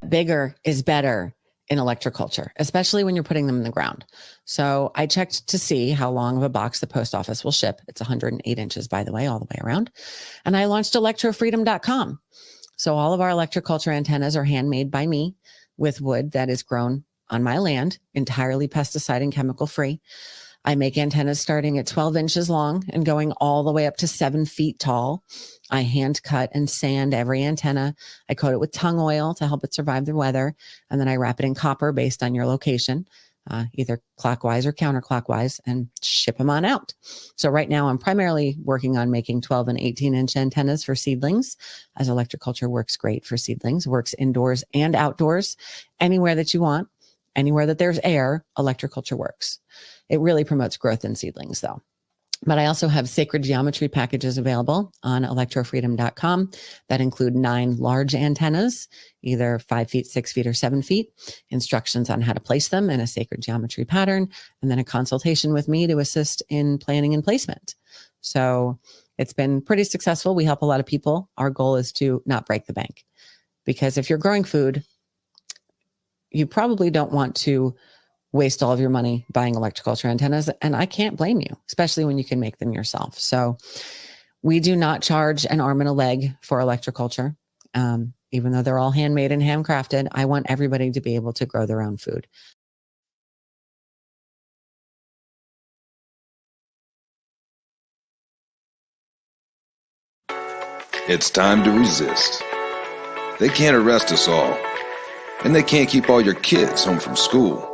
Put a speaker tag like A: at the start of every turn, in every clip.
A: Bigger is better in electroculture, especially when you're putting them in the ground. So I checked to see how long of a box the post office will ship. It's 108 inches, by the way, all the way around. And I launched electrofreedom.com. So all of our electroculture antennas are handmade by me with wood that is grown on my land, entirely pesticide and chemical free. I make antennas starting at 12 inches long and going all the way up to 7 feet tall. I hand cut and sand every antenna. I coat it with tung oil to help it survive the weather. And then I wrap it in copper based on your location, either clockwise or counterclockwise, and ship them on out. So right now I'm primarily working on making 12 and 18 inch antennas for seedlings, as electroculture works great for seedlings, works indoors and outdoors, anywhere that you want, anywhere that there's air, electroculture works. It really promotes growth in seedlings though. But I also have sacred geometry packages available on electrofreedom.com that include 9 large antennas, either 5 feet, 6 feet, or 7 feet, instructions on how to place them in a sacred geometry pattern, and then a consultation with me to assist in planning and placement. So it's been pretty successful. We help a lot of people. Our goal is to not break the bank, because if you're growing food, you probably don't want to waste all of your money buying electroculture antennas. And I can't blame you, especially when you can make them yourself. So we do not charge an arm and a leg for electroculture. Even though they're all handmade and handcrafted, I want everybody to be able to grow their own food.
B: It's time to resist. They can't arrest us all. And they can't keep all your kids home from school.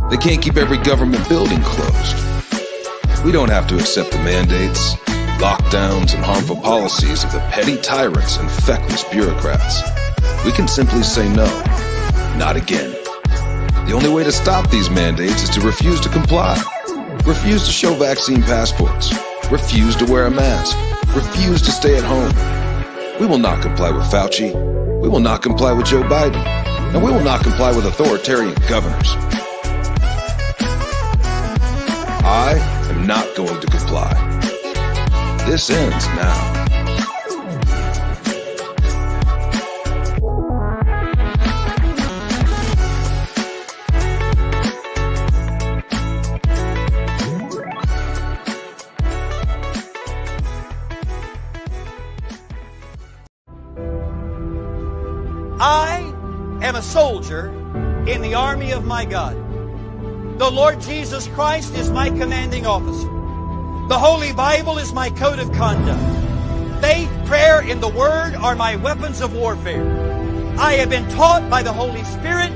B: They can't keep every government building closed. We don't have to accept the mandates, lockdowns, and harmful policies of the petty tyrants and feckless bureaucrats. We can simply say no, not again. The only way to stop these mandates is to refuse to comply. Refuse to show vaccine passports. Refuse to wear a mask. Refuse to stay at home. We will not comply with Fauci. We will not comply with Joe Biden. And we will not comply with authoritarian governors. I am not going to comply. This ends now.
C: I am a soldier in the army of my God. The Lord Jesus Christ is my commanding officer. The Holy Bible is my code of conduct. Faith, prayer, and the Word are my weapons of warfare. I have been taught by the Holy Spirit,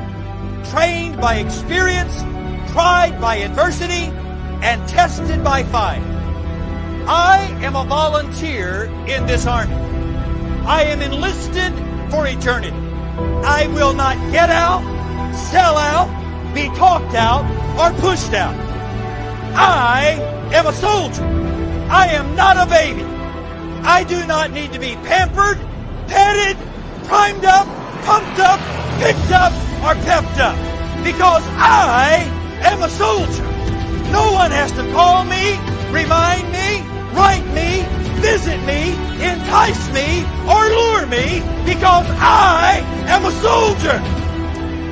C: trained by experience, tried by adversity, and tested by fire. I am a volunteer in this army. I am enlisted for eternity. I will not get out, sell out, be talked out, or pushed out. I am a soldier. I am not a baby. I do not need to be pampered, petted, primed up, pumped up, picked up, or pepped up, because I am a soldier. No one has to call me, remind me, write me, visit me, entice me, or lure me, because I am a soldier.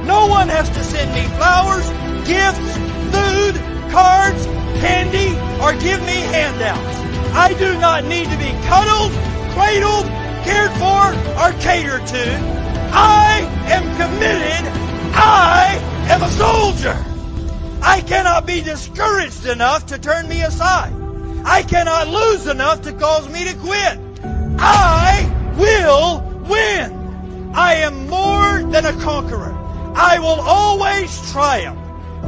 C: No one has to send me flowers, gifts, food, cards, candy, or give me handouts. I do not need to be cuddled, cradled, cared for, or catered to. I am committed. I am a soldier. I cannot be discouraged enough to turn me aside. I cannot lose enough to cause me to quit. I will win. I am more than a conqueror. I will always triumph.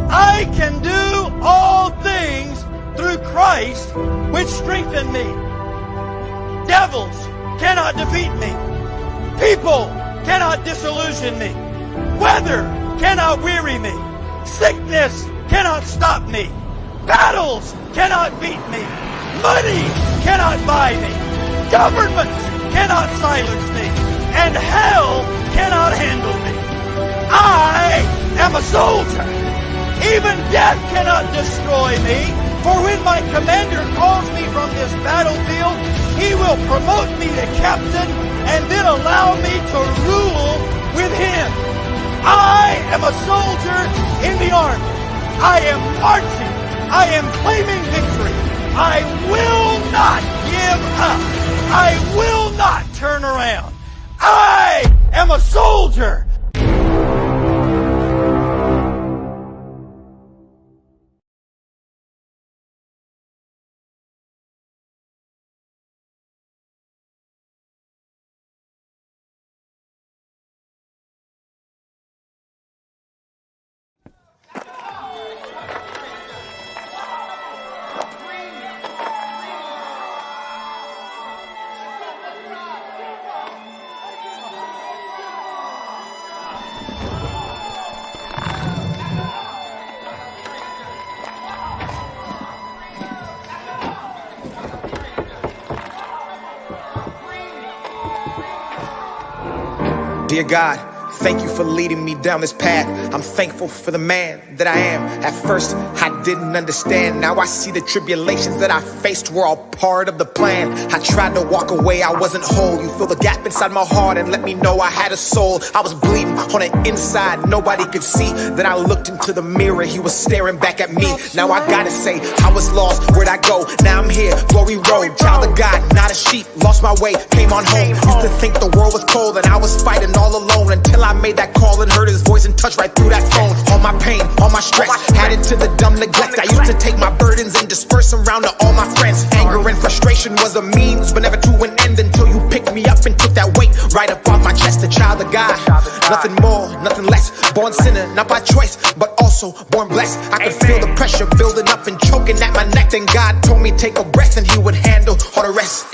C: I can do all things through Christ, which strengthen me. Devils cannot defeat me. People cannot disillusion me. Weather cannot weary me. Sickness cannot stop me. Battles cannot beat me. Money cannot buy me. Governments cannot silence me. And hell cannot handle me. I am a soldier. Even death cannot destroy me, for when my commander calls me from this battlefield, he will promote me to captain and then allow me to rule with him. I am a soldier in the army. I am marching. I am claiming victory. I will not give up. I will not turn around. I am a soldier.
D: Dear God, thank you for leading me down this path. I'm thankful for the man that I am. At first, I didn't understand. Now I see the tribulations that I faced were all part of the plan. I tried to walk away, I wasn't whole. You fill the gap inside my heart and let me know I had a soul. I was bleeding on the inside, nobody could see. Then I looked into the mirror, he was staring back at me. Now I gotta say, I was lost, where'd I go? Now I'm here, glory road, child of God, not a sheep. Lost my way, came on home. Used to think the world was cold and I was fighting all alone, until I made that call and heard his voice and touched right through that phone. All my pain, all my stress, added to the dumb neglect. I used to take my burdens and disperse them around to all my friends. Anger and frustration was a means, but never to an end, until you picked me up and took that weight right up off my chest. A child of God, nothing more, nothing less. Born sinner, not by choice, but also born blessed. I could feel the pressure building up and choking at my neck. Then God told me take a breath and he would handle all the rest.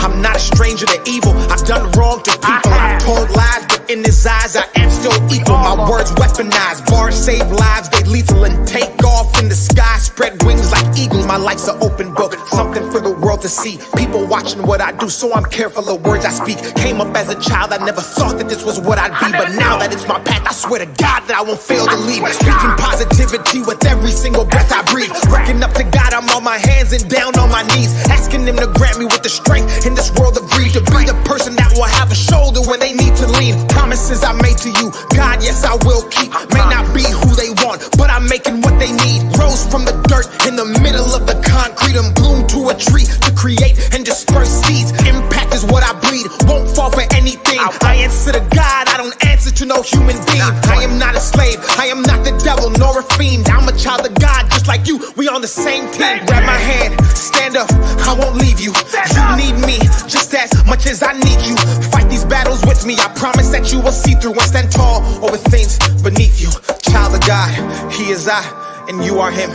D: I'm not a stranger to evil, I've done wrong to people. I've told lies, but in his eyes I am still equal. My words weaponized, bars save lives, they lethal and take off in the sky. Spread wings like eagles, my life's an open book, something for the world to see. People watching what I do, so I'm careful of words I speak. Came up as a child, I never thought that this was what I'd be, but now that it's my path, I swear to God that I won't fail to lead. Speaking positivity with every single breath I breathe. Looking up to God, I'm on my hands and down on my knees, asking him to grant me with the strength in this world of greed, to be the person that will have a shoulder when they need to lean. Promises I made to you, God, yes I will keep. May not be who they want, but I'm making what they need. Rose from the dirt in the middle of the concrete, and bloom to a tree to create and disperse seeds. Impact is what I bleed, won't fall for anything. I answer to God, I don't answer to no human being. I am not a slave, I am not the devil nor a fiend. I'm a child of God just like you, we on the same team. Grab my hand, stand up, I won't leave you. You need me just as much as I need you. Fight these battles with me, I promise that you will see through and stand tall over things beneath you. Child of God, he is I and you are him.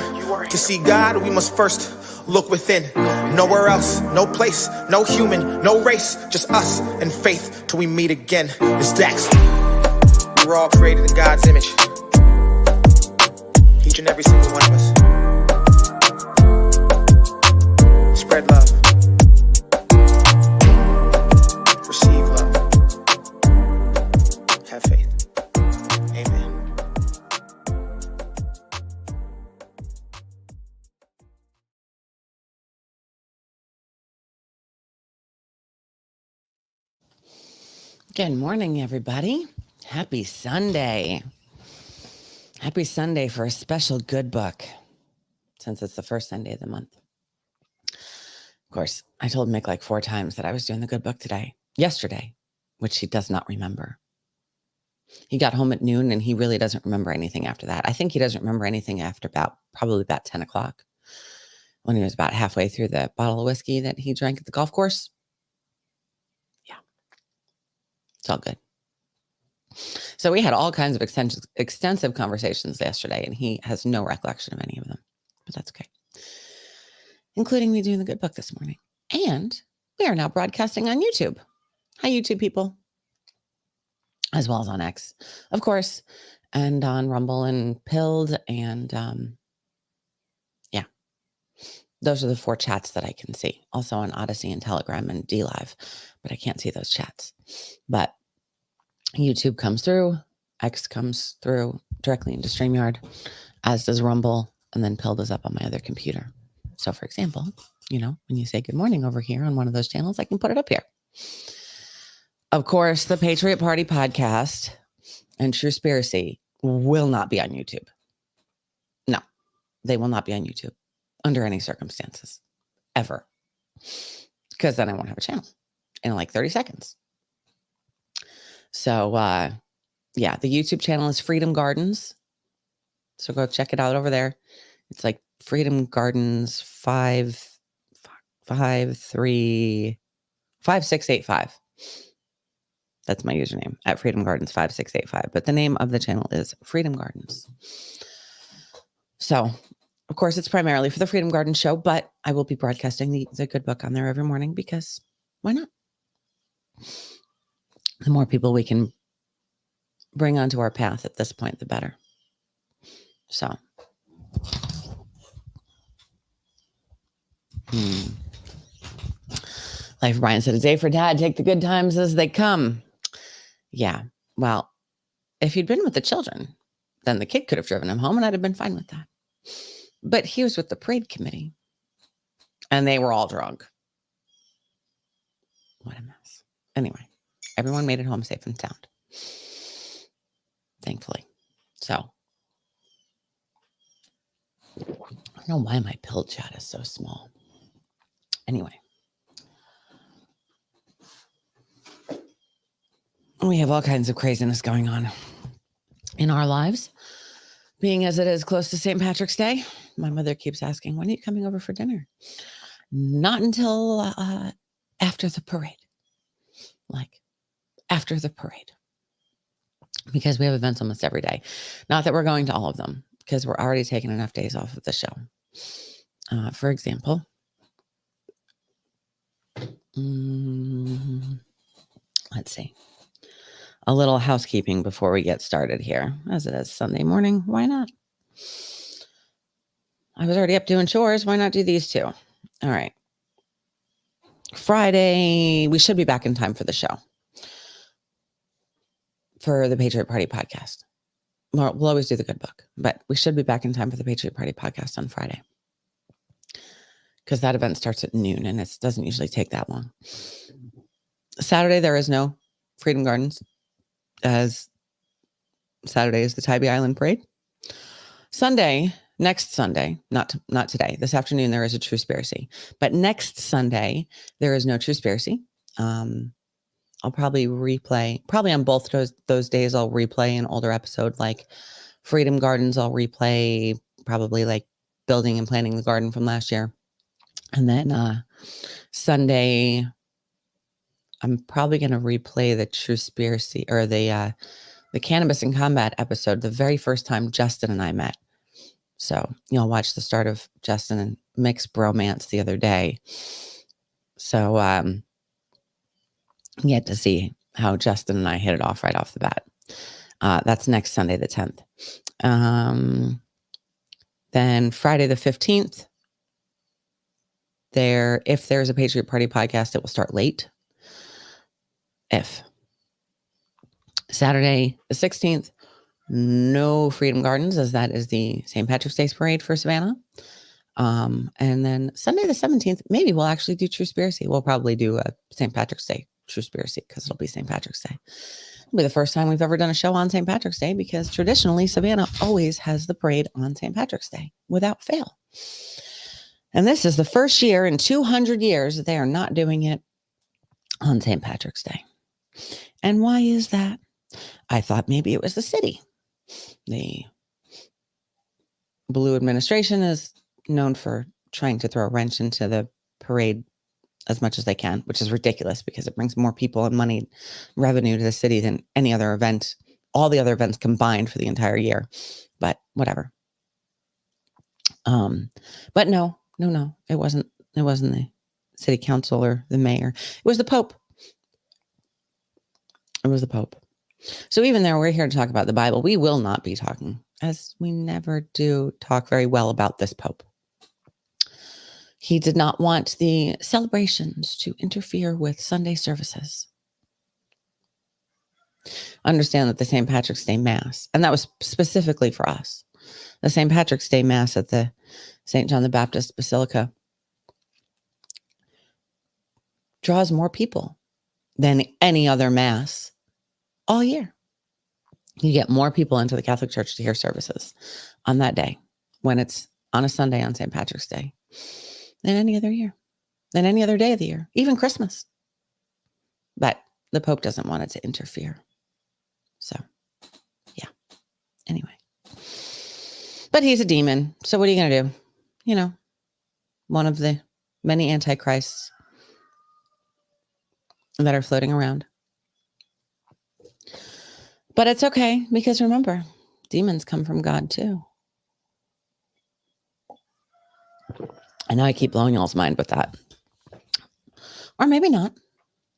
D: To see God, we must first look within. Nowhere else, no place, no human, no race, just us and faith till we meet again. It's Dax. We're all created in God's image, each and every single one of us. Spread love, receive love, have faith. Amen.
A: Good morning, everybody. Happy Sunday. Happy Sunday for a special good book, since it's the first Sunday of the month. Of course, I told Mick like 4 times that I was doing the good book yesterday, which he does not remember. He got home at noon and he really doesn't remember anything after that. I think he doesn't remember anything after probably about 10 o'clock, when he was about halfway through the bottle of whiskey that he drank at the golf course. Yeah, it's all good. So we had all kinds of extensive conversations yesterday, and he has no recollection of any of them, but that's okay, including me doing the good book this morning. And we are now broadcasting on YouTube. Hi, YouTube people, as well as on X, of course, and on Rumble and Pilled. And yeah, those are the 4 chats that I can see. Also on Odyssey and Telegram and DLive, but I can't see those chats. But YouTube comes through, X comes through directly into StreamYard, as does Rumble, and then Pilled is up on my other computer. So for example, when you say good morning over here on one of those channels, I can put it up here. Of course, the Patriot Party podcast and Truspiracy will not be on YouTube. No, they will not be on YouTube under any circumstances, ever. Because then I won't have a channel in like 30 seconds. So, yeah, the YouTube channel is Freedom Gardens. So go check it out over there. It's like Freedom Gardens 5685. That's my username at Freedom Gardens 5685. But the name of the channel is Freedom Gardens. So, of course, it's primarily for the Freedom Garden show, but I will be broadcasting the good book on there every morning because why not? The more people we can bring onto our path at this point, the better. So, Life Brian said, a day for dad, take the good times as they come. Yeah, well, if he'd been with the children, then the kid could have driven him home and I'd have been fine with that. But he was with the parade committee and they were all drunk. What a mess. Anyway, everyone made it home safe and sound. Thankfully. So, I don't know why my pill chat is so small. Anyway. We have all kinds of craziness going on in our lives. Being as it is close to St. Patrick's Day, my mother keeps asking, when are you coming over for dinner? Not until after the parade. Like, after the parade. Because we have events almost every day. Not that we're going to all of them, because we're already taking enough days off of the show. For example, let's see. A little housekeeping before we get started here. As it is Sunday morning, why not? I was already up doing chores. Why not do these two? All right. Friday, we should be back in time for the show. For the Patriot Party podcast. Well, we'll always do the good book, but we should be back in time for the Patriot Party podcast on Friday. Because that event starts at noon and it doesn't usually take that long. Saturday, there is no Freedom Gardens, as Saturday is the Tybee Island Parade. Sunday, next Sunday, not today, this afternoon, there is a Truspiracy. But next Sunday, there is no Truspiracy. I'll probably replay, probably on both those days, I'll replay an older episode like Freedom Gardens. I'll replay probably like building and planting the garden from last year. And then Sunday, I'm probably going to replay the Truspiracy or the Cannabis in Combat episode, the very first time Justin and I met. So you'll watch the start of Justin and Mick's bromance the other day. So you get to see how Justin and I hit it off right off the bat. That's next Sunday, the 10th. Then Friday, the 15th, if there's a Patriot Party podcast, it will start late. Saturday, the 16th, no Freedom Gardens, as that is the St. Patrick's Day parade for Savannah. And then Sunday, the 17th, maybe we'll actually do Truspiracy. We'll probably do a St. Patrick's Day Truspiracy because it'll be St. Patrick's Day. It'll be the first time we've ever done a show on St. Patrick's Day because traditionally Savannah always has the parade on St. Patrick's Day without fail. And this is the first year in 200 years that they are not doing it on St. Patrick's Day. And why is that? I thought maybe it was the city. The Blue administration is known for trying to throw a wrench into the parade as much as they can, which is ridiculous because it brings more people and money revenue to the city than any other event, all the other events combined for the entire year. But whatever. But no, it wasn't the city council or the mayor. It was the Pope. It was the Pope. So even though we're here to talk about the Bible, we will not be talking, as we never do talk very well about this Pope. He did not want the celebrations to interfere with Sunday services. Understand that the St. Patrick's Day Mass, and that was specifically for us, the St. Patrick's Day Mass at the St. John the Baptist Basilica draws more people than any other Mass all year. You get more people into the Catholic Church to hear services on that day when it's on a Sunday on St. Patrick's Day than any other year, than any other day of the year, even Christmas. But the Pope doesn't want it to interfere. So, yeah. Anyway. But he's a demon. So what are you going to do? You know, one of the many antichrists that are floating around. But it's okay, because remember, demons come from God too. I know I keep blowing y'all's mind with that. Or maybe not.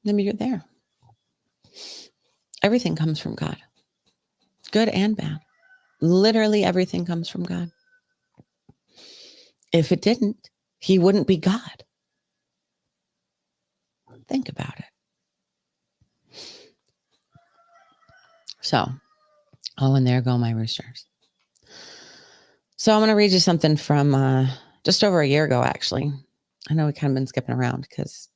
A: Maybe you're there. Everything comes from God. Good and bad. Literally everything comes from God. If it didn't, he wouldn't be God. Think about it. So, oh, and there go my roosters. So I'm going to read you something from just over a year ago, actually. I know we kind of been skipping around because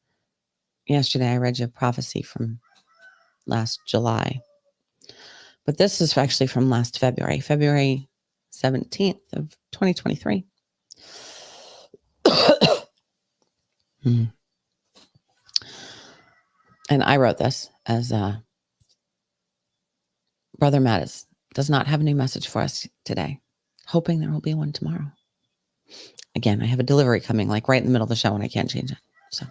A: yesterday I read you a prophecy from last July. But this is actually from last February, February 17th of 2023. And I wrote this as Brother Mattis does not have a new message for us today, hoping there will be one tomorrow. Again, I have a delivery coming like right in the middle of the show and I can't change it. So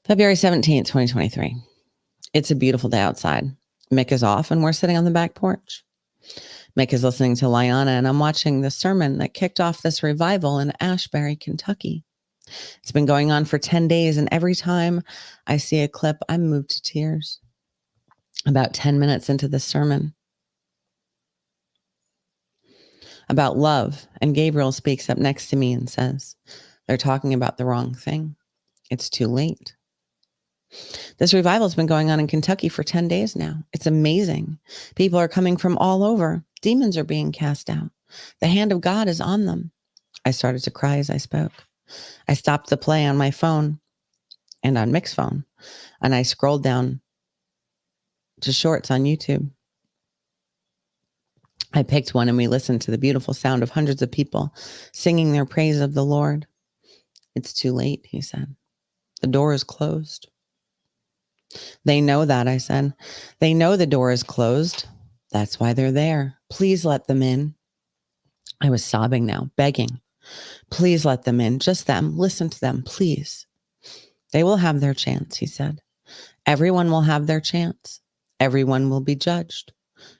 A: February 17th, 2023. It's a beautiful day outside. Mick is off and we're sitting on the back porch. Mick is listening to Liana and I'm watching the sermon that kicked off this revival in Ashbury, Kentucky. It's been going on for 10 days and every time I see a clip, I'm moved to tears. About 10 minutes into the sermon about love, and Gabriel speaks up next to me and says, they're talking about the wrong thing. It's too late. This revival has been going on in Kentucky for 10 days now. It's amazing. People are coming from all over. Demons are being cast out. The hand of God is on them. I started to cry as I spoke. I stopped the play on my phone and on Mick's phone, and I scrolled down to shorts on YouTube. I picked one and we listened to the beautiful sound of hundreds of people singing their praise of the Lord. It's too late, he said. The door is closed. They know that, I said. They know the door is closed. That's why they're there. Please let them in. I was sobbing now, begging. Please let them in. Just them. Listen to them, please. They will have their chance, he said. Everyone will have their chance. Everyone will be judged.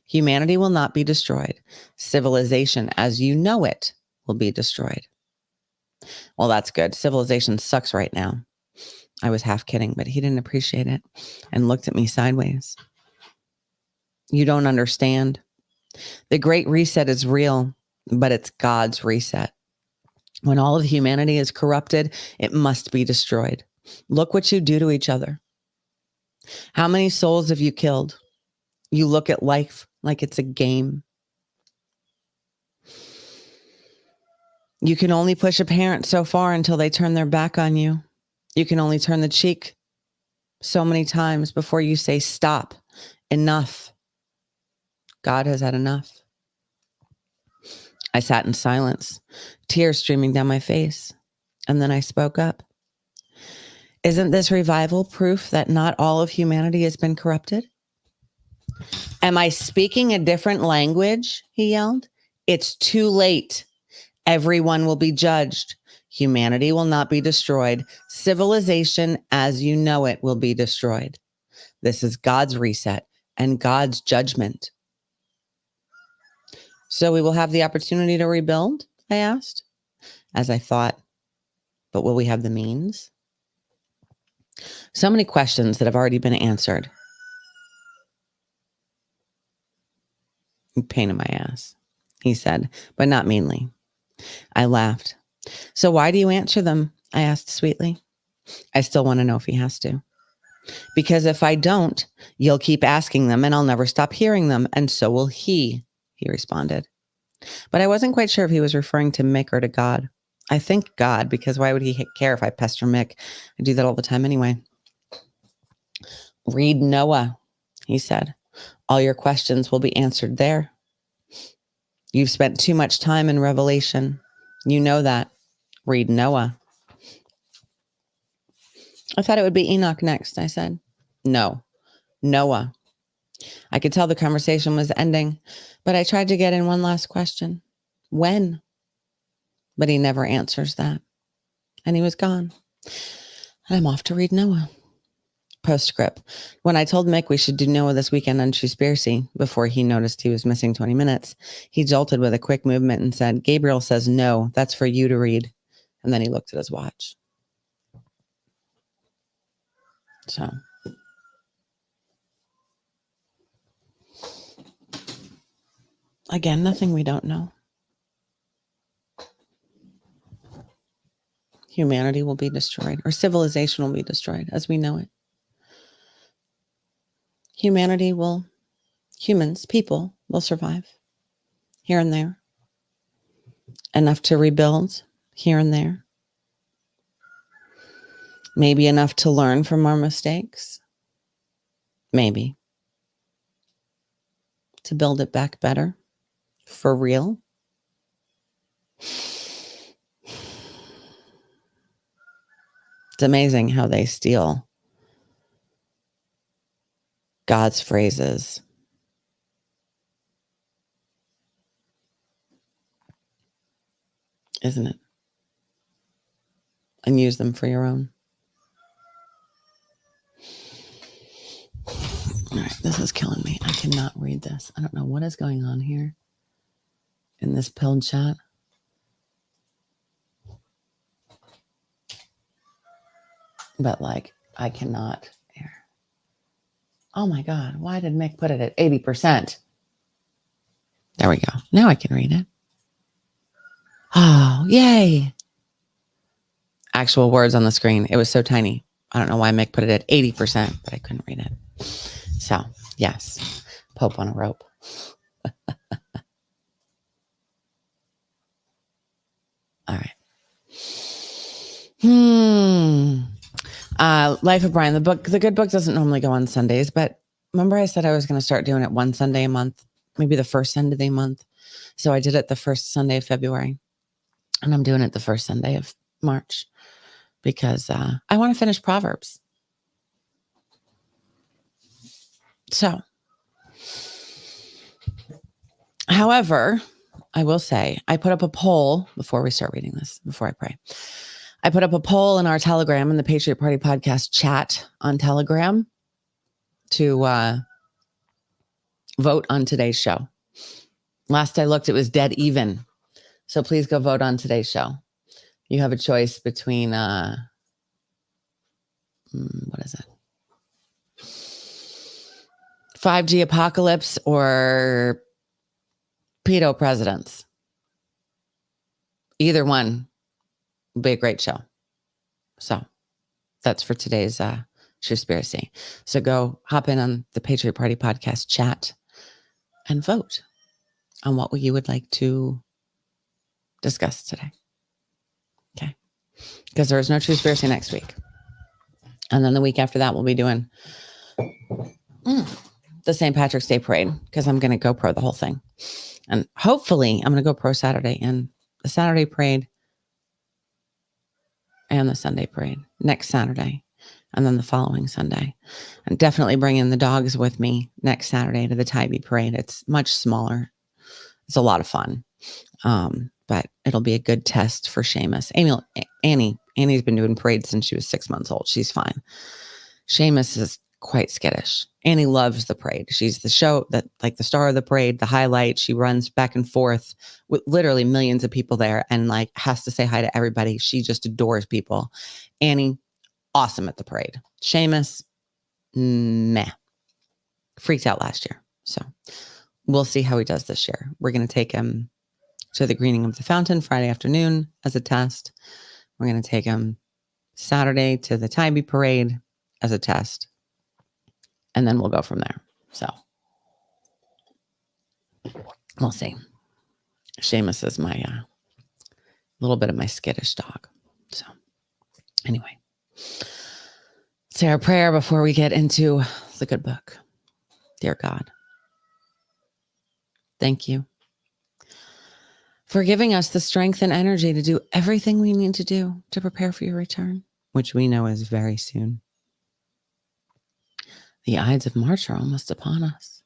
A: Humanity will not be destroyed. Civilization, as you know it, will be destroyed. Well, that's good. Civilization sucks right now. I was half kidding, but he didn't appreciate it and looked at me sideways. You don't understand. The Great Reset is real, but it's God's reset. When all of humanity is corrupted, it must be destroyed. Look what you do to each other. How many souls have you killed? You look at life like it's a game. You can only push a parent so far until they turn their back on you. You can only turn the cheek so many times before you say, stop, enough. God has had enough. I sat in silence, tears streaming down my face, and then I spoke up. Isn't this revival proof that not all of humanity has been corrupted? Am I speaking a different language? He yelled. It's too late. Everyone will be judged. Humanity will not be destroyed. Civilization, as you know it, will be destroyed. This is God's reset and God's judgment. So we will have the opportunity to rebuild, I asked, as I thought, but will we have the means? So many questions that have already been answered. Pain in my ass, he said, but not meanly. I laughed. So why do you answer them? I asked sweetly. I still want to know if he has to. Because if I don't, you'll keep asking them and I'll never stop hearing them. And so will he responded. But I wasn't quite sure if he was referring to Mick or to God. I think God, because why would he care if I pester Mick? I do that all the time anyway. Read Noah, he said. All your questions will be answered there. You've spent too much time in Revelation. You know that. Read Noah. I thought it would be Enoch next, I said. No, Noah. I could tell the conversation was ending, but I tried to get in one last question. When? But he never answers that. And he was gone. And I'm off to read Noah. Postscript. When I told Mick we should do Noah this weekend on Shrewsbury before he noticed he was missing 20 minutes, he jolted with a quick movement and said, Gabriel says no, that's for you to read. And then he looked at his watch. So. Again, nothing we don't know. Humanity will be destroyed, or civilization will be destroyed as we know it. People will survive here and there. Enough to rebuild here and there. Maybe enough to learn from our mistakes. Maybe. To build it back better. For real. It's amazing how they steal God's phrases. Isn't it? And use them for your own. All right, this is killing me. I cannot read this. I don't know what is going on here in this pilled chat. But I cannot. Oh my God, why did Mick put it at 80%? There we go. Now I can read it. Oh, yay. Actual words on the screen. It was so tiny. I don't know why Mick put it at 80%, but I couldn't read it. So, yes, Pope on a rope. All right. Life of Brian, the good book doesn't normally go on Sundays, but remember I said I was going to start doing it one Sunday a month, maybe the first Sunday of the month. So I did it the first Sunday of February, and I'm doing it the first Sunday of March because I want to finish Proverbs. So, however, I will say I put up a poll before we start reading this, before I pray. I put up a poll in our Telegram in the Patriot Party podcast chat on Telegram to vote on today's show. Last I looked, it was dead even. So please go vote on today's show. You have a choice between, what is it? 5G apocalypse or pedo presidents. Either one would be a great show. So that's for today's Shrewsbury. So go hop in on the Patriot Party podcast chat and vote on what you would like to discuss today. Okay. Because there is no Shrewsbury next week. And then the week after that, we'll be doing the St. Patrick's Day Parade because I'm going to go pro the whole thing. And hopefully I'm going to go pro Saturday and the Saturday parade and the Sunday parade next Saturday and then the following Sunday. And definitely bringing the dogs with me next Saturday to the Tybee parade. It's much smaller. It's a lot of fun. But it'll be a good test for Seamus. Annie's been doing parades since she was 6 months old. She's fine. Seamus is quite skittish. Annie loves the parade. She's the show that the star of the parade, the highlight. She runs back and forth with literally millions of people there and has to say hi to everybody. She just adores people. Annie, awesome at the parade. Seamus, meh. Freaked out last year. So we'll see how he does this year. We're going to take him to the greening of the fountain Friday afternoon as a test. We're going to take him Saturday to the Tybee parade as a test. And then we'll go from there. So we'll see. Seamus is my little bit of my skittish dog. So anyway, say our prayer before we get into the good book. Dear God, thank you for giving us the strength and energy to do everything we need to do to prepare for your return, which we know is very soon. The Ides of March are almost upon us.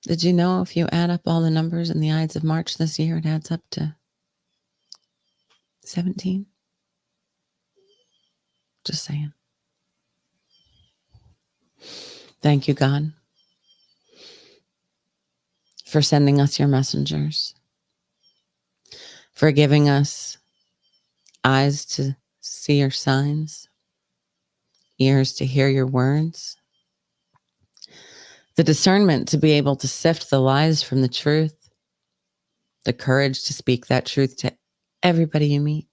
A: Did you know if you add up all the numbers in the Ides of March this year, it adds up to 17? Just saying. Thank you, God, for sending us your messengers, for giving us eyes to see your signs, ears to hear your words, the discernment to be able to sift the lies from the truth, the courage to speak that truth to everybody you meet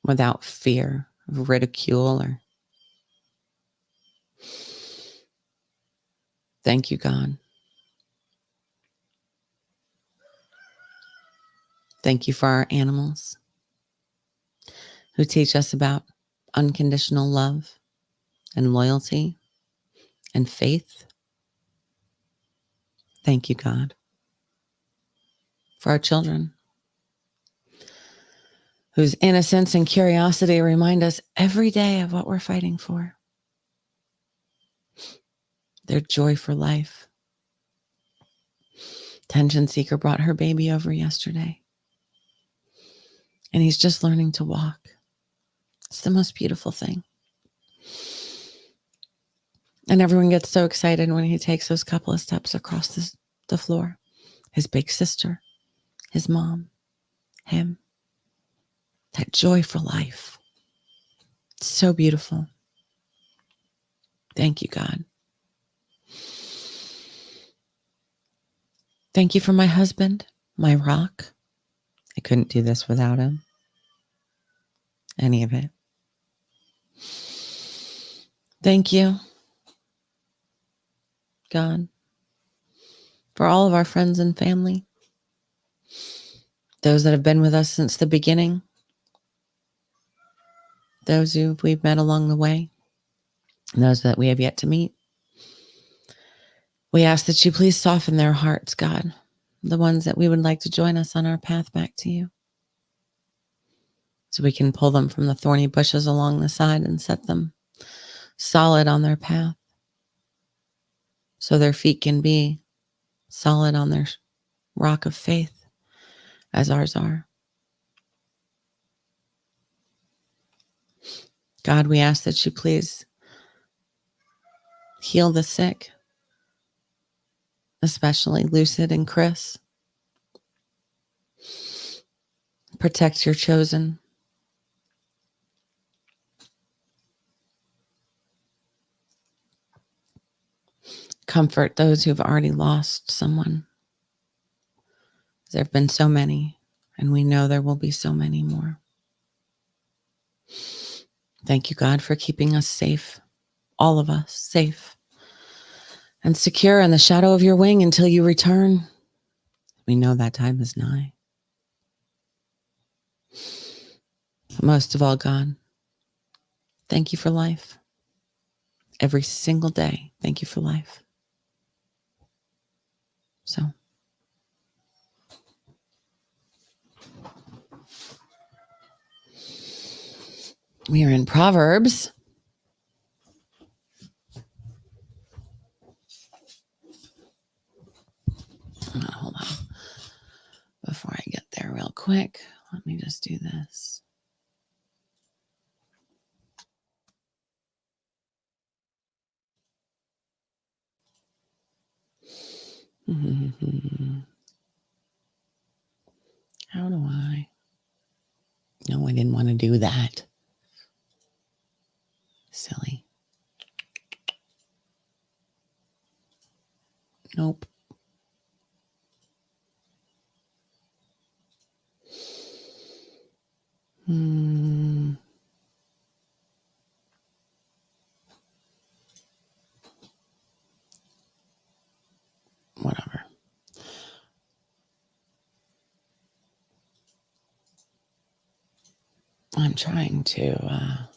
A: without fear of ridicule or. Thank you, God. Thank you for our animals who teach us about unconditional love and loyalty and faith. Thank you, God, for our children whose innocence and curiosity remind us every day of what we're fighting for. Their joy for life. Tension Seeker brought her baby over yesterday, and he's just learning to walk. It's the most beautiful thing. And everyone gets so excited when he takes those couple of steps across the floor. His big sister, his mom, him. That joy for life. It's so beautiful. Thank you, God. Thank you for my husband, my rock. I couldn't do this without him. Any of it. Thank you, God, for all of our friends and family. Those that have been with us since the beginning. Those who we've met along the way. And those that we have yet to meet. We ask that you please soften their hearts, God. The ones that we would like to join us on our path back to you. So we can pull them from the thorny bushes along the side and set them solid on their path. So their feet can be solid on their rock of faith as ours are. God, we ask that you please heal the sick, especially Lucid and Chris. Protect your chosen. Comfort those who've already lost someone. There have been so many, and we know there will be so many more. Thank you, God, for keeping us safe, all of us safe and secure in the shadow of your wing until you return. We know that time is nigh. Most of all, God, thank you for life. Every single day, thank you for life. So, we are in Proverbs. Hold on. Before I get there real quick, let me just do this. How do I? No, I didn't want to do that. Silly. Nope. Whatever. I'm trying to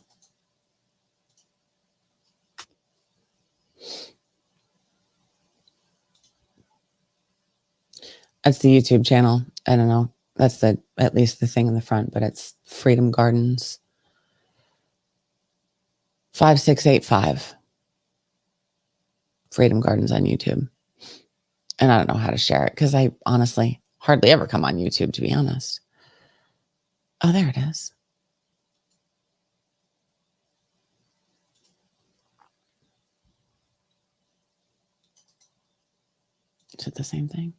A: That's the YouTube channel. I don't know. That's at least the thing in the front, but it's Freedom Gardens 5685. Freedom Gardens on YouTube. And I don't know how to share it because I honestly hardly ever come on YouTube, to be honest. Oh, there it is. Is it the same thing?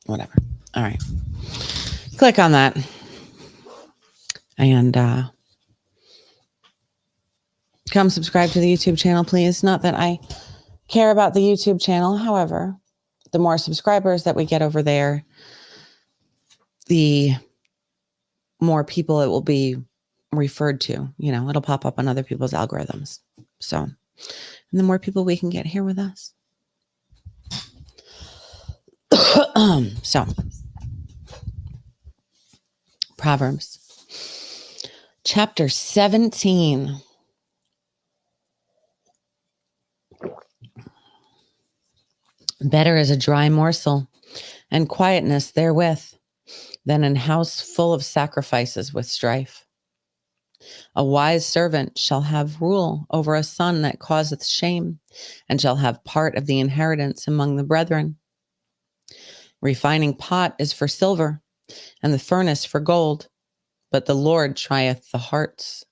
A: Whatever. All right. Click on that. And come subscribe to the YouTube channel, please. Not that I care about the YouTube channel. However, the more subscribers that we get over there, the more people it will be referred to. You know, it'll pop up on other people's algorithms. So, and the more people we can get here with us. So, Proverbs chapter 17. Better is a dry morsel and quietness therewith than an house full of sacrifices with strife. A wise servant shall have rule over a son that causeth shame, and shall have part of the inheritance among the brethren. Refining pot is for silver, and the furnace for gold, but the Lord trieth the hearts.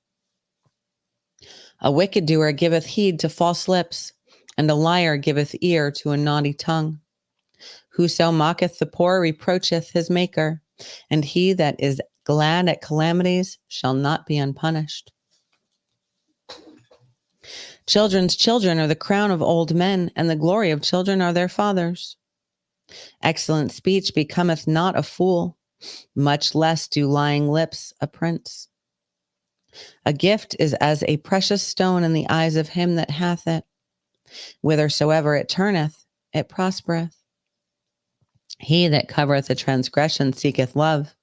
A: A wicked doer giveth heed to false lips, and a liar giveth ear to a naughty tongue. Whoso mocketh the poor reproacheth his maker, and he that is glad at calamities shall not be unpunished. Children's children are the crown of old men, and the glory of children are their fathers. Excellent speech becometh not a fool, much less do lying lips a prince. A gift is as a precious stone in the eyes of him that hath it. Whithersoever it turneth, it prospereth. He that covereth a transgression seeketh love,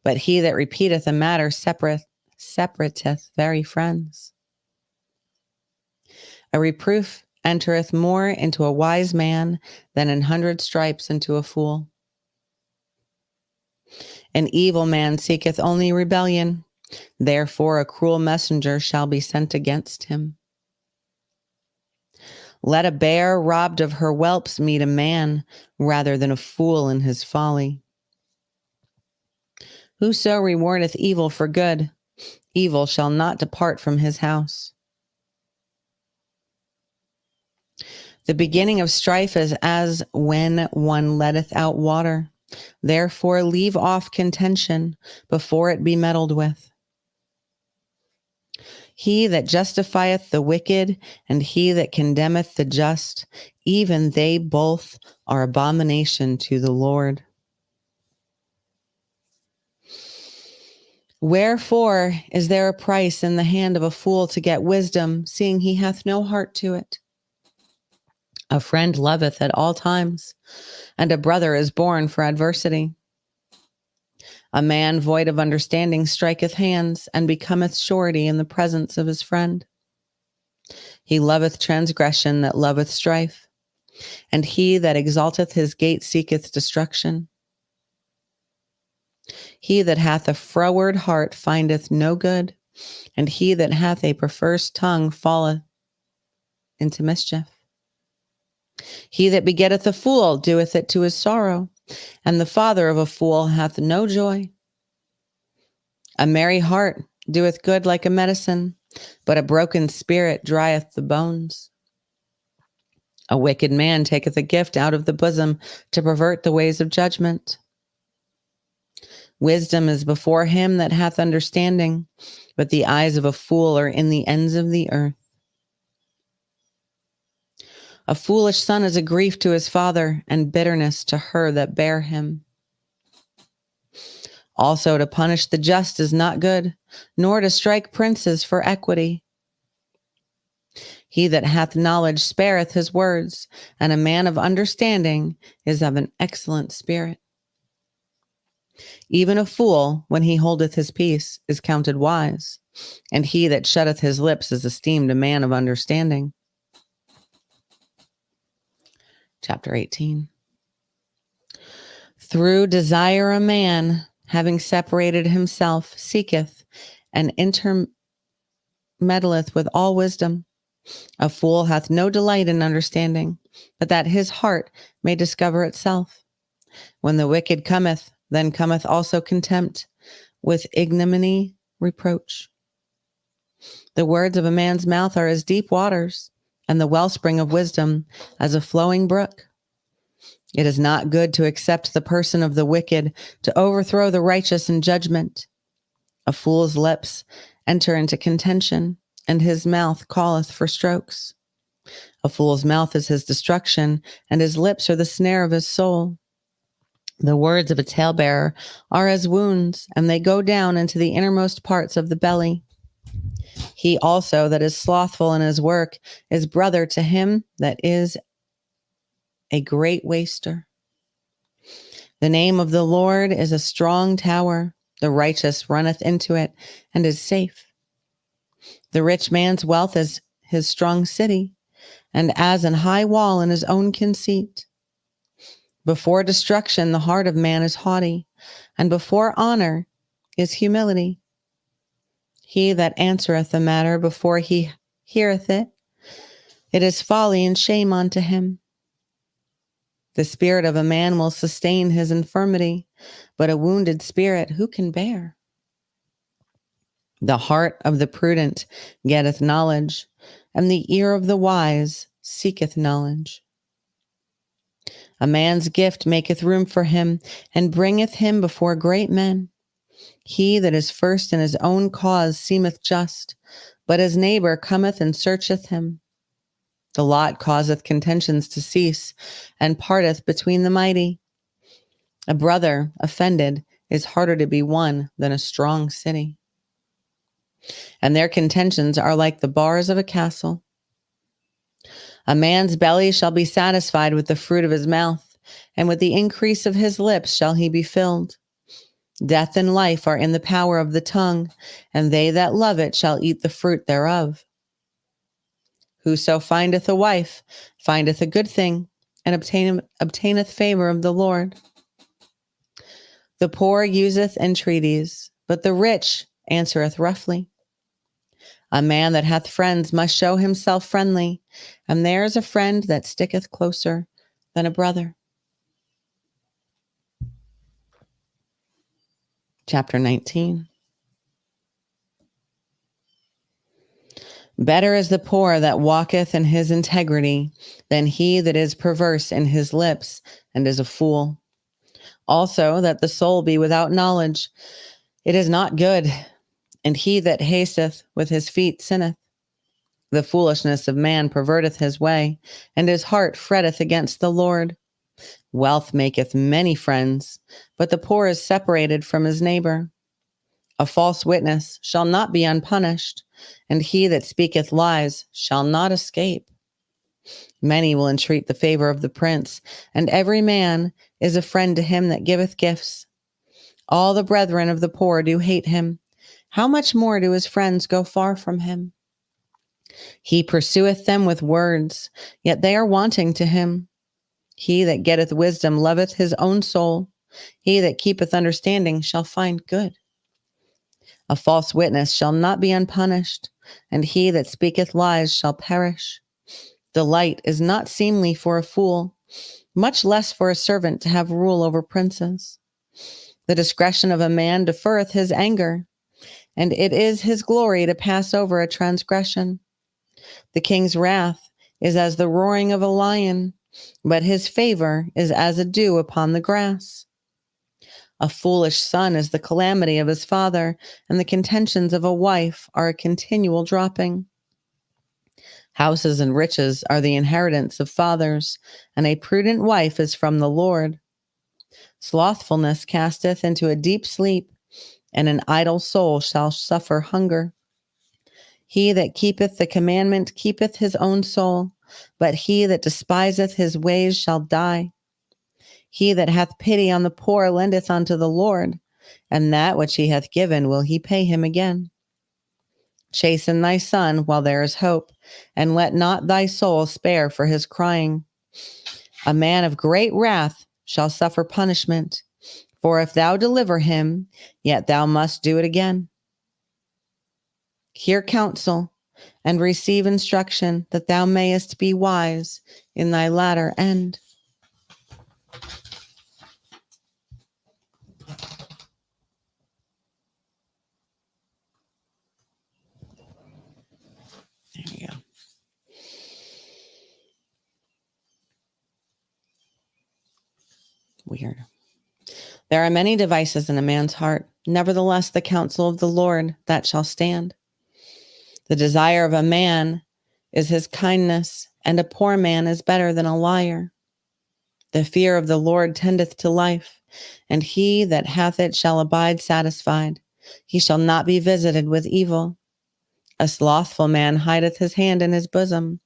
A: but he that repeateth a matter separateth very friends. A reproof entereth more into a wise man than 100 stripes into a fool. An evil man seeketh only rebellion, therefore a cruel messenger shall be sent against him. Let a bear robbed of her whelps meet a man, rather than a fool in his folly. Whoso rewardeth evil for good, evil shall not depart from his house. The beginning of strife is as when one letteth out water. Therefore leave off contention before it be meddled with. He that justifieth the wicked and he that condemneth the just, even they both are abomination to the Lord. Wherefore is there a price in the hand of a fool to get wisdom, seeing he hath no heart to it? A friend loveth at all times, and a brother is born for adversity. A man void of understanding striketh hands, and becometh surety in the presence of his friend. He loveth transgression that loveth strife, and he that exalteth his gate seeketh destruction. He that hath a froward heart findeth no good, and he that hath a perverse tongue falleth into mischief. He that begetteth a fool doeth it to his sorrow, and the father of a fool hath no joy. A merry heart doeth good like a medicine, but a broken spirit drieth the bones. A wicked man taketh a gift out of the bosom to pervert the ways of judgment. Wisdom is before him that hath understanding, but the eyes of a fool are in the ends of the earth. A foolish son is a grief to his father, and bitterness to her that bare him. Also to punish the just is not good, nor to strike princes for equity. He that hath knowledge spareth his words, and a man of understanding is of an excellent spirit. Even a fool, when he holdeth his peace, is counted wise, and he that shutteth his lips is esteemed a man of understanding. Chapter 18. Through desire a man, having separated himself, seeketh and intermeddleth with all wisdom. A fool hath no delight in understanding, but that his heart may discover itself. When the wicked cometh, then cometh also contempt, with ignominy reproach. The words of a man's mouth are as deep waters, and the wellspring of wisdom as a flowing brook. It is not good to accept the person of the wicked, to overthrow the righteous in judgment. A fool's lips enter into contention, and his mouth calleth for strokes. A fool's mouth is his destruction, and his lips are the snare of his soul. The words of a talebearer are as wounds, and they go down into the innermost parts of the belly. He also that is slothful in his work is brother to him that is a great waster. The name of the Lord is a strong tower. The righteous runneth into it and is safe. The rich man's wealth is his strong city, and as an high wall in his own conceit. Before destruction, the heart of man is haughty, and before honor is humility. He that answereth the matter before he heareth it, it is folly and shame unto him. The spirit of a man will sustain his infirmity, but a wounded spirit who can bear? The heart of the prudent getteth knowledge, and the ear of the wise seeketh knowledge. A man's gift maketh room for him, and bringeth him before great men. He that is first in his own cause seemeth just, but his neighbor cometh and searcheth him. The lot causeth contentions to cease, and parteth between the mighty. A brother offended is harder to be won than a strong city. And their contentions are like the bars of a castle. A man's belly shall be satisfied with the fruit of his mouth, and with the increase of his lips shall he be filled. Death and life are in the power of the tongue, and they that love it shall eat the fruit thereof. Whoso findeth a wife findeth a good thing, and obtaineth favor of the Lord. The poor useth entreaties, but the rich answereth roughly. A man that hath friends must show himself friendly, and there is a friend that sticketh closer than a brother. Chapter 19. Better is the poor that walketh in his integrity than he that is perverse in his lips and is a fool. Also, that the soul be without knowledge, it is not good, and he that hasteth with his feet sinneth. The foolishness of man perverteth his way, and his heart fretteth against the Lord. Wealth maketh many friends, but the poor is separated from his neighbor. A false witness shall not be unpunished, and he that speaketh lies shall not escape. Many will entreat the favor of the prince, and every man is a friend to him that giveth gifts. All the brethren of the poor do hate him. How much more do his friends go far from him? He pursueth them with words, yet they are wanting to him. He that getteth wisdom loveth his own soul. He that keepeth understanding shall find good. A false witness shall not be unpunished, and he that speaketh lies shall perish. Delight is not seemly for a fool, much less for a servant to have rule over princes. The discretion of a man deferreth his anger, and it is his glory to pass over a transgression. The king's wrath is as the roaring of a lion, but his favor is as a dew upon the grass. A foolish son is the calamity of his father, and the contentions of a wife are a continual dropping. Houses and riches are the inheritance of fathers, and a prudent wife is from the Lord. Slothfulness casteth into a deep sleep, and an idle soul shall suffer hunger. He that keepeth the commandment keepeth his own soul, but he that despiseth his ways shall die. He that hath pity on the poor lendeth unto the Lord, and that which he hath given will he pay him again. Chasten thy son while there is hope, and let not thy soul spare for his crying. A man of great wrath shall suffer punishment. For if thou deliver him, yet thou must do it again. Hear counsel and receive instruction, that thou mayest be wise in thy latter end. There you go. Weird. There are many devices in a man's heart. Nevertheless, the counsel of the Lord, that shall stand. The desire of a man is his kindness, and a poor man is better than a liar. The fear of the Lord tendeth to life, and he that hath it shall abide satisfied. He shall not be visited with evil. A slothful man hideth his hand in his bosom,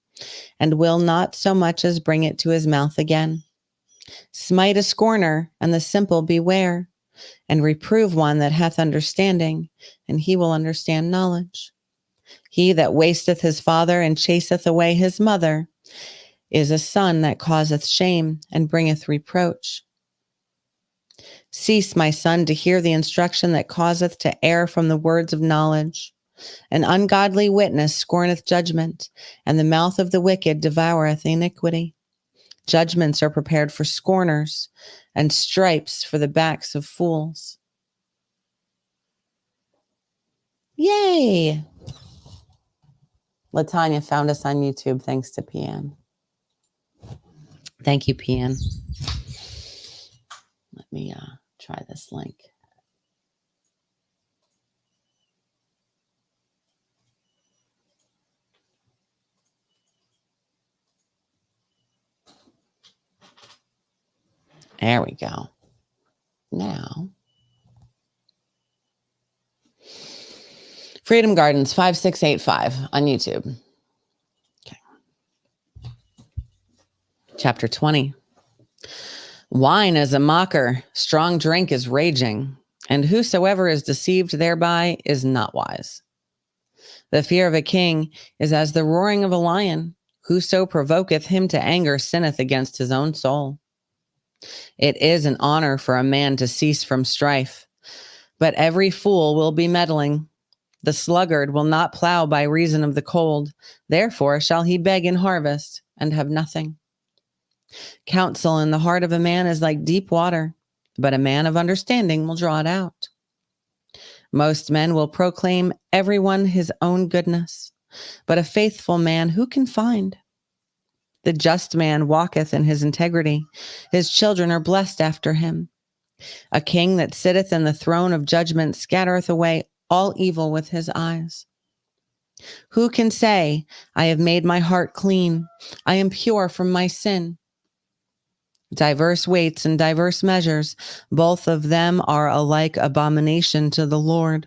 A: and will not so much as bring it to his mouth again. Smite a scorner, and the simple beware, and reprove one that hath understanding, and he will understand knowledge. He that wasteth his father and chaseth away his mother is a son that causeth shame and bringeth reproach. Cease, my son, to hear the instruction that causeth to err from the words of knowledge. An ungodly witness scorneth judgment, and the mouth of the wicked devoureth iniquity. Judgments are prepared for scorners, and stripes for the backs of fools. Yay! LaTanya found us on YouTube thanks to PN. Thank you, PN. Let me try this link. There we go. Now, Freedom Gardens 5685 on YouTube. Okay. Chapter 20. Wine is a mocker, strong drink is raging, and whosoever is deceived thereby is not wise. The fear of a king is as the roaring of a lion. Whoso provoketh him to anger sinneth against his own soul. It is an honor for a man to cease from strife, but every fool will be meddling. The sluggard will not plow by reason of the cold. Therefore shall he beg in harvest and have nothing. Counsel in the heart of a man is like deep water, but a man of understanding will draw it out. Most men will proclaim everyone his own goodness, but a faithful man who can find? The just man walketh in his integrity. His children are blessed after him. A king that sitteth in the throne of judgment scattereth away all evil with his eyes. Who can say, I have made my heart clean, I am pure from my sin? Diverse weights and diverse measures, both of them are alike abomination to the Lord.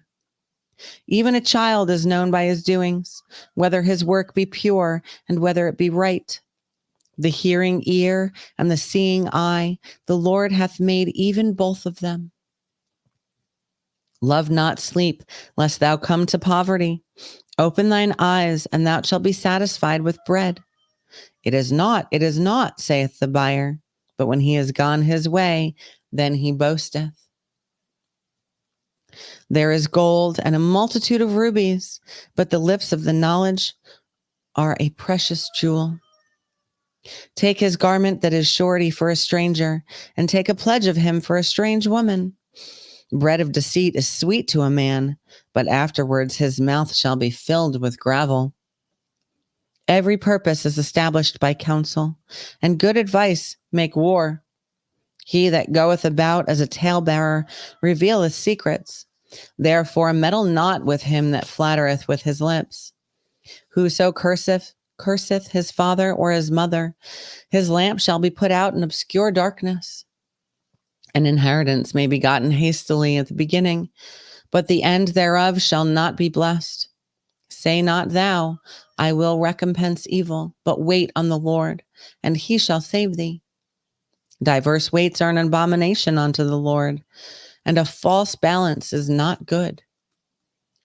A: Even a child is known by his doings, whether his work be pure and whether it be right. The hearing ear and the seeing eye, the Lord hath made even both of them. Love not sleep, lest thou come to poverty. Open thine eyes, and thou shalt be satisfied with bread. It is not, saith the buyer, but when he is gone his way, then he boasteth. There is gold and a multitude of rubies, but the lips of the knowledge are a precious jewel. Take his garment that is surety for a stranger, and take a pledge of him for a strange woman. Bread of deceit is sweet to a man, but afterwards his mouth shall be filled with gravel. Every purpose is established by counsel, and good advice make war. He that goeth about as a talebearer revealeth secrets. Therefore meddle not with him that flattereth with his lips. Whoso curseth his father or his mother, his lamp shall be put out in obscure darkness. An inheritance may be gotten hastily at the beginning, but the end thereof shall not be blessed. Say not thou, I will recompense evil, but wait on the Lord, and he shall save thee. Diverse weights are an abomination unto the Lord, and a false balance is not good.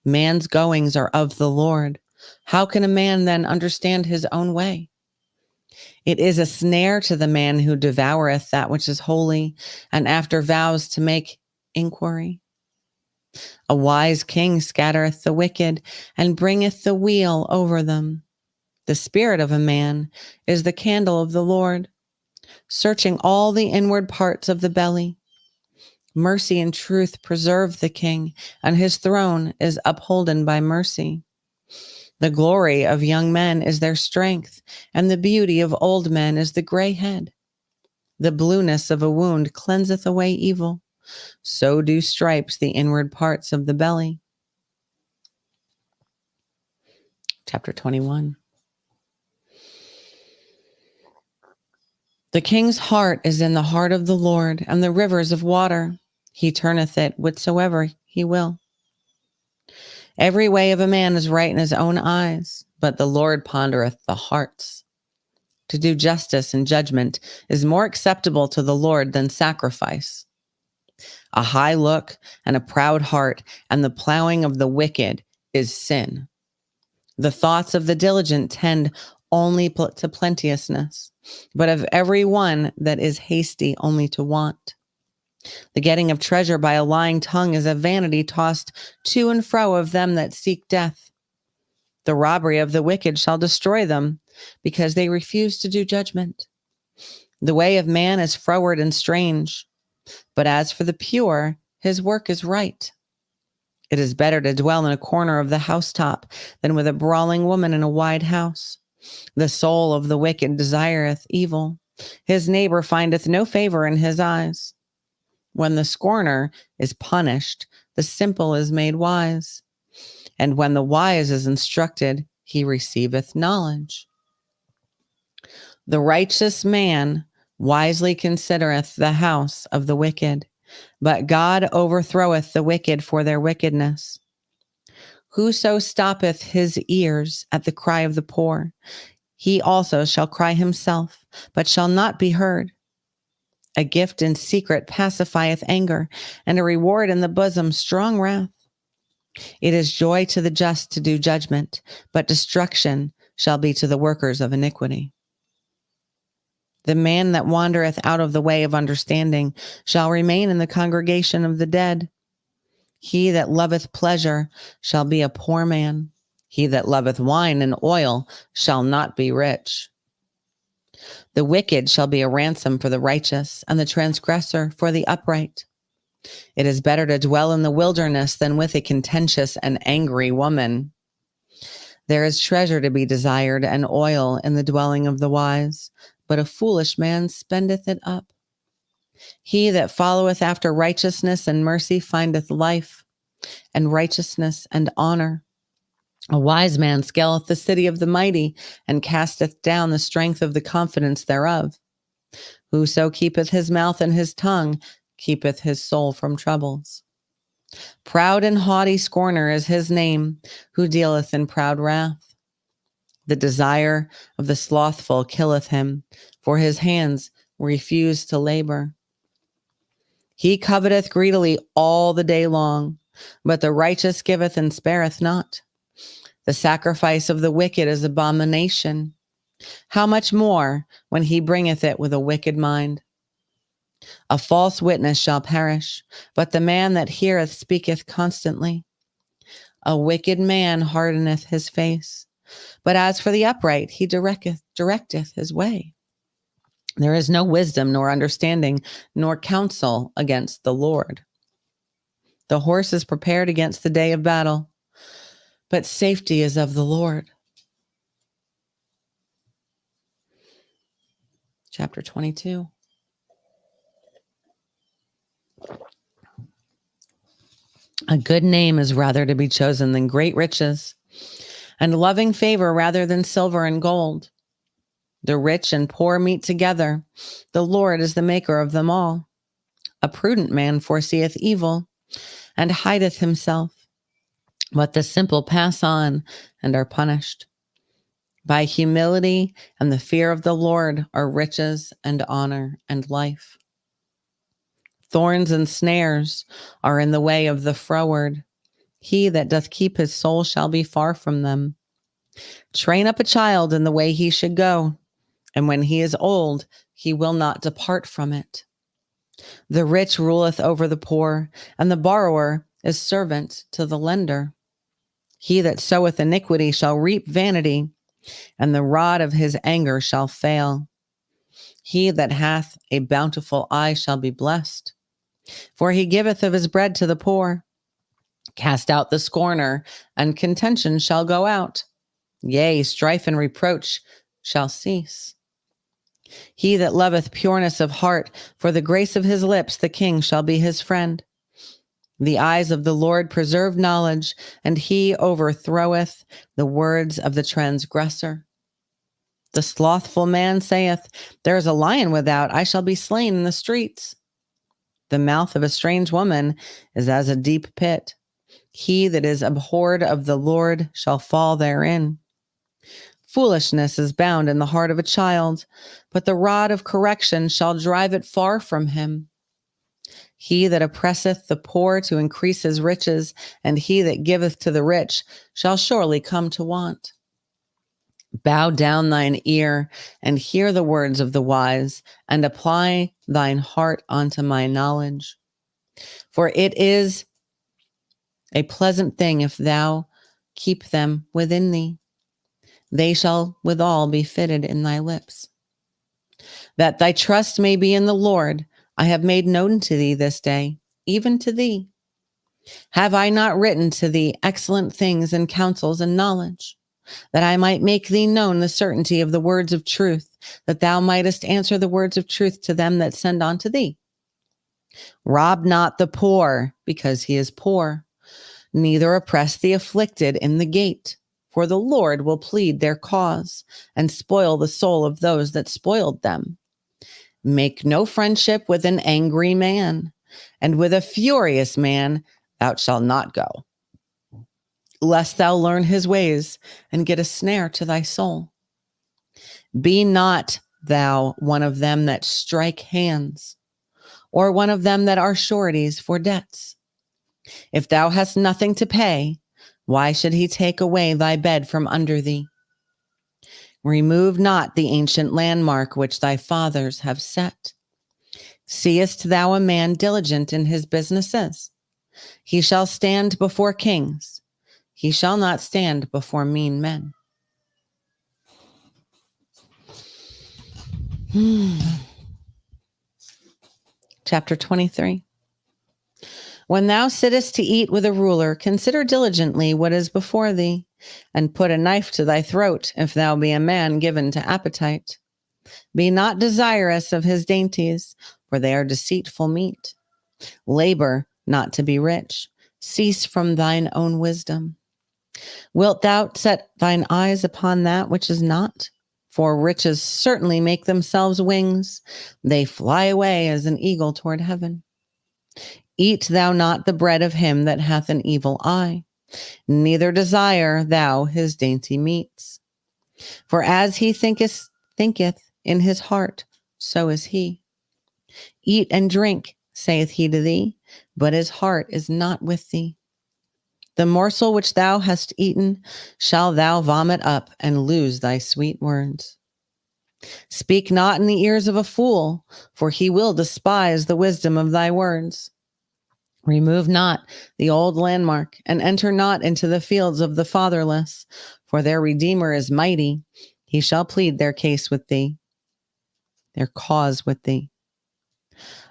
A: Man's goings are of the Lord. How can a man then understand his own way? It is a snare to the man who devoureth that which is holy, and after vows to make inquiry. A wise king scattereth the wicked, and bringeth the weal over them. The spirit of a man is the candle of the Lord, searching all the inward parts of the belly. Mercy and truth preserve the king, and his throne is upholden by mercy. The glory of young men is their strength, and the beauty of old men is the gray head. The blueness of a wound cleanseth away evil. So do stripes the inward parts of the belly. Chapter 21. The king's heart is in the heart of the Lord, and the rivers of water. He turneth it whithersoever he will. Every way of a man is right in his own eyes, but the Lord pondereth the hearts. To do justice and judgment is more acceptable to the Lord than sacrifice. A high look and a proud heart and the plowing of the wicked is sin. The thoughts of the diligent tend only to plenteousness, but of every one that is hasty only to want. The getting of treasure by a lying tongue is a vanity tossed to and fro of them that seek death. The robbery of the wicked shall destroy them, because they refuse to do judgment. The way of man is froward and strange, but as for the pure, his work is right. It is better to dwell in a corner of the housetop than with a brawling woman in a wide house. The soul of the wicked desireth evil. His neighbor findeth no favor in his eyes. When the scorner is punished, the simple is made wise. And when the wise is instructed, he receiveth knowledge. The righteous man wisely considereth the house of the wicked, but God overthroweth the wicked for their wickedness. Whoso stoppeth his ears at the cry of the poor, he also shall cry himself, but shall not be heard. A gift in secret pacifieth anger, and a reward in the bosom strong wrath. It is joy to the just to do judgment, but destruction shall be to the workers of iniquity. The man that wandereth out of the way of understanding shall remain in the congregation of the dead. He that loveth pleasure shall be a poor man. He that loveth wine and oil shall not be rich. The wicked shall be a ransom for the righteous, and the transgressor for the upright. It is better to dwell in the wilderness than with a contentious and angry woman. There is treasure to be desired and oil in the dwelling of the wise, but a foolish man spendeth it up. He that followeth after righteousness and mercy findeth life, and righteousness and honor. A wise man scaleth the city of the mighty, and casteth down the strength of the confidence thereof. Whoso keepeth his mouth and his tongue keepeth his soul from troubles. Proud and haughty scorner is his name, who dealeth in proud wrath. The desire of the slothful killeth him, for his hands refuse to labor. He coveteth greedily all the day long, but the righteous giveth and spareth not. The sacrifice of the wicked is abomination. How much more when he bringeth it with a wicked mind? A false witness shall perish, but the man that heareth speaketh constantly. A wicked man hardeneth his face, but as for the upright, he directeth his way. There is no wisdom, nor understanding, nor counsel against the Lord. The horse is prepared against the day of battle, but safety is of the Lord. Chapter 22. A good name is rather to be chosen than great riches, and loving favor rather than silver and gold. The rich and poor meet together. The Lord is the maker of them all. A prudent man foreseeth evil, and hideth himself. But the simple pass on and are punished. By humility and the fear of the Lord are riches and honor and life. Thorns and snares are in the way of the froward. He that doth keep his soul shall be far from them. Train up a child in the way he should go, and when he is old, he will not depart from it. The rich ruleth over the poor, and the borrower is servant to the lender. He that soweth iniquity shall reap vanity, and the rod of his anger shall fail. He that hath a bountiful eye shall be blessed, for he giveth of his bread to the poor. Cast out the scorner, and contention shall go out. Yea, strife and reproach shall cease. He that loveth pureness of heart, for the grace of his lips the king shall be his friend. The eyes of the Lord preserve knowledge, and he overthroweth the words of the transgressor. The slothful man saith, there is a lion without, I shall be slain in the streets. The mouth of a strange woman is as a deep pit. He that is abhorred of the Lord shall fall therein. Foolishness is bound in the heart of a child, but the rod of correction shall drive it far from him. He that oppresseth the poor to increase his riches, and he that giveth to the rich shall surely come to want. Bow down thine ear, and hear the words of the wise, and apply thine heart unto my knowledge. For it is a pleasant thing if thou keep them within thee. They shall withal be fitted in thy lips. That thy trust may be in the Lord, I have made known to thee this day, even to thee. Have I not written to thee excellent things and counsels and knowledge, that I might make thee known the certainty of the words of truth, that thou mightest answer the words of truth to them that send unto thee? Rob not the poor, because he is poor, neither oppress the afflicted in the gate, for the Lord will plead their cause, and spoil the soul of those that spoiled them. Make no friendship with an angry man, and with a furious man thou shalt not go, lest thou learn his ways and get a snare to thy soul. Be not thou one of them that strike hands, or one of them that are sureties for debts. If thou hast nothing to pay, why should he take away thy bed from under thee? Remove not the ancient landmark which thy fathers have set. Seest thou a man diligent in his businesses? He shall stand before kings. He shall not stand before mean men. Chapter 23. When thou sittest to eat with a ruler, consider diligently what is before thee, and put a knife to thy throat, if thou be a man given to appetite. Be not desirous of his dainties, for they are deceitful meat. Labor not to be rich. Cease from thine own wisdom. Wilt thou set thine eyes upon that which is not? For riches certainly make themselves wings. They fly away as an eagle toward heaven. Eat thou not the bread of him that hath an evil eye, neither desire thou his dainty meats. For as he thinketh in his heart, so is he. Eat and drink, saith he to thee, but his heart is not with thee. The morsel which thou hast eaten shall thou vomit up, and lose thy sweet words. Speak not in the ears of a fool, for he will despise the wisdom of thy words. Remove not the old landmark, and enter not into the fields of the fatherless, for their Redeemer is mighty. He shall plead their case with thee, their cause with thee.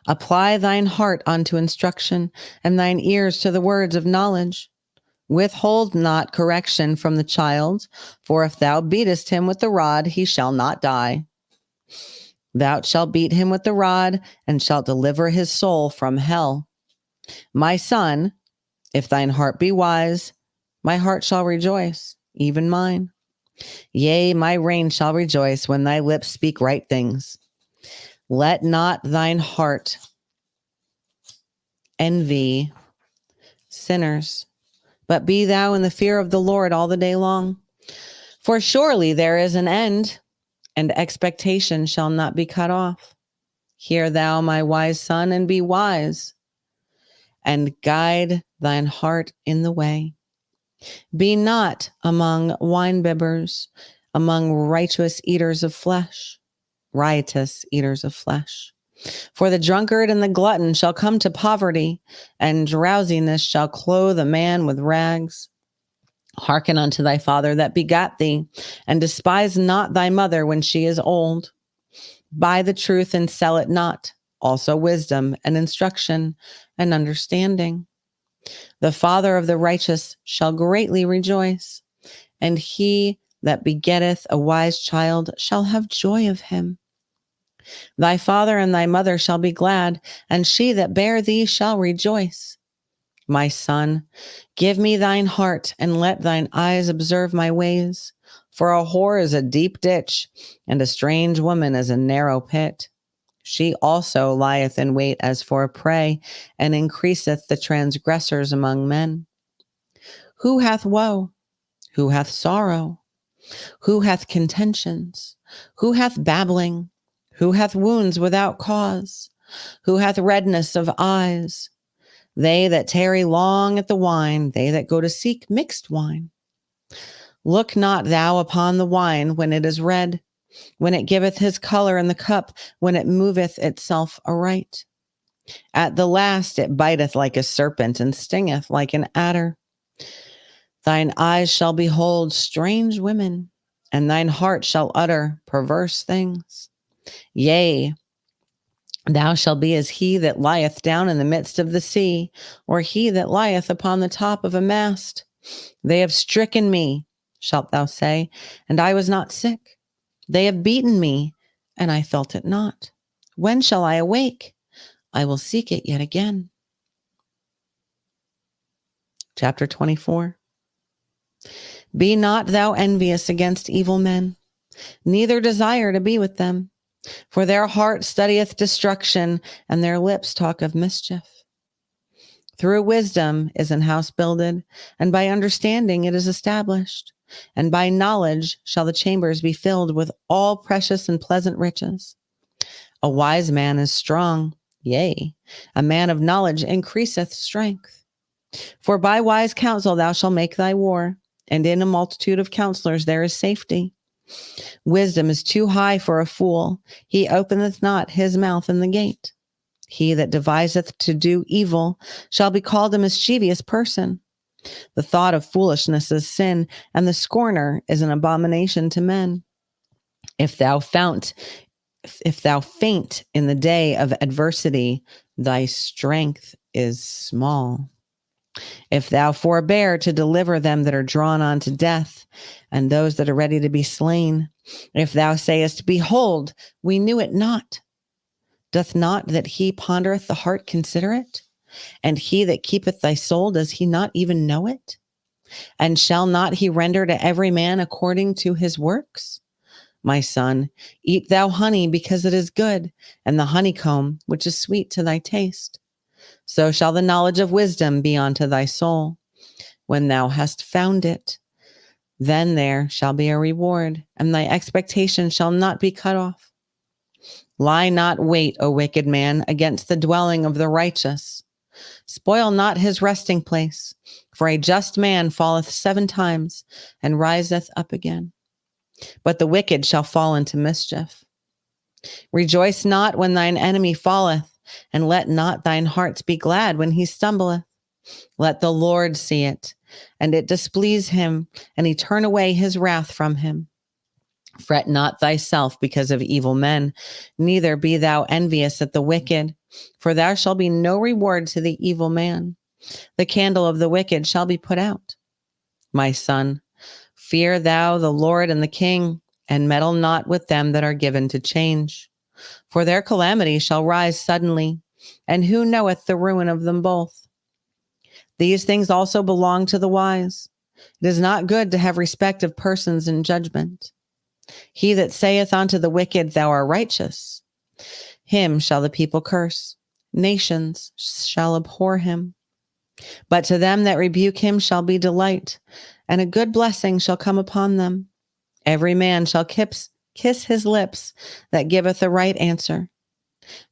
A: Apply thine heart unto instruction, and thine ears to the words of knowledge. Withhold not correction from the child, for if thou beatest him with the rod, he shall not die. Thou shalt beat him with the rod, and shalt deliver his soul from hell. My son, if thine heart be wise, my heart shall rejoice, even mine. Yea, my reign shall rejoice when thy lips speak right things. Let not thine heart envy sinners, but be thou in the fear of the Lord all the day long. For surely there is an end, and expectation shall not be cut off. Hear thou, my wise son, and be wise, and guide thine heart in the way. Be not among winebibbers, among righteous eaters of flesh, riotous eaters of flesh. For the drunkard and the glutton shall come to poverty, and drowsiness shall clothe a man with rags. Hearken unto thy father that begat thee, and despise not thy mother when she is old. Buy the truth and sell it not, also wisdom and instruction and understanding. The father of the righteous shall greatly rejoice, and he that begetteth a wise child shall have joy of him. Thy father and thy mother shall be glad, and she that bare thee shall rejoice. My son, give me thine heart, and let thine eyes observe my ways. For a whore is a deep ditch, and a strange woman is a narrow pit. She also lieth in wait as for a prey, and increaseth the transgressors among men. Who hath woe? Who hath sorrow? Who hath contentions? Who hath babbling? Who hath wounds without cause? Who hath redness of eyes? They that tarry long at the wine, they that go to seek mixed wine. Look not thou upon the wine when it is red, when it giveth his color in the cup, when it moveth itself aright. At the last it biteth like a serpent, and stingeth like an adder. Thine eyes shall behold strange women, and thine heart shall utter perverse things. Yea, thou shalt be as he that lieth down in the midst of the sea, or he that lieth upon the top of a mast. They have stricken me, shalt thou say, and I was not sick. They have beaten me, and I felt it not. When shall I awake? I will seek it yet again. Chapter 24. Be not thou envious against evil men, neither desire to be with them. For their heart studieth destruction, and their lips talk of mischief. Through wisdom is an house builded, and by understanding it is established. And by knowledge shall the chambers be filled with all precious and pleasant riches. A wise man is strong, yea, a man of knowledge increaseth strength. For by wise counsel thou shalt make thy war, and in a multitude of counselors there is safety. Wisdom is too high for a fool. He openeth not his mouth in the gate. He that deviseth to do evil shall be called a mischievous person. The thought of foolishness is sin, and the scorner is an abomination to men. If thou faint in the day of adversity, thy strength is small. If thou forbear to deliver them that are drawn on to death, and those that are ready to be slain, if thou sayest, Behold, we knew it not, doth not that he pondereth the heart consider it? And he that keepeth thy soul, does he not even know it? And shall not he render to every man according to his works? My son, eat thou honey because it is good, and the honeycomb which is sweet to thy taste. So shall the knowledge of wisdom be unto thy soul. When thou hast found it, then there shall be a reward, and thy expectation shall not be cut off. Lie not wait, O wicked man, against the dwelling of the righteous. Spoil not his resting place, for a just man falleth 7 times and riseth up again. But the wicked shall fall into mischief. Rejoice not when thine enemy falleth, and let not thine hearts be glad when he stumbleth. Let the Lord see it, and it displease him, and he turn away his wrath from him. Fret not thyself because of evil men, neither be thou envious at the wicked, for there shall be no reward to the evil man. The candle of the wicked shall be put out. My son, fear thou the Lord and the King, and meddle not with them that are given to change. For their calamity shall rise suddenly, and who knoweth the ruin of them both? These things also belong to the wise. It is not good to have respect of persons in judgment. He that saith unto the wicked, Thou art righteous, him shall the people curse. Nations shall abhor him. But to them that rebuke him shall be delight, and a good blessing shall come upon them. Every man shall kiss his lips that giveth a right answer.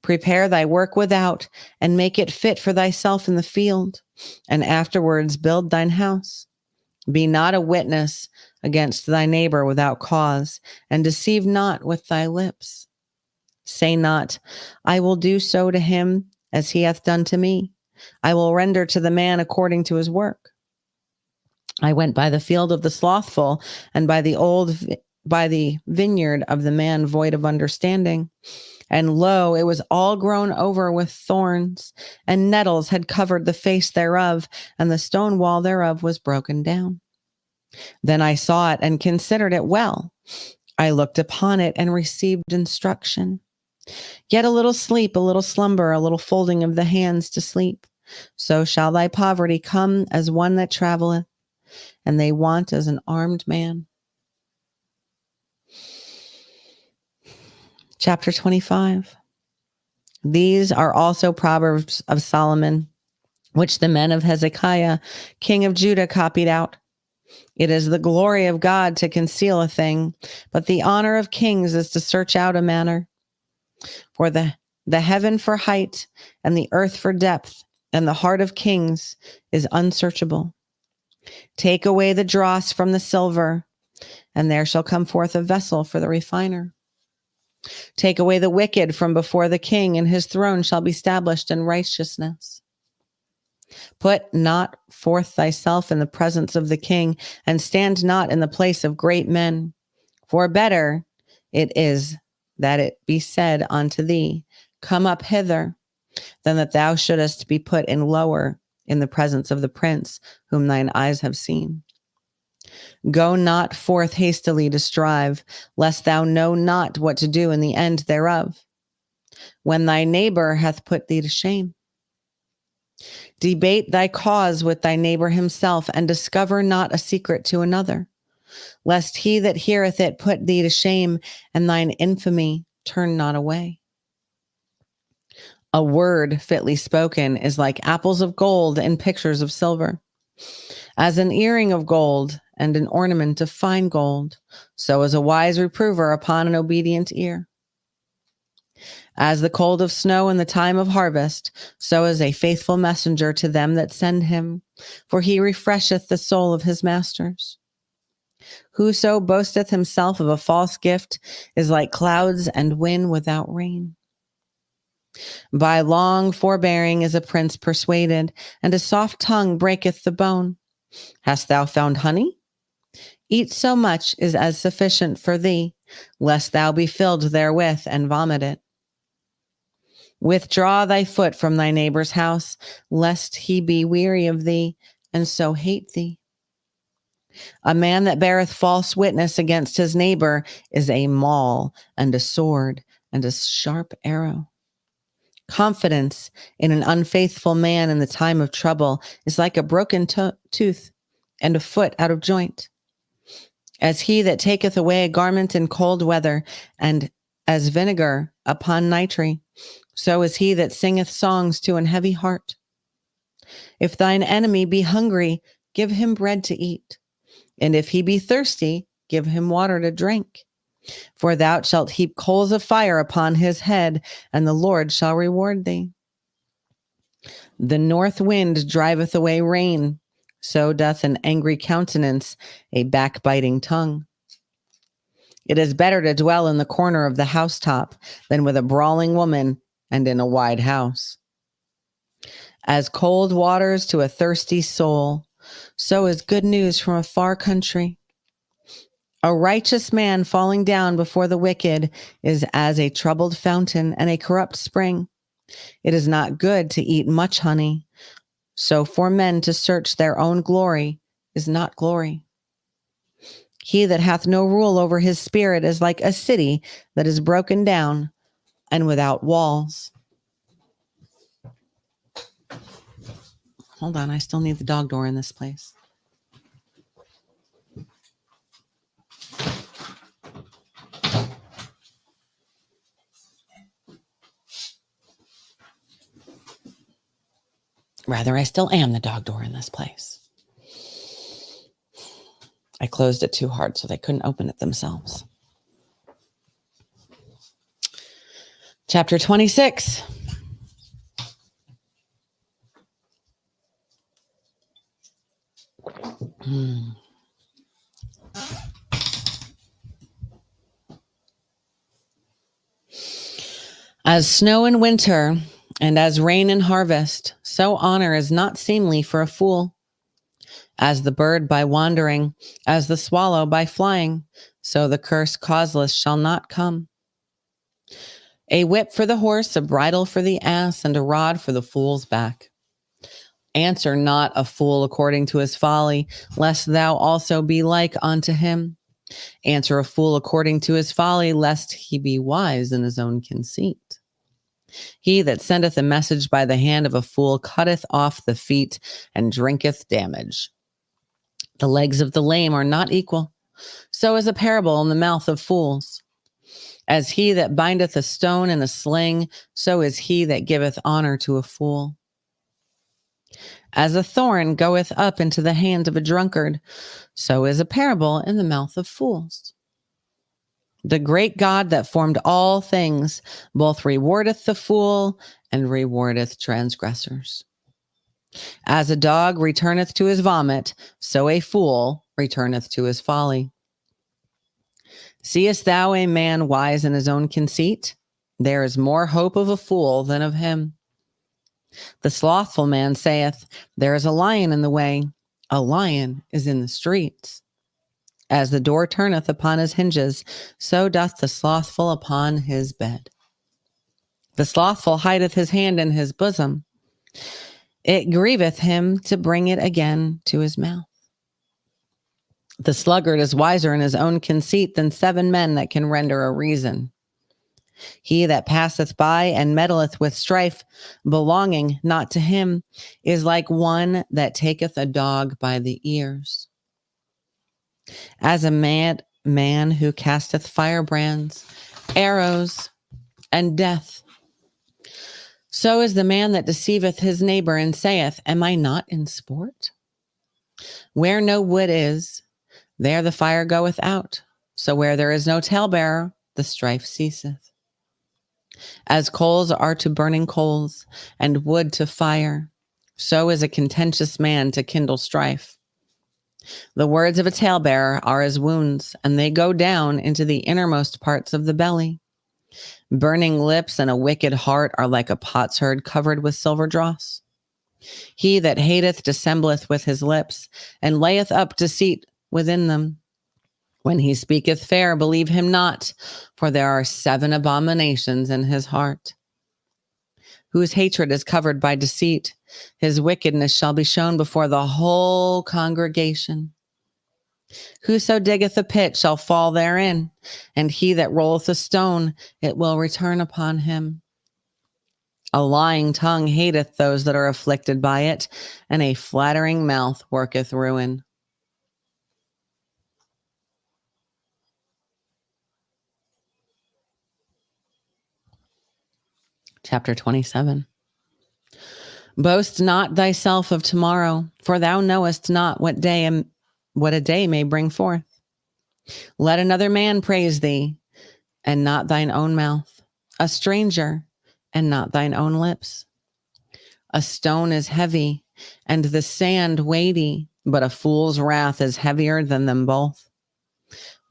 A: Prepare thy work without, and make it fit for thyself in the field, and afterwards build thine house. Be not a witness against thy neighbor without cause, and deceive not with thy lips. Say not, I will do so to him as he hath done to me. I will render to the man according to his work. I went by the field of the slothful, and by the vineyard of the man void of understanding. And lo, it was all grown over with thorns, and nettles had covered the face thereof, and the stone wall thereof was broken down. Then I saw it and considered it well. I looked upon it and received instruction. Yet a little sleep, a little slumber, a little folding of the hands to sleep. So shall thy poverty come as one that traveleth, and they want as an armed man. Chapter 25. These are also Proverbs of Solomon, which the men of Hezekiah, king of Judah, copied out. It is the glory of God to conceal a thing, but the honor of kings is to search out a matter. For the heaven for height, and the earth for depth, and the heart of kings is unsearchable. Take away the dross from the silver, and there shall come forth a vessel for the refiner. Take away the wicked from before the king, and his throne shall be established in righteousness. Put not forth thyself in the presence of the king, and stand not in the place of great men. For better it is that it be said unto thee, Come up hither, than that thou shouldest be put in lower in the presence of the prince whom thine eyes have seen. Go not forth hastily to strive, lest thou know not what to do in the end thereof, when thy neighbor hath put thee to shame. Debate thy cause with thy neighbor himself, and discover not a secret to another, lest he that heareth it put thee to shame, and thine infamy turn not away. A word fitly spoken is like apples of gold and pictures of silver. As an earring of gold and an ornament of fine gold, so is a wise reprover upon an obedient ear. As the cold of snow in the time of harvest, so is a faithful messenger to them that send him, for he refresheth the soul of his masters. Whoso boasteth himself of a false gift is like clouds and wind without rain. By long forbearing is a prince persuaded, and a soft tongue breaketh the bone. Hast thou found honey? Eat so much is as sufficient for thee, lest thou be filled therewith and vomit it. Withdraw thy foot from thy neighbor's house, lest he be weary of thee, and so hate thee. A man that beareth false witness against his neighbor is a maul, and a sword, and a sharp arrow. Confidence in an unfaithful man in the time of trouble is like a broken tooth and a foot out of joint. As he that taketh away a garment in cold weather, and as vinegar upon nitre, so is he that singeth songs to an heavy heart. If thine enemy be hungry, give him bread to eat, and if he be thirsty, give him water to drink. For thou shalt heap coals of fire upon his head, and the Lord shall reward thee. The north wind driveth away rain, so doth an angry countenance a backbiting tongue. It is better to dwell in the corner of the housetop than with a brawling woman and in a wide house. As cold waters to a thirsty soul, so is good news from a far country. A righteous man falling down before the wicked is as a troubled fountain and a corrupt spring. It is not good to eat much honey. So for men to search their own glory is not glory. He that hath no rule over his spirit is like a city that is broken down and without walls. Hold on, I still need the dog door in this place. Rather, I still am the dog door in this place. I closed it too hard so they couldn't open it themselves. Chapter 26. As snow in winter and as rain in harvest, so honor is not seemly for a fool. As the bird by wandering, as the swallow by flying, so the curse causeless shall not come. A whip for the horse, a bridle for the ass, and a rod for the fool's back. Answer not a fool according to his folly, lest thou also be like unto him. Answer a fool according to his folly, lest he be wise in his own conceit. He that sendeth a message by the hand of a fool cutteth off the feet and drinketh damage. The legs of the lame are not equal. So is a parable in the mouth of fools. As he that bindeth a stone in a sling, so is he that giveth honor to a fool. As a thorn goeth up into the hand of a drunkard, so is a parable in the mouth of fools. The great God that formed all things both rewardeth the fool and rewardeth transgressors. As a dog returneth to his vomit, so a fool returneth to his folly. Seest thou a man wise in his own conceit? There is more hope of a fool than of him. The slothful man saith, there is a lion in the way. A lion is in the streets. As the door turneth upon his hinges, so doth the slothful upon his bed. The slothful hideth his hand in his bosom. It grieveth him to bring it again to his mouth. The sluggard is wiser in his own conceit than 7 men that can render a reason. He that passeth by and meddleth with strife, belonging not to him, is like one that taketh a dog by the ears. As a mad man who casteth firebrands, arrows, and death, so is the man that deceiveth his neighbor and saith, am I not in sport? Where no wood is, there the fire goeth out. So where there is no talebearer, the strife ceaseth. As coals are to burning coals, and wood to fire, so is a contentious man to kindle strife. The words of a talebearer are as wounds, and they go down into the innermost parts of the belly. Burning lips and a wicked heart are like a potsherd covered with silver dross. He that hateth dissembleth with his lips, and layeth up deceit within them. When he speaketh fair, believe him not, for there are 7 abominations in his heart. Whose hatred is covered by deceit, his wickedness shall be shown before the whole congregation. Whoso diggeth a pit shall fall therein, and he that rolleth a stone, it will return upon him. A lying tongue hateth those that are afflicted by it, and a flattering mouth worketh ruin. Chapter 27. Boast not thyself of tomorrow, for thou knowest not what a day may bring forth. Let another man praise thee, and not thine own mouth, a stranger, and not thine own lips. A stone is heavy, and the sand weighty, but a fool's wrath is heavier than them both.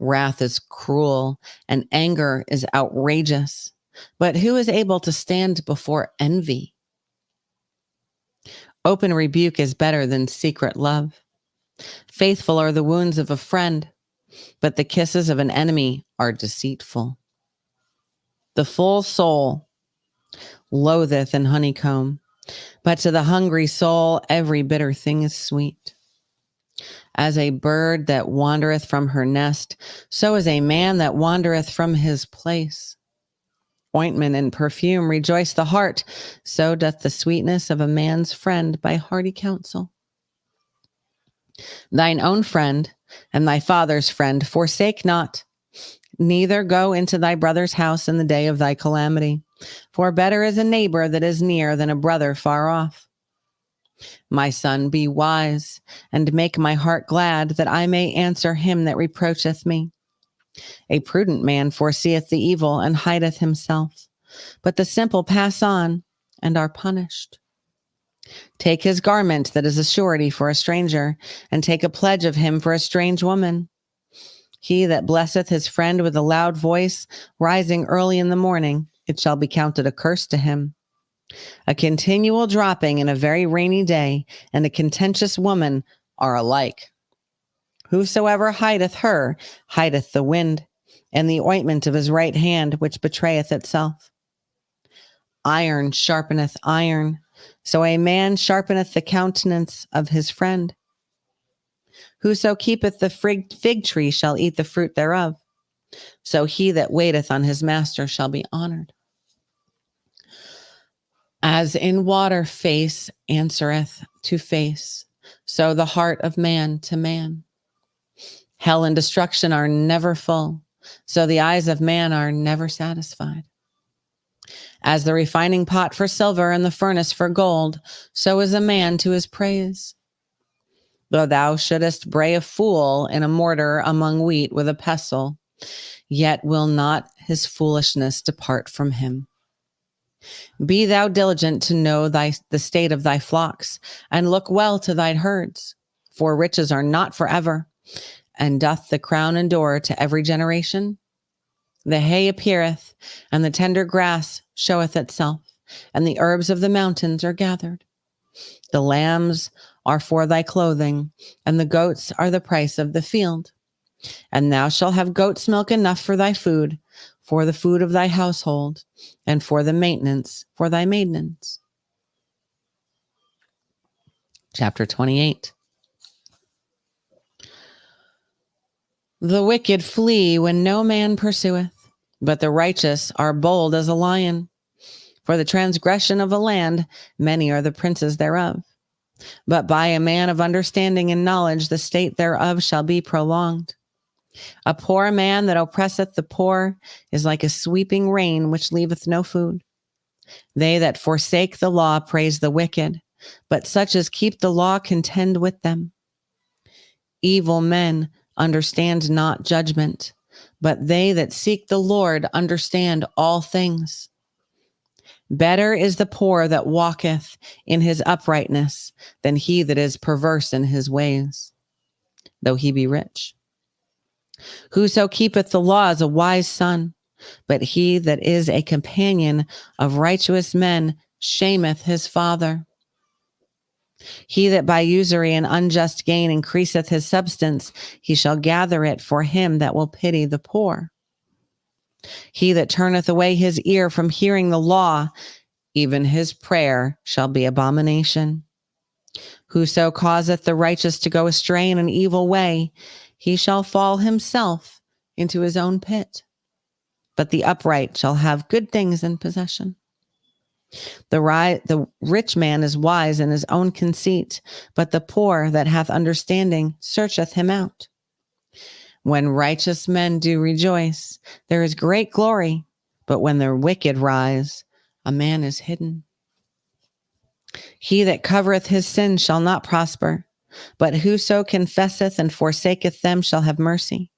A: Wrath is cruel, and anger is outrageous. But who is able to stand before envy? Open rebuke is better than secret love. Faithful are the wounds of a friend, but the kisses of an enemy are deceitful. The full soul loatheth an honeycomb, but to the hungry soul every bitter thing is sweet. As a bird that wandereth from her nest, so is a man that wandereth from his place. Ointment and perfume rejoice the heart, so doth the sweetness of a man's friend by hearty counsel. Thine own friend and thy father's friend forsake not, neither go into thy brother's house in the day of thy calamity, for better is a neighbor that is near than a brother far off. My son, be wise, and make my heart glad, that I may answer him that reproacheth me. A prudent man foreseeth the evil and hideth himself, but the simple pass on and are punished. Take his garment that is a surety for a stranger, and take a pledge of him for a strange woman. He that blesseth his friend with a loud voice, rising early in the morning, it shall be counted a curse to him. A continual dropping in a very rainy day and a contentious woman are alike. Whosoever hideth her hideth the wind, and the ointment of his right hand which betrayeth itself. Iron sharpeneth iron, so a man sharpeneth the countenance of his friend. Whoso keepeth the fig tree shall eat the fruit thereof, so he that waiteth on his master shall be honored. As in water face answereth to face, so the heart of man to man. Hell and destruction are never full, so the eyes of man are never satisfied. As the refining pot for silver and the furnace for gold, so is a man to his praise. Though thou shouldest bray a fool in a mortar among wheat with a pestle, yet will not his foolishness depart from him. Be thou diligent to know the state of thy flocks, and look well to thy herds, for riches are not forever, and doth the crown endure to every generation? The hay appeareth, and the tender grass showeth itself, and the herbs of the mountains are gathered. The lambs are for thy clothing, and the goats are the price of the field. And thou shalt have goat's milk enough for thy food, for the food of thy household, and for the maintenance for thy maidens. Chapter 28. The wicked flee when no man pursueth, but the righteous are bold as a lion. For the transgression of a land, many are the princes thereof. But by a man of understanding and knowledge, the state thereof shall be prolonged. A poor man that oppresseth the poor is like a sweeping rain which leaveth no food. They that forsake the law praise the wicked, but such as keep the law contend with them. Evil men understand not judgment, but they that seek the Lord understand all things. Better is the poor that walketh in his uprightness than he that is perverse in his ways, though he be rich. Whoso keepeth the law is a wise son, but he that is a companion of righteous men shameth his father. He that by usury and unjust gain increaseth his substance, he shall gather it for him that will pity the poor. He that turneth away his ear from hearing the law, even his prayer shall be abomination. Whoso causeth the righteous to go astray in an evil way, he shall fall himself into his own pit. But the upright shall have good things in possession. The rich man is wise in his own conceit, but the poor that hath understanding searcheth him out. When righteous men do rejoice, there is great glory, but when the wicked rise, a man is hidden. He that covereth his sins shall not prosper, but whoso confesseth and forsaketh them shall have mercy.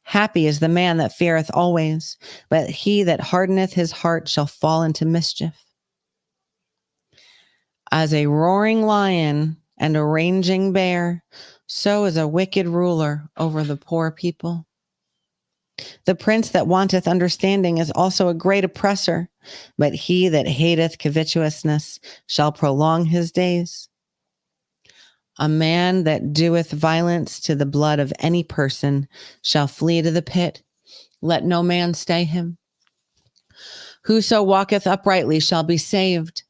A: Happy is the man that feareth always, but he that hardeneth his heart shall fall into mischief. As a roaring lion and a raging bear, so is a wicked ruler over the poor people. The prince that wanteth understanding is also a great oppressor, but he that hateth covetousness shall prolong his days. A man that doeth violence to the blood of any person shall flee to the pit. Let no man stay him. Whoso walketh uprightly shall be saved,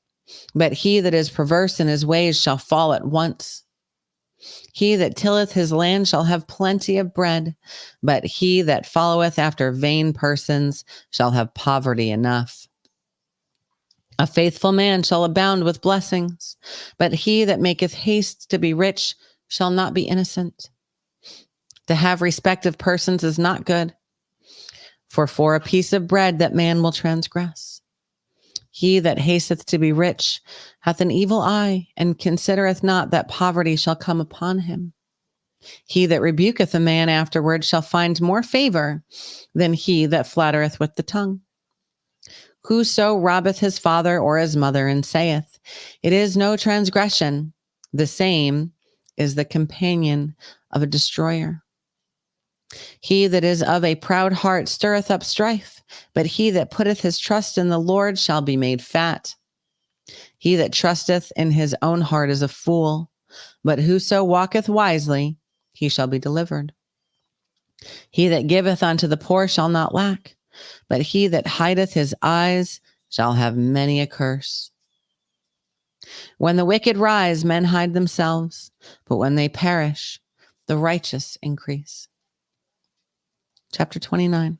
A: but he that is perverse in his ways shall fall at once. He that tilleth his land shall have plenty of bread, but he that followeth after vain persons shall have poverty enough. A faithful man shall abound with blessings, but he that maketh haste to be rich shall not be innocent. To have respect of persons is not good, for a piece of bread that man will transgress. He that hasteth to be rich hath an evil eye, and considereth not that poverty shall come upon him. He that rebuketh a man afterward shall find more favor than he that flattereth with the tongue. Whoso robbeth his father or his mother and saith, "It is no transgression," the same is the companion of a destroyer. He that is of a proud heart stirreth up strife, but he that putteth his trust in the Lord shall be made fat. He that trusteth in his own heart is a fool, but whoso walketh wisely, he shall be delivered. He that giveth unto the poor shall not lack, but he that hideth his eyes shall have many a curse. When the wicked rise, men hide themselves, but when they perish, the righteous increase. Chapter 29.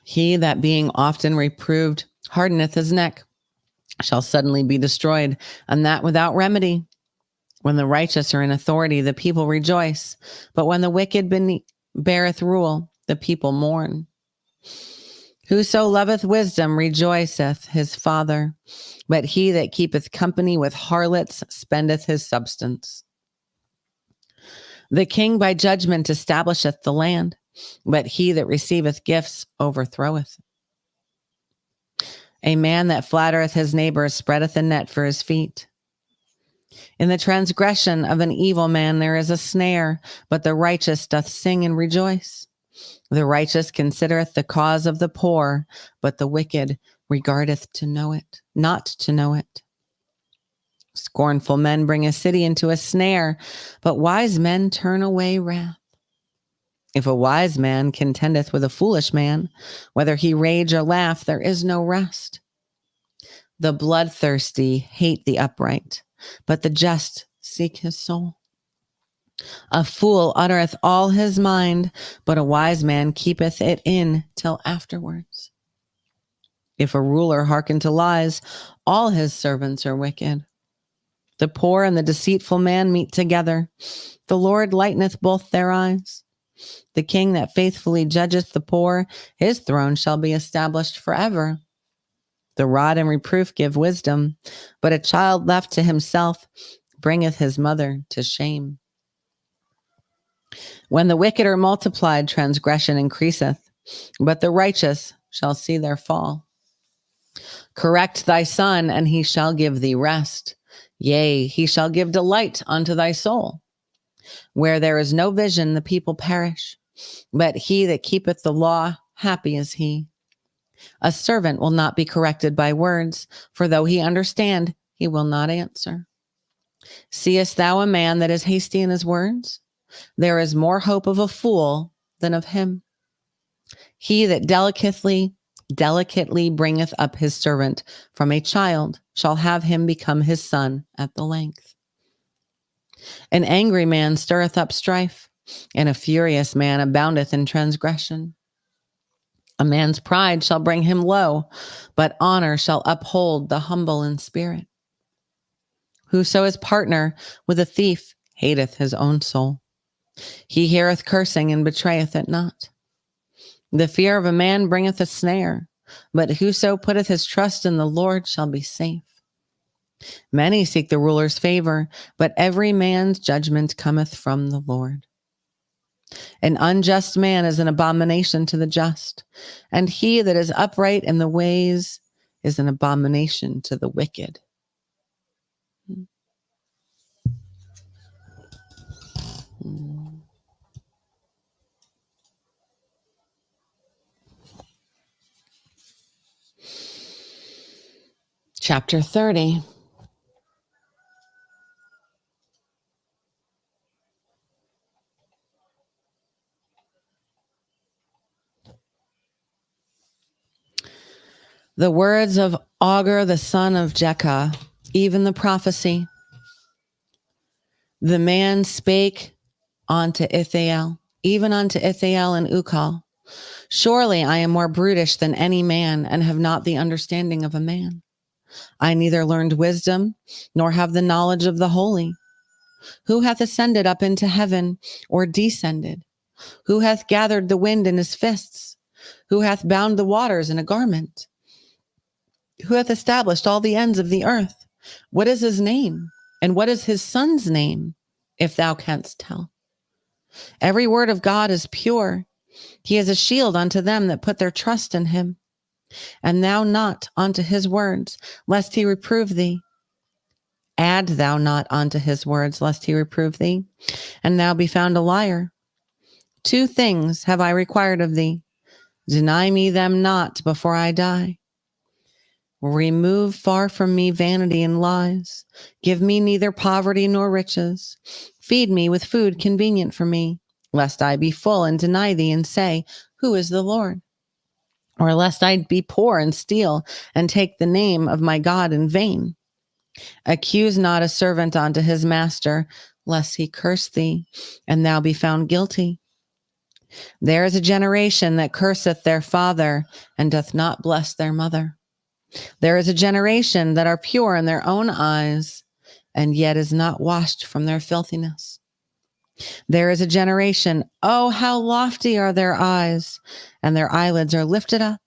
A: He that being often reproved hardeneth his neck shall suddenly be destroyed, and that without remedy. When the righteous are in authority, the people rejoice, but when the wicked beareth rule, the people mourn. Whoso loveth wisdom rejoiceth his father, but he that keepeth company with harlots spendeth his substance. The king by judgment establisheth the land, but he that receiveth gifts overthroweth. A man that flattereth his neighbor spreadeth a net for his feet. In the transgression of an evil man there is a snare, but the righteous doth sing and rejoice. The righteous considereth the cause of the poor, but the wicked regardeth to know it, not to know it. Scornful men bring a city into a snare, but wise men turn away wrath. If a wise man contendeth with a foolish man, whether he rage or laugh, there is no rest. The bloodthirsty hate the upright, but the just seek his soul. A fool uttereth all his mind, but a wise man keepeth it in till afterwards. If a ruler hearken to lies, all his servants are wicked. The poor and the deceitful man meet together. The Lord lighteneth both their eyes. The king that faithfully judgeth the poor, his throne shall be established forever. The rod and reproof give wisdom, but a child left to himself bringeth his mother to shame. When the wicked are multiplied, transgression increaseth, but the righteous shall see their fall. Correct thy son, and he shall give thee rest. Yea, he shall give delight unto thy soul. Where there is no vision, the people perish, but he that keepeth the law, happy is he. A servant will not be corrected by words, for though he understand, he will not answer. Seest thou a man that is hasty in his words? There is more hope of a fool than of him. He that delicately bringeth up his servant from a child shall have him become his son at the length. An angry man stirreth up strife, and a furious man aboundeth in transgression. A man's pride shall bring him low, but honor shall uphold the humble in spirit. Whoso is partner with a thief hateth his own soul. He heareth cursing and betrayeth it not. The fear of a man bringeth a snare, but whoso putteth his trust in the Lord shall be safe. Many seek the ruler's favor, but every man's judgment cometh from the Lord. An unjust man is an abomination to the just, and he that is upright in the ways is an abomination to the wicked. Chapter 30. The words of Agur the son of Jekah, even the prophecy. The man spake unto Ithael, even unto Ithael and Ukal. Surely I am more brutish than any man, and have not the understanding of a man. I neither learned wisdom, nor have the knowledge of the holy. Who hath ascended up into heaven, or descended? Who hath gathered the wind in his fists? Who hath bound the waters in a garment? Who hath established all the ends of the earth? What is his name? And what is his son's name, if thou canst tell? Every word of God is pure. He is a shield unto them that put their trust in him. And thou not unto his words, lest he reprove thee. Add thou not unto his words, lest he reprove thee, and thou be found a liar. 2 things have I required of thee. Deny me them not before I die. Remove far from me vanity and lies. Give me neither poverty nor riches. Feed me with food convenient for me, lest I be full and deny thee and say, who is the Lord? Or lest I be poor and steal and take the name of my God in vain. Accuse not a servant unto his master, lest he curse thee, and thou be found guilty. There is a generation that curseth their father, and doth not bless their mother. There is a generation that are pure in their own eyes, and yet is not washed from their filthiness. There is a generation, oh, how lofty are their eyes, and their eyelids are lifted up.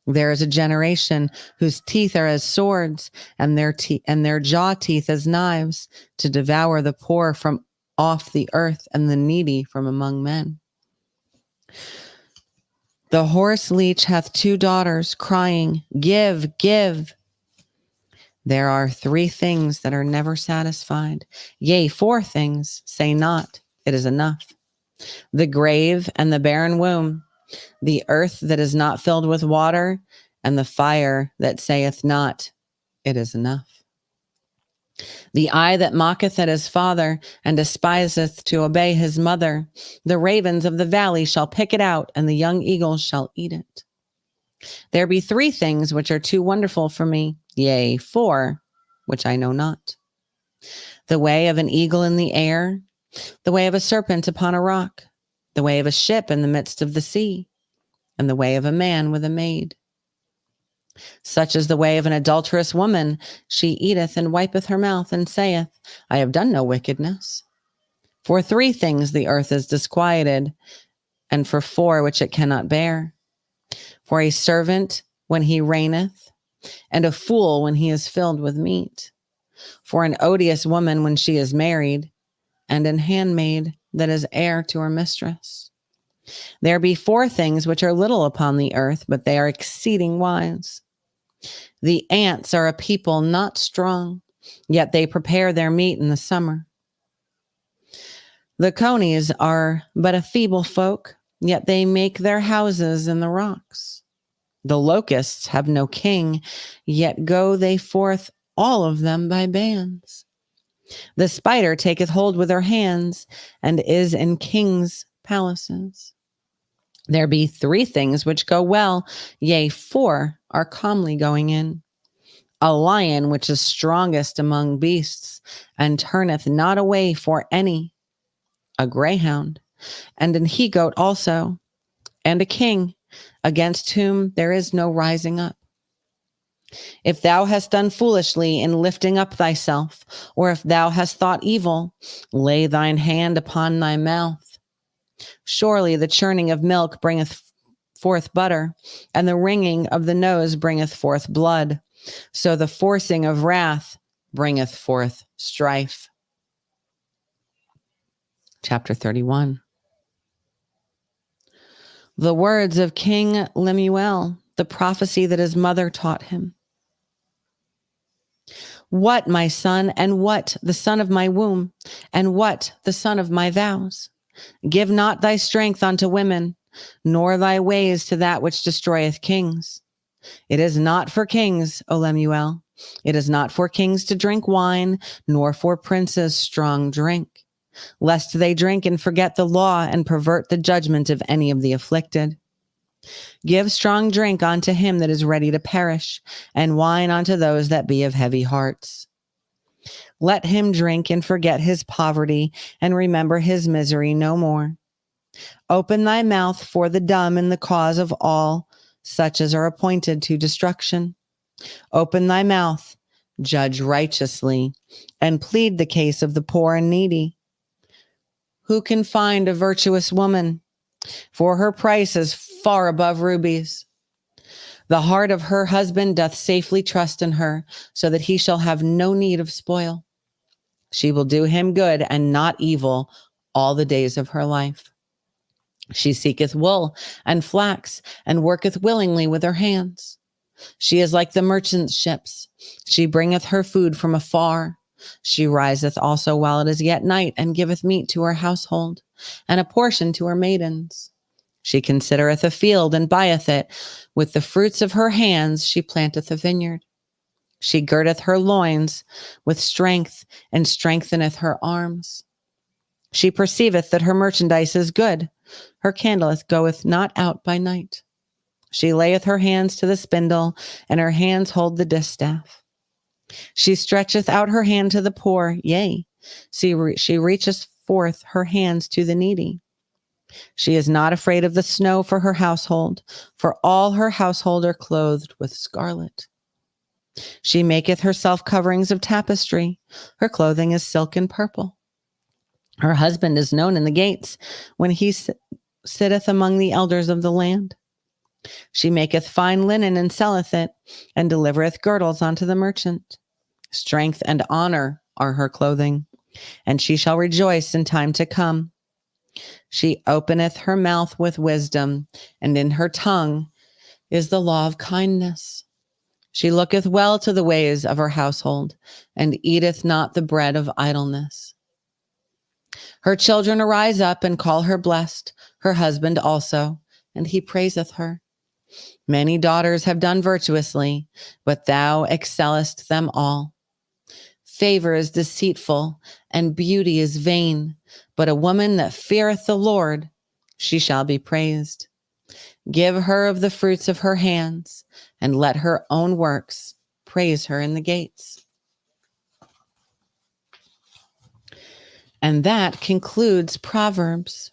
A: There is a generation whose teeth are as swords, and their jaw teeth as knives, to devour the poor from off the earth and the needy from among men. The horse leech hath 2 daughters, crying, give, give. There are 3 things that are never satisfied. Yea, 4 things, say not, it is enough. The grave and the barren womb, the earth that is not filled with water, and the fire that saith not, it is enough. The eye that mocketh at his father, and despiseth to obey his mother, the ravens of the valley shall pick it out, and the young eagles shall eat it. There be 3 things which are too wonderful for me, yea, 4, which I know not. The way of an eagle in the air, the way of a serpent upon a rock, the way of a ship in the midst of the sea, and the way of a man with a maid. Such is the way of an adulterous woman. She eateth and wipeth her mouth, and saith, I have done no wickedness. For 3 things the earth is disquieted, and for 4 which it cannot bear. For a servant when he reigneth, and a fool when he is filled with meat. For an odious woman when she is married, and an handmaid that is heir to her mistress. There be 4 things which are little upon the earth, but they are exceeding wise. The ants are a people not strong, yet they prepare their meat in the summer. The conies are but a feeble folk, yet they make their houses in the rocks. The locusts have no king, yet go they forth all of them by bands. The spider taketh hold with her hands, and is in kings' palaces. There be 3 things which go well, yea, 4 are calmly going in. A lion which is strongest among beasts, and turneth not away for any. A greyhound, and an he-goat also, and a king, against whom there is no rising up. If thou hast done foolishly in lifting up thyself, or if thou hast thought evil, lay thine hand upon thy mouth. Surely the churning of milk bringeth forth butter, and the wringing of the nose bringeth forth blood. So the forcing of wrath bringeth forth strife. Chapter 31. The words of King Lemuel, the prophecy that his mother taught him. What, my son, and what the son of my womb, and what the son of my vows? Give not thy strength unto women, nor thy ways to that which destroyeth kings. It is not for kings, O Lemuel. It is not for kings to drink wine, nor for princes strong drink, lest they drink and forget the law and pervert the judgment of any of the afflicted. Give strong drink unto him that is ready to perish, and wine unto those that be of heavy hearts. Let him drink and forget his poverty, and remember his misery no more. Open thy mouth for the dumb in the cause of all such as are appointed to destruction. Open thy mouth, judge righteously, and plead the case of the poor and needy. Who can find a virtuous woman? For her price is far above rubies. The heart of her husband doth safely trust in her, so that he shall have no need of spoil. She will do him good and not evil all the days of her life. She seeketh wool and flax, and worketh willingly with her hands. She is like the merchant ships. She bringeth her food from afar. She riseth also while it is yet night, and giveth meat to her household, and a portion to her maidens. She considereth a field, and buyeth it. With the fruits of her hands she planteth a vineyard. She girdeth her loins with strength, and strengtheneth her arms. She perceiveth that her merchandise is good. Her candle goeth not out by night. She layeth her hands to the spindle, and her hands hold the distaff. She stretcheth out her hand to the poor, yea, she reacheth forth her hands to the needy. She is not afraid of the snow for her household, for all her household are clothed with scarlet. She maketh herself coverings of tapestry. Her clothing is silk and purple. Her husband is known in the gates, when he sitteth among the elders of the land. She maketh fine linen and selleth it, and delivereth girdles unto the merchant. Strength and honor are her clothing, and she shall rejoice in time to come. She openeth her mouth with wisdom, and in her tongue is the law of kindness. She looketh well to the ways of her household, and eateth not the bread of idleness. Her children arise up and call her blessed, her husband also, and he praiseth her. Many daughters have done virtuously, but thou excellest them all. Favor is deceitful, and beauty is vain, but a woman that feareth the Lord, she shall be praised. Give her of the fruits of her hands, and let her own works praise her in the gates. And that concludes Proverbs.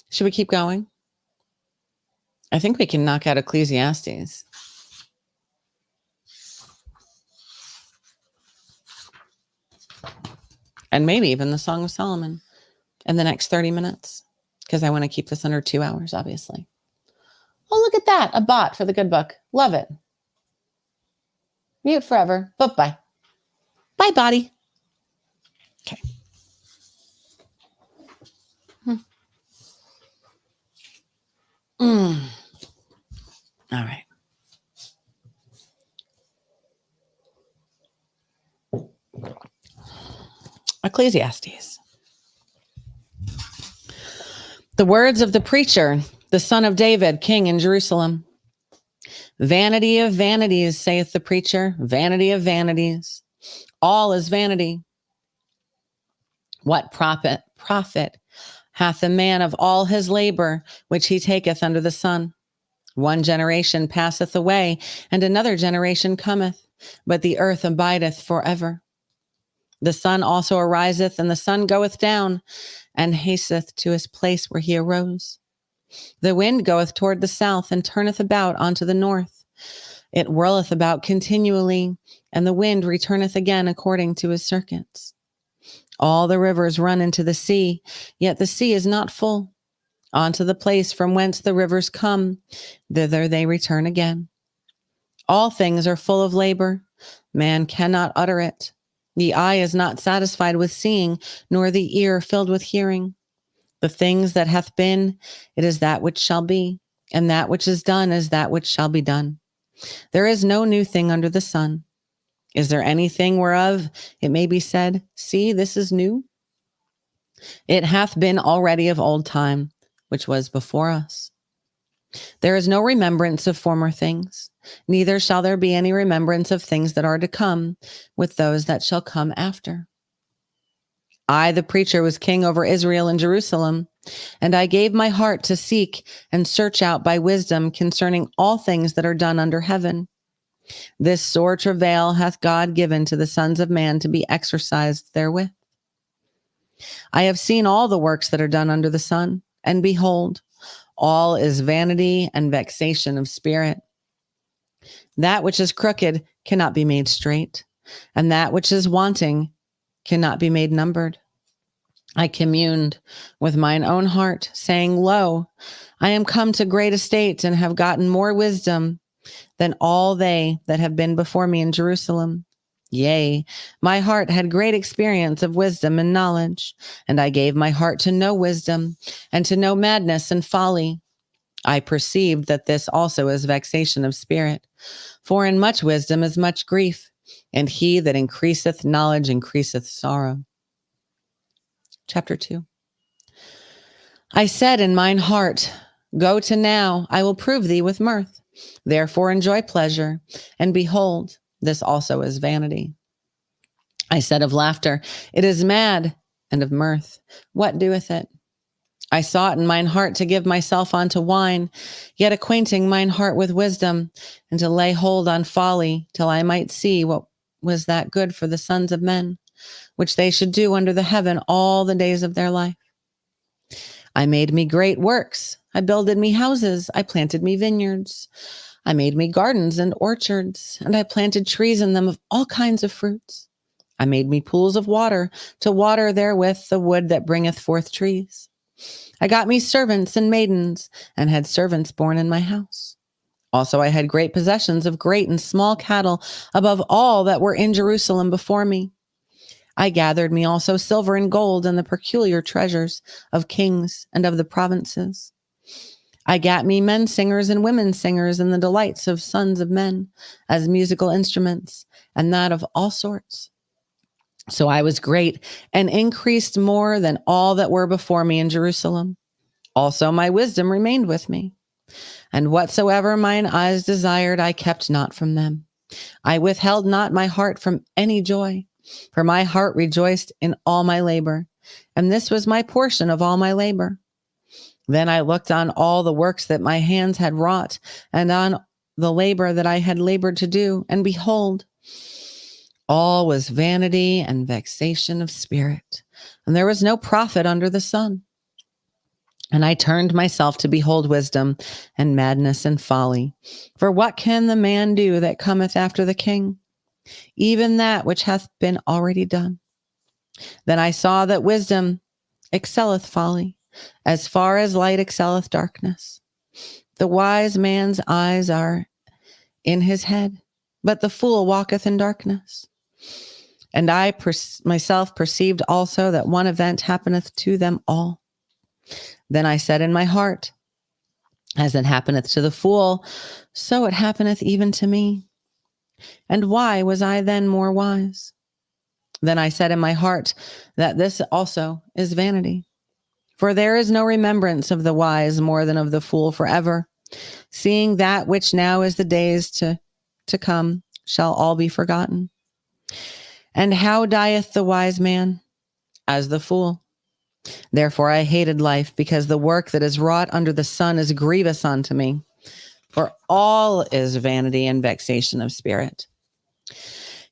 A: Should we keep going? I think we can knock out Ecclesiastes. And maybe even the Song of Solomon in the next 30 minutes, because I want to keep this under 2 hours, obviously. Oh, look at that. A bot for the good book. Love it. Mute forever. Bye-bye. Bye, body. Okay. All right. Ecclesiastes. The words of the preacher, the son of David, king in Jerusalem. Vanity of vanities, saith the preacher, vanity of vanities. All is vanity. What profit hath a man of all his labor, which he taketh under the sun? One generation passeth away, and another generation cometh, but the earth abideth forever. The sun also ariseth, and the sun goeth down, and hasteth to his place where he arose. The wind goeth toward the south, and turneth about unto the north. It whirleth about continually, and the wind returneth again according to his circuits. All the rivers run into the sea, yet the sea is not full. Unto the place from whence the rivers come, thither they return again. All things are full of labor. Man cannot utter it. The eye is not satisfied with seeing, nor the ear filled with hearing. The things that hath been, it is that which shall be, and that which is done is that which shall be done. There is no new thing under the sun. Is there anything whereof it may be said, see, this is new? It hath been already of old time, which was before us. There is no remembrance of former things, neither shall there be any remembrance of things that are to come with those that shall come after. I, the preacher, was king over Israel and Jerusalem, and I gave my heart to seek and search out by wisdom concerning all things that are done under heaven. This sore travail hath God given to the sons of man to be exercised therewith. I have seen all the works that are done under the sun, and behold, all is vanity and vexation of spirit. That which is crooked cannot be made straight, and that which is wanting cannot be made numbered. I communed with mine own heart, saying, Lo, I am come to great estate, and have gotten more wisdom than all they that have been before me in Jerusalem. Yea, my heart had great experience of wisdom and knowledge, and I gave my heart to know wisdom, and to know madness and folly. I perceived that this also is vexation of spirit. For in much wisdom is much grief, and he that increaseth knowledge increaseth sorrow. Chapter 2. I said in mine heart, go to now, I will prove thee with mirth. Therefore enjoy pleasure, and behold, this also is vanity. I said of laughter, it is mad, and of mirth, what doeth it? I sought in mine heart to give myself unto wine, yet acquainting mine heart with wisdom, and to lay hold on folly, till I might see what was that good for the sons of men, which they should do under the heaven all the days of their life. I made me great works. I builded me houses. I planted me vineyards. I made me gardens and orchards, and I planted trees in them of all kinds of fruits. I made me pools of water to water therewith the wood that bringeth forth trees. I got me servants and maidens, and had servants born in my house. Also I had great possessions of great and small cattle above all that were in Jerusalem before me. I gathered me also silver and gold and the peculiar treasures of kings and of the provinces. I gat me men singers and women singers and the delights of sons of men as musical instruments, and that of all sorts. So I was great and increased more than all that were before me in Jerusalem. Also my wisdom remained with me. And whatsoever mine eyes desired, I kept not from them. I withheld not my heart from any joy, for my heart rejoiced in all my labor, and this was my portion of all my labor. Then I looked on all the works that my hands had wrought, and on the labor that I had labored to do, and behold, all was vanity and vexation of spirit, and there was no profit under the sun. And I turned myself to behold wisdom and madness and folly. For what can the man do that cometh after the king? Even that which hath been already done. Then I saw that wisdom excelleth folly, as far as light excelleth darkness. The wise man's eyes are in his head, but the fool walketh in darkness. And I myself perceived also that one event happeneth to them all. Then I said in my heart, as it happeneth to the fool, so it happeneth even to me. And why was I then more wise? Then I said in my heart that this also is vanity. For there is no remembrance of the wise more than of the fool forever, seeing that which now is the days to come shall all be forgotten. And how dieth the wise man? As the fool. Therefore I hated life, because the work that is wrought under the sun is grievous unto me. For all is vanity and vexation of spirit.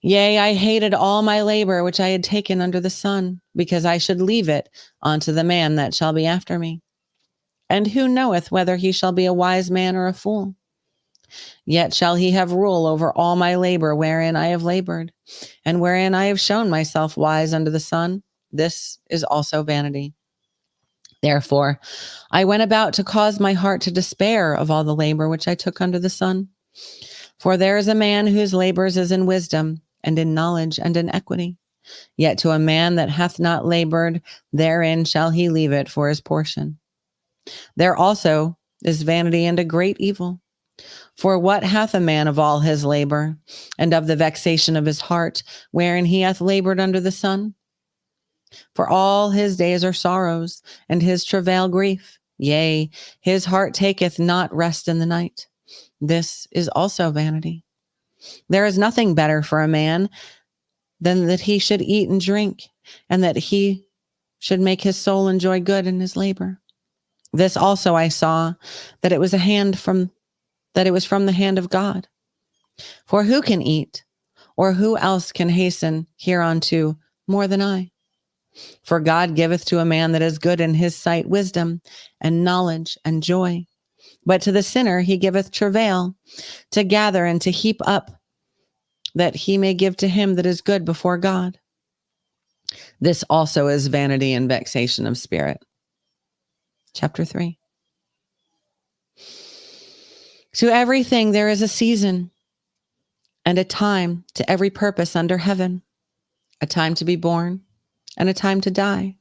A: Yea, I hated all my labor which I had taken under the sun, because I should leave it unto the man that shall be after me. And who knoweth whether he shall be a wise man or a fool? Yet shall he have rule over all my labor wherein I have labored, and wherein I have shown myself wise under the sun. This is also vanity. Therefore, I went about to cause my heart to despair of all the labor which I took under the sun. For there is a man whose labors is in wisdom, and in knowledge, and in equity. Yet to a man that hath not labored, therein shall he leave it for his portion. There also is vanity and a great evil. For what hath a man of all his labor, and of the vexation of his heart, wherein he hath labored under the sun? For all his days are sorrows, and his travail grief. Yea, his heart taketh not rest in the night. This is also vanity. There is nothing better for a man than that he should eat and drink, and that he should make his soul enjoy good in his labor. This also I saw, that it was from the hand of God. For who can eat, or who else can hasten hereunto more than I? For God giveth to a man that is good in his sight wisdom and knowledge and joy. But to the sinner he giveth travail, to gather and to heap up, that he may give to him that is good before God. This also is vanity and vexation of spirit. Chapter 3. To everything there is a season, and a time to every purpose under heaven, a time to be born, and a time to die,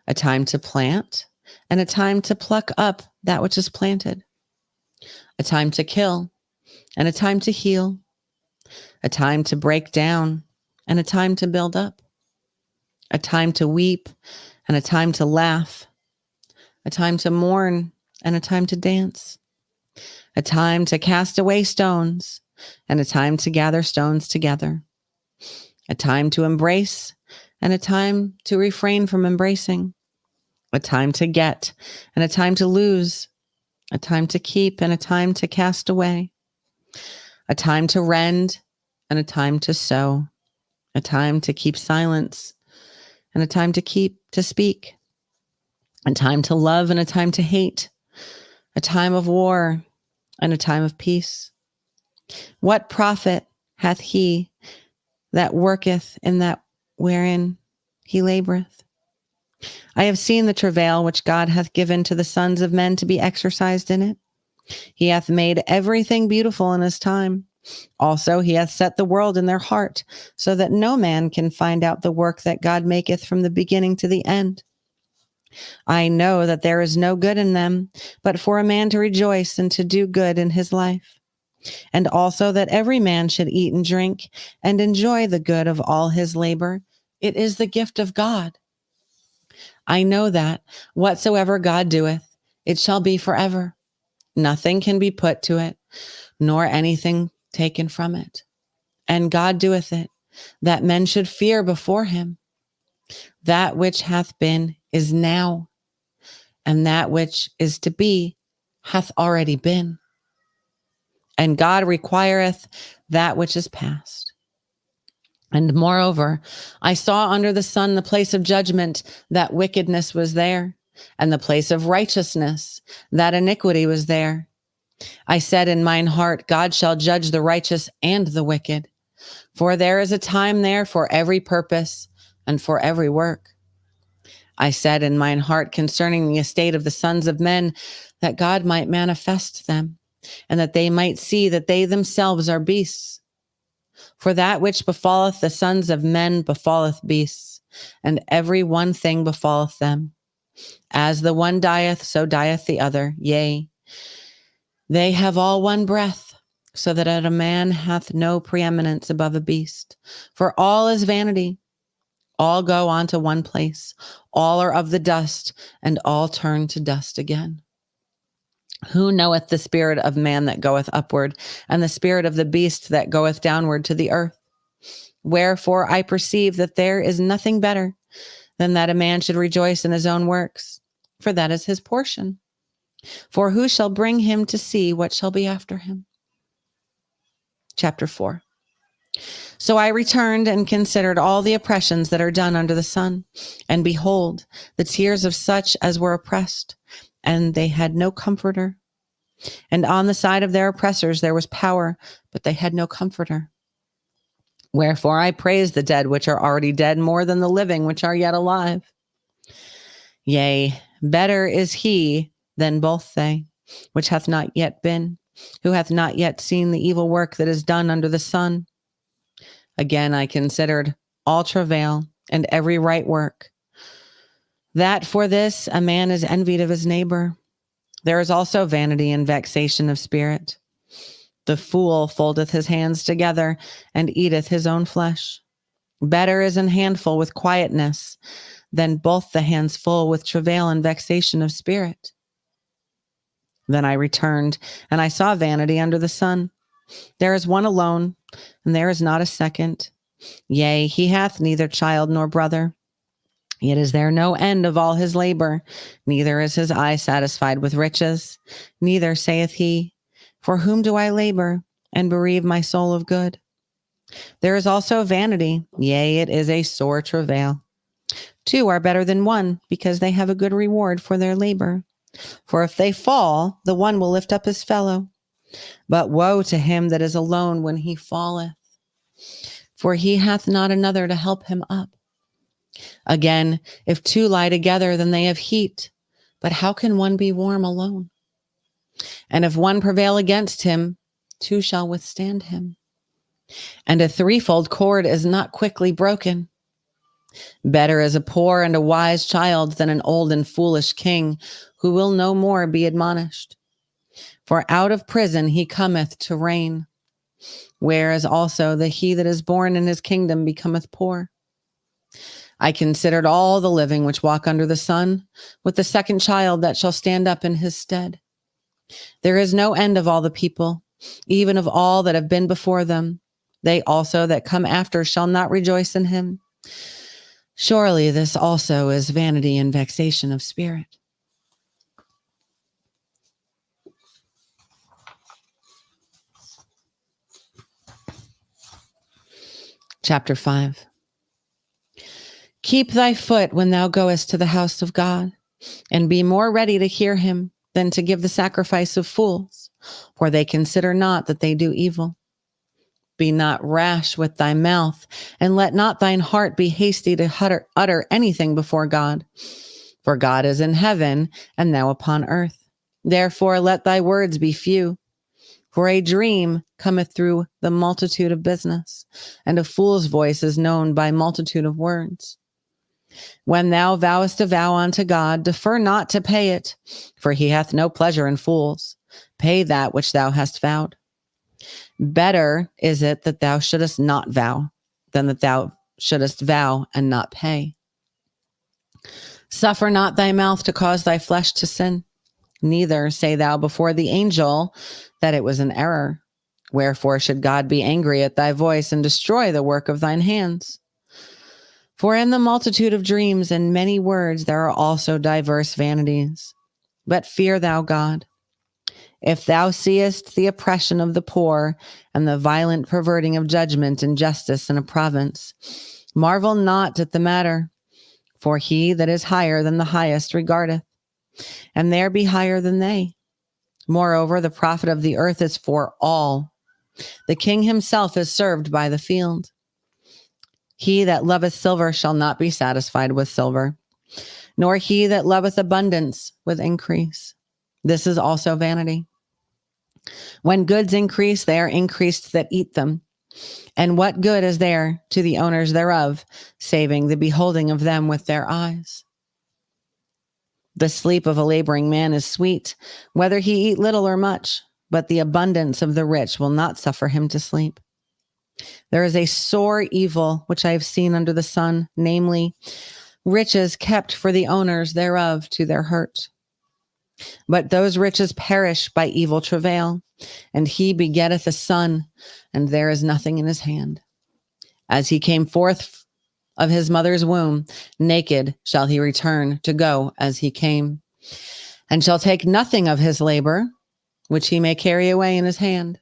A: a time to plant, and a time to pluck up that which is planted, a time to kill and a time to heal, a time to break down and a time to build up, a time to weep and a time to laugh, a time to mourn and a time to dance, a time to cast away stones and a time to gather stones together, a time to embrace and a time to refrain from embracing, a time to get and a time to lose, a time to keep and a time to cast away, a time to rend and a time to sow, a time to keep silence and a time to speak, a time to love and a time to hate, a time of war and a time of peace. What profit hath he that worketh in that wherein he laboreth? I have seen the travail which God hath given to the sons of men to be exercised in it. He hath made everything beautiful in his time. Also, he hath set the world in their heart, so that no man can find out the work that God maketh from the beginning to the end. I know that there is no good in them, but for a man to rejoice and to do good in his life. And also that every man should eat and drink and enjoy the good of all his labor. It is the gift of God. I know that whatsoever God doeth, it shall be forever. Nothing can be put to it, nor anything taken from it. And God doeth it, that men should fear before him. That which hath been is now, and that which is to be hath already been. And God requireth that which is past. And moreover, I saw under the sun the place of judgment, that wickedness was there, and the place of righteousness, that iniquity was there. I said in mine heart, God shall judge the righteous and the wicked, for there is a time there for every purpose and for every work. I said in mine heart concerning the estate of the sons of men, that God might manifest them, and that they might see that they themselves are beasts. For that which befalleth the sons of men befalleth beasts, and every one thing befalleth them. As the one dieth, so dieth the other. Yea, they have all one breath, so that a man hath no preeminence above a beast. For all is vanity. All go on to one place. All are of the dust, and all turn to dust again. Who knoweth the spirit of man that goeth upward, and the spirit of the beast that goeth downward to the earth? Wherefore I perceive that there is nothing better than that a man should rejoice in his own works, for that is his portion. For who shall bring him to see what shall be after him? Chapter 4. So I returned and considered all the oppressions that are done under the sun, and behold, the tears of such as were oppressed, and they had no comforter. And on the side of their oppressors there was power, but they had no comforter. Wherefore I praise the dead which are already dead more than the living which are yet alive. Yea, better is he than both they, which hath not yet been, who hath not yet seen the evil work that is done under the sun. Again I considered all travail and every right work, that for this a man is envied of his neighbor. There is also vanity and vexation of spirit. The fool foldeth his hands together and eateth his own flesh. Better is an handful with quietness than both the hands full with travail and vexation of spirit. Then I returned, and I saw vanity under the sun. There is one alone, and there is not a second. Yea, he hath neither child nor brother. Yet is there no end of all his labor, neither is his eye satisfied with riches. Neither saith he, for whom do I labor, and bereave my soul of good? There is also vanity, yea, it is a sore travail. Two are better than one, because they have a good reward for their labor. For if they fall, the one will lift up his fellow. But woe to him that is alone when he falleth, for he hath not another to help him up. Again, if two lie together, then they have heat. But how can one be warm alone? And if one prevail against him, two shall withstand him. And a threefold cord is not quickly broken. Better is a poor and a wise child than an old and foolish king who will no more be admonished. For out of prison he cometh to reign, whereas also he that is born in his kingdom becometh poor. I considered all the living which walk under the sun, with the second child that shall stand up in his stead. There is no end of all the people, even of all that have been before them. They also that come after shall not rejoice in him. Surely this also is vanity and vexation of spirit. Chapter 5. Keep thy foot when thou goest to the house of God, and be more ready to hear him than to give the sacrifice of fools, for they consider not that they do evil. Be not rash with thy mouth, and let not thine heart be hasty to utter anything before God. For God is in heaven, and thou upon earth. Therefore let thy words be few. For a dream cometh through the multitude of business, and a fool's voice is known by multitude of words. When thou vowest a vow unto God, defer not to pay it, for he hath no pleasure in fools. Pay that which thou hast vowed. Better is it that thou shouldest not vow, than that thou shouldest vow and not pay. Suffer not thy mouth to cause thy flesh to sin. Neither say thou before the angel that it was an error. Wherefore should God be angry at thy voice and destroy the work of thine hands? For in the multitude of dreams and many words there are also diverse vanities. But fear thou God. If thou seest the oppression of the poor and the violent perverting of judgment and justice in a province, marvel not at the matter, for he that is higher than the highest regardeth, and there be higher than they. Moreover, the profit of the earth is for all. The king himself is served by the field. He that loveth silver shall not be satisfied with silver, nor he that loveth abundance with increase. This is also vanity. When goods increase, they are increased that eat them. And what good is there to the owners thereof, saving the beholding of them with their eyes? The sleep of a laboring man is sweet, whether he eat little or much, but the abundance of the rich will not suffer him to sleep. There is a sore evil which I have seen under the sun, namely, riches kept for the owners thereof to their hurt. But those riches perish by evil travail, and he begetteth a son, and there is nothing in his hand. As he came forth of his mother's womb, naked shall he return to go as he came, and shall take nothing of his labor, which he may carry away in his hand.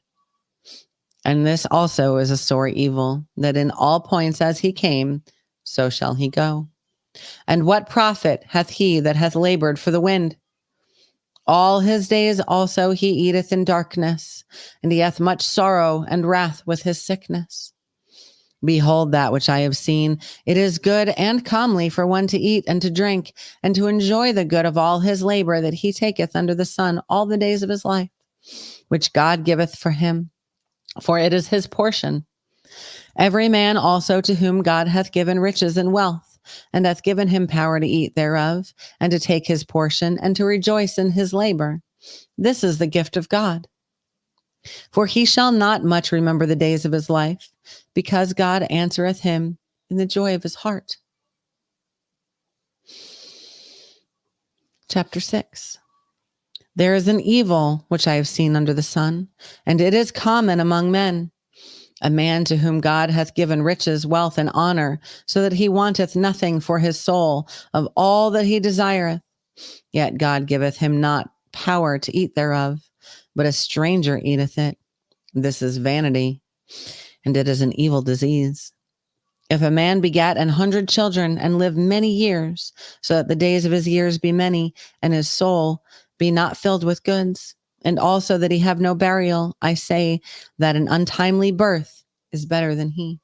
A: And this also is a sore evil, that in all points as he came, so shall he go. And what profit hath he that hath labored for the wind? All his days also he eateth in darkness, and he hath much sorrow and wrath with his sickness. Behold that which I have seen. It is good and comely for one to eat and to drink, and to enjoy the good of all his labor that he taketh under the sun all the days of his life, which God giveth for him. For it is his portion. Every man also to whom God hath given riches and wealth, and hath given him power to eat thereof, and to take his portion, and to rejoice in his labor. This is the gift of God. For he shall not much remember the days of his life, because God answereth him in the joy of his heart. Chapter 6. There is an evil which I have seen under the sun, and it is common among men. A man to whom God hath given riches, wealth, and honor, so that he wanteth nothing for his soul of all that he desireth. Yet God giveth him not power to eat thereof, but a stranger eateth it. This is vanity, and it is an evil disease. If a man begat 100 children, and live many years, so that the days of his years be many, and his soul be not filled with goods, and also that he have no burial, I say that an untimely birth is better than he.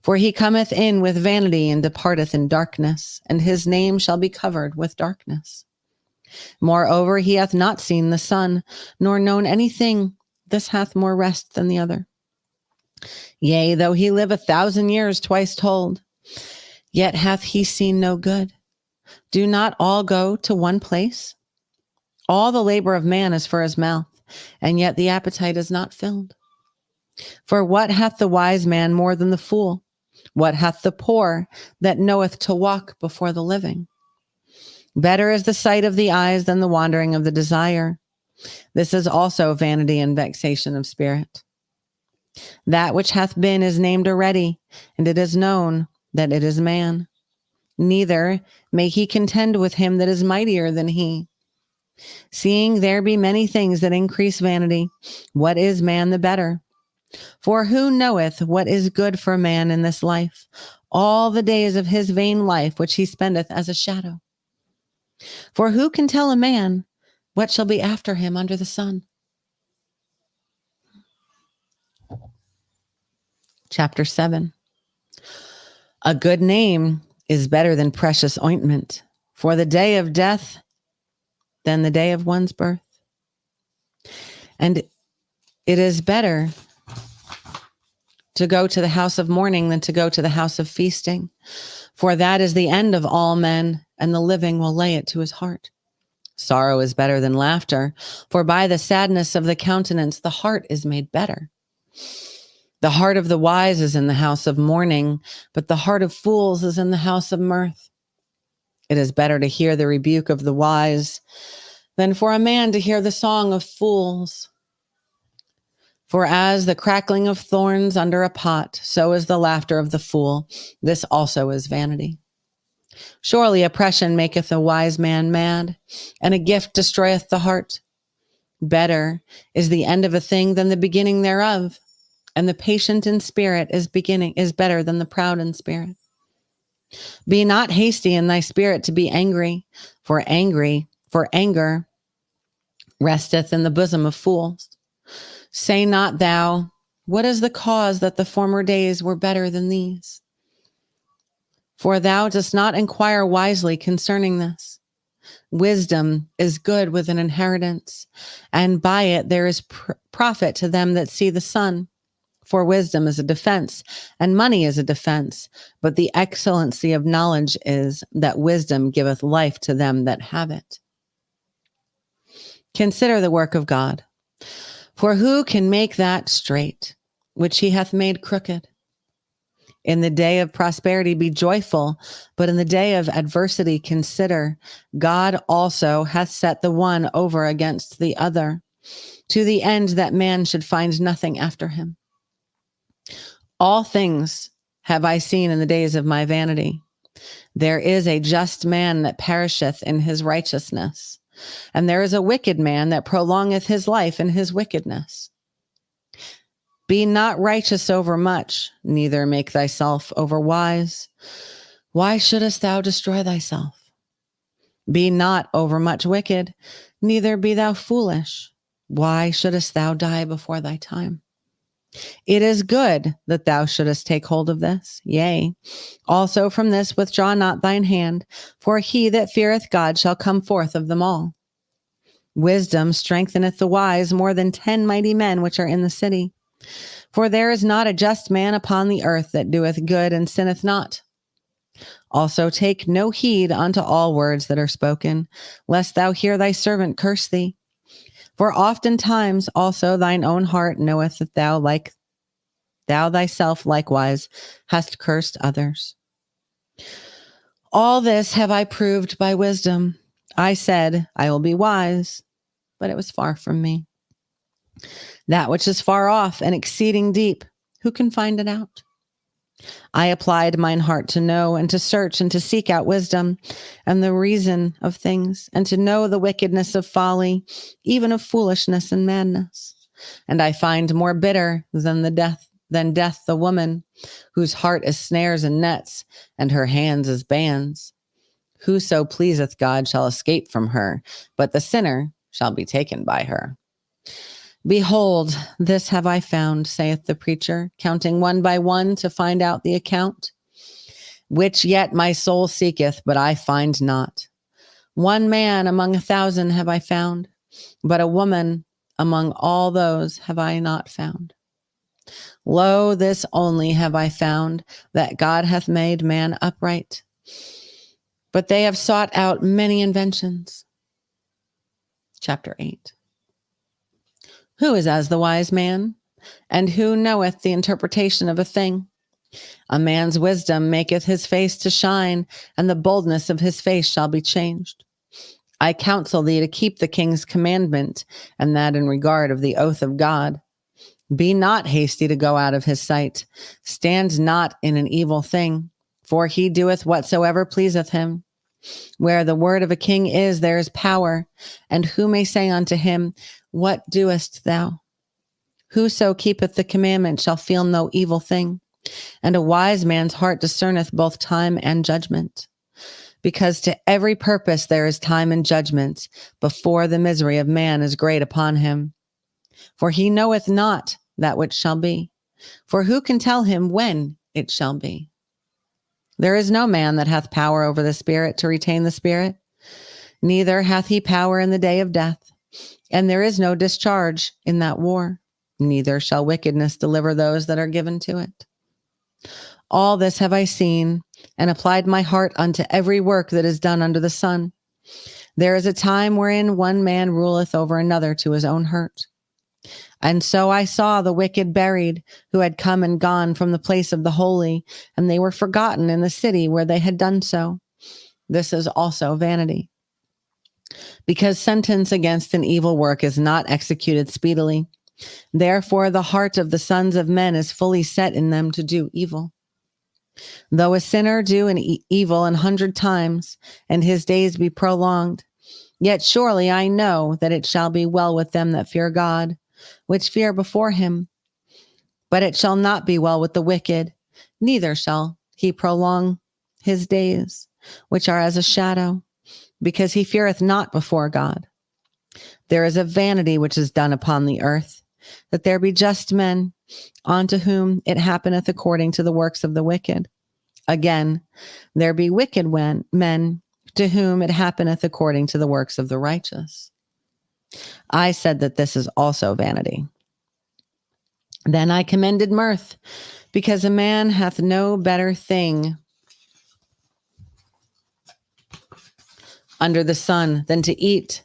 A: For he cometh in with vanity and departeth in darkness, and his name shall be covered with darkness. Moreover, he hath not seen the sun, nor known anything. This hath more rest than the other. Yea, though he live 1,000 years twice told, Yet hath he seen no good. Do not all go to one place? All the labor of man is for his mouth, and yet the appetite is not filled. For what hath the wise man more than the fool? What hath the poor that knoweth to walk before the living? Better is the sight of the eyes than the wandering of the desire. This is also vanity and vexation of spirit. That which hath been is named already, and it is known that it is man. Neither may he contend with him that is mightier than he. Seeing there be many things that increase vanity, what is man the better? For who knoweth what is good for man in this life, all the days of his vain life which he spendeth as a shadow? For who can tell a man what shall be after him under the sun? Chapter 7. A good name is better than precious ointment, for the day of death than the day of one's birth. And it is better to go to the house of mourning than to go to the house of feasting, for that is the end of all men, and the living will lay it to his heart. Sorrow is better than laughter, for by the sadness of the countenance the heart is made better. The heart of the wise is in the house of mourning, but the heart of fools is in the house of mirth. It is better to hear the rebuke of the wise than for a man to hear the song of fools. For as the crackling of thorns under a pot, so is the laughter of the fool. This also is vanity. Surely oppression maketh a wise man mad, and a gift destroyeth the heart. Better is the end of a thing than the beginning thereof, and the patient in spirit is better than the proud in spirit. Be not hasty in thy spirit to be angry, for anger resteth in the bosom of fools. Say not thou, what is the cause that the former days were better than these? For thou dost not inquire wisely concerning this. Wisdom is good with an inheritance, and by it there is profit to them that see the sun. For wisdom is a defense, and money is a defense. But the excellency of knowledge is that wisdom giveth life to them that have it. Consider the work of God. For who can make that straight, which he hath made crooked? In the day of prosperity be joyful, but in the day of adversity consider, God also hath set the one over against the other, to the end that man should find nothing after him. All things have I seen in the days of my vanity. There is a just man that perisheth in his righteousness, and there is a wicked man that prolongeth his life in his wickedness. Be not righteous over much, neither make thyself over wise. Why shouldest thou destroy thyself? Be not over much wicked, neither be thou foolish. Why shouldest thou die before thy time? It is good that thou shouldest take hold of this. Yea, also from this withdraw not thine hand, for he that feareth God shall come forth of them all. Wisdom strengtheneth the wise more than 10 mighty men which are in the city. For there is not a just man upon the earth that doeth good and sinneth not. Also take no heed unto all words that are spoken, lest thou hear thy servant curse thee. For oftentimes also thine own heart knoweth that thou thyself likewise hast cursed others. All this have I proved by wisdom. I said, I will be wise, but it was far from me. That which is far off and exceeding deep, who can find it out? I applied mine heart to know and to search and to seek out wisdom and the reason of things, and to know the wickedness of folly, even of foolishness and madness. And I find more bitter than death the woman whose heart is snares and nets, and her hands as bands. Whoso pleaseth God shall escape from her, but the sinner shall be taken by her. Behold, this have I found, saith the preacher, counting one by one to find out the account, which yet my soul seeketh, but I find not. One man among 1,000 have I found, but a woman among all those have I not found. Lo, this only have I found, that God hath made man upright. But they have sought out many inventions. Chapter 8. Who is as the wise man? And who knoweth the interpretation of a thing? A man's wisdom maketh his face to shine, and the boldness of his face shall be changed. I counsel thee to keep the king's commandment, and that in regard of the oath of God. Be not hasty to go out of his sight. Stand not in an evil thing, for he doeth whatsoever pleaseth him. Where the word of a king is, there is power. And who may say unto him, what doest thou? Whoso keepeth the commandment shall feel no evil thing. And a wise man's heart discerneth both time and judgment. Because to every purpose there is time and judgment, before the misery of man is great upon him. For he knoweth not that which shall be. For who can tell him when it shall be? There is no man that hath power over the spirit to retain the spirit, neither hath he power in the day of death. And there is no discharge in that war, neither shall wickedness deliver those that are given to it. All this have I seen, and applied my heart unto every work that is done under the sun. There is a time wherein one man ruleth over another to his own hurt. And so I saw the wicked buried, who had come and gone from the place of the holy, and they were forgotten in the city where they had done so. This is also vanity. Because sentence against an evil work is not executed speedily. Therefore the heart of the sons of men is fully set in them to do evil. Though a sinner do an evil 100 times, and his days be prolonged, yet surely I know that it shall be well with them that fear God, which fear before him. But it shall not be well with the wicked, neither shall he prolong his days, which are as a shadow, because he feareth not before God. There is a vanity which is done upon the earth, that there be just men, unto whom it happeneth according to the works of the wicked. Again, there be wicked men, to whom it happeneth according to the works of the righteous. I said that this is also vanity. Then I commended mirth, because a man hath no better thing under the sun than to eat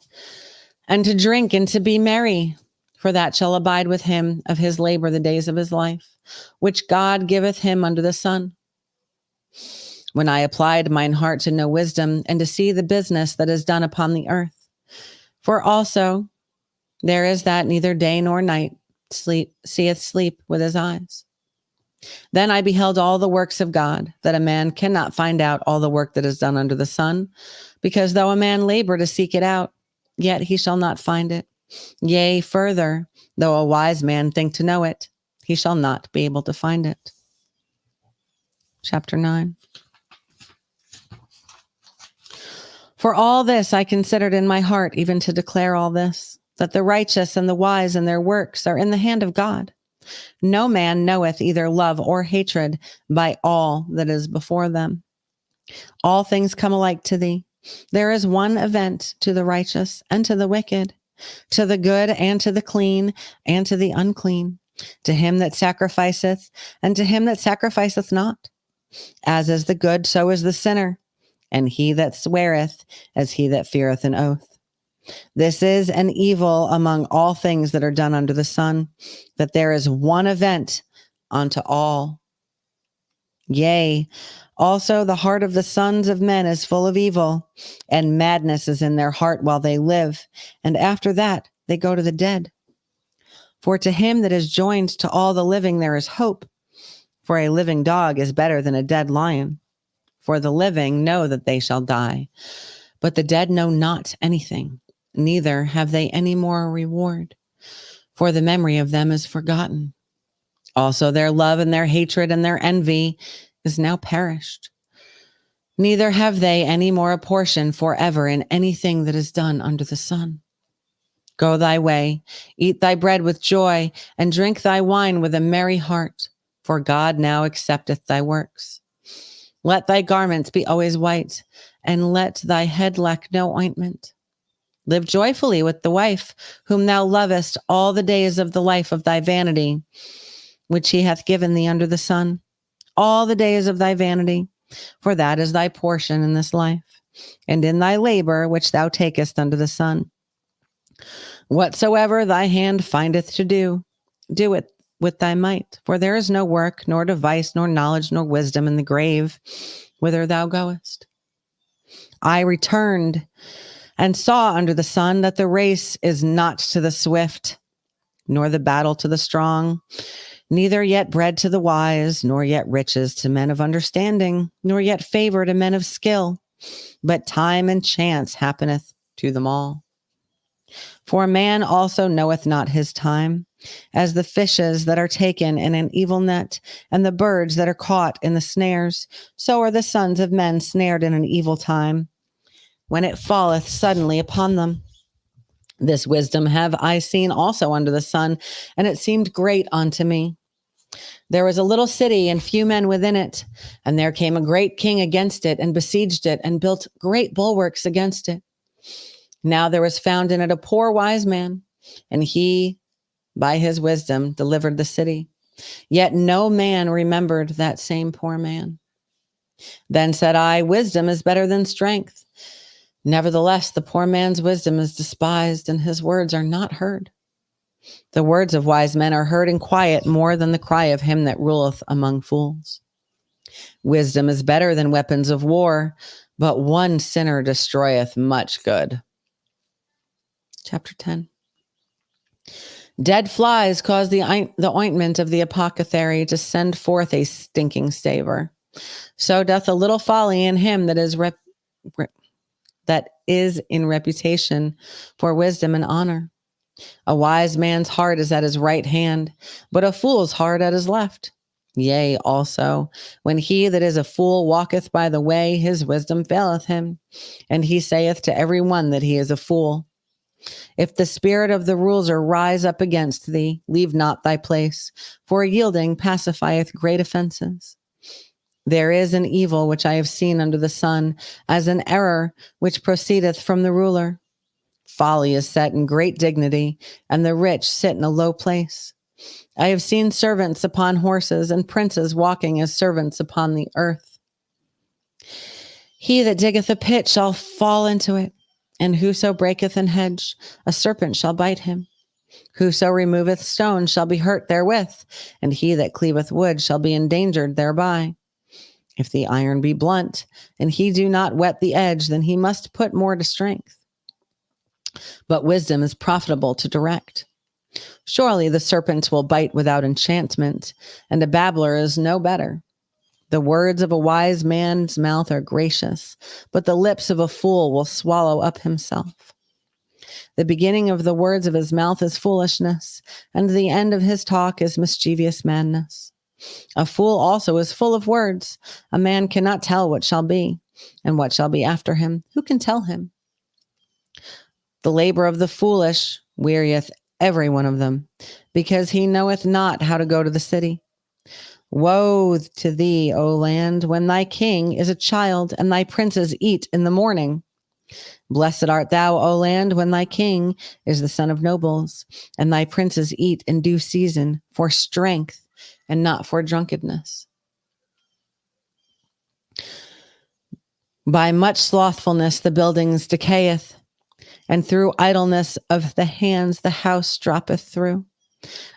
A: and to drink and to be merry, for that shall abide with him of his labor the days of his life, which God giveth him under the sun. When I applied mine heart to know wisdom and to see the business that is done upon the earth, for also there is that neither day nor night seeth sleep with his eyes. Then I beheld all the works of God, that a man cannot find out all the work that is done under the sun, because though a man labor to seek it out, yet he shall not find it. Yea, further, though a wise man think to know it, he shall not be able to find it. Chapter 9. For all this I considered in my heart, even to declare all this, that the righteous and the wise and their works are in the hand of God. No man knoweth either love or hatred by all that is before them. All things come alike to thee. There is one event to the righteous and to the wicked, to the good and to the clean and to the unclean, to him that sacrificeth and to him that sacrificeth not. As is the good, so is the sinner, and he that sweareth as he that feareth an oath. This is an evil among all things that are done under the sun, that there is one event unto all. Yea, also the heart of the sons of men is full of evil, and madness is in their heart while they live, and after that they go to the dead. For to him that is joined to all the living there is hope, for a living dog is better than a dead lion. For the living know that they shall die, but the dead know not anything, neither have they any more reward, for the memory of them is forgotten. Also their love and their hatred and their envy is now perished. Neither have they any more a portion forever in anything that is done under the sun. Go thy way, eat thy bread with joy, and drink thy wine with a merry heart, for God now accepteth thy works. Let thy garments be always white, and let thy head lack no ointment. Live joyfully with the wife whom thou lovest all the days of the life of thy vanity, which he hath given thee under the sun, all the days of thy vanity, for that is thy portion in this life, and in thy labor which thou takest under the sun. Whatsoever thy hand findeth to do, do it with thy might, for there is no work, nor device, nor knowledge, nor wisdom in the grave whither thou goest. I returned and saw under the sun that the race is not to the swift, nor the battle to the strong, neither yet bread to the wise, nor yet riches to men of understanding, nor yet favor to men of skill, but time and chance happeneth to them all. For a man also knoweth not his time, as the fishes that are taken in an evil net, and the birds that are caught in the snares, so are the sons of men snared in an evil time, when it falleth suddenly upon them. This wisdom have I seen also under the sun, and it seemed great unto me. There was a little city and few men within it, and there came a great king against it, and besieged it, and built great bulwarks against it. Now there was found in it a poor wise man, and he by his wisdom delivered the city. Yet no man remembered that same poor man. Then said I, wisdom is better than strength. Nevertheless, the poor man's wisdom is despised, and his words are not heard. The words of wise men are heard in quiet more than the cry of him that ruleth among fools. Wisdom is better than weapons of war, but one sinner destroyeth much good. Chapter 10. Dead flies cause the ointment of the apothecary to send forth a stinking savor. So doth a little folly in him that is in reputation for wisdom and honor. A wise man's heart is at his right hand, but a fool's heart at his left. Yea, also, when he that is a fool walketh by the way, his wisdom faileth him, and he saith to every one that he is a fool. If the spirit of the ruler rise up against thee, leave not thy place, for yielding pacifieth great offenses. There is an evil which I have seen under the sun, as an error which proceedeth from the ruler. Folly is set in great dignity, and the rich sit in a low place. I have seen servants upon horses, and princes walking as servants upon the earth. He that diggeth a pit shall fall into it, and whoso breaketh an hedge, a serpent shall bite him. Whoso removeth stone shall be hurt therewith, and he that cleaveth wood shall be endangered thereby. If the iron be blunt, and he do not whet the edge, then he must put more to strength. But wisdom is profitable to direct. Surely the serpent will bite without enchantment, and a babbler is no better. The words of a wise man's mouth are gracious, but the lips of a fool will swallow up himself. The beginning of the words of his mouth is foolishness, and the end of his talk is mischievous madness. A fool also is full of words. A man cannot tell what shall be, and what shall be after him. Who can tell him? The labor of the foolish wearieth every one of them, because he knoweth not how to go to the city. Woe to thee, O land, when thy king is a child, and thy princes eat in the morning. Blessed art thou, O land, when thy king is the son of nobles, and thy princes eat in due season, for strength and not for drunkenness. By much slothfulness the buildings decayeth, and through idleness of the hands the house droppeth through.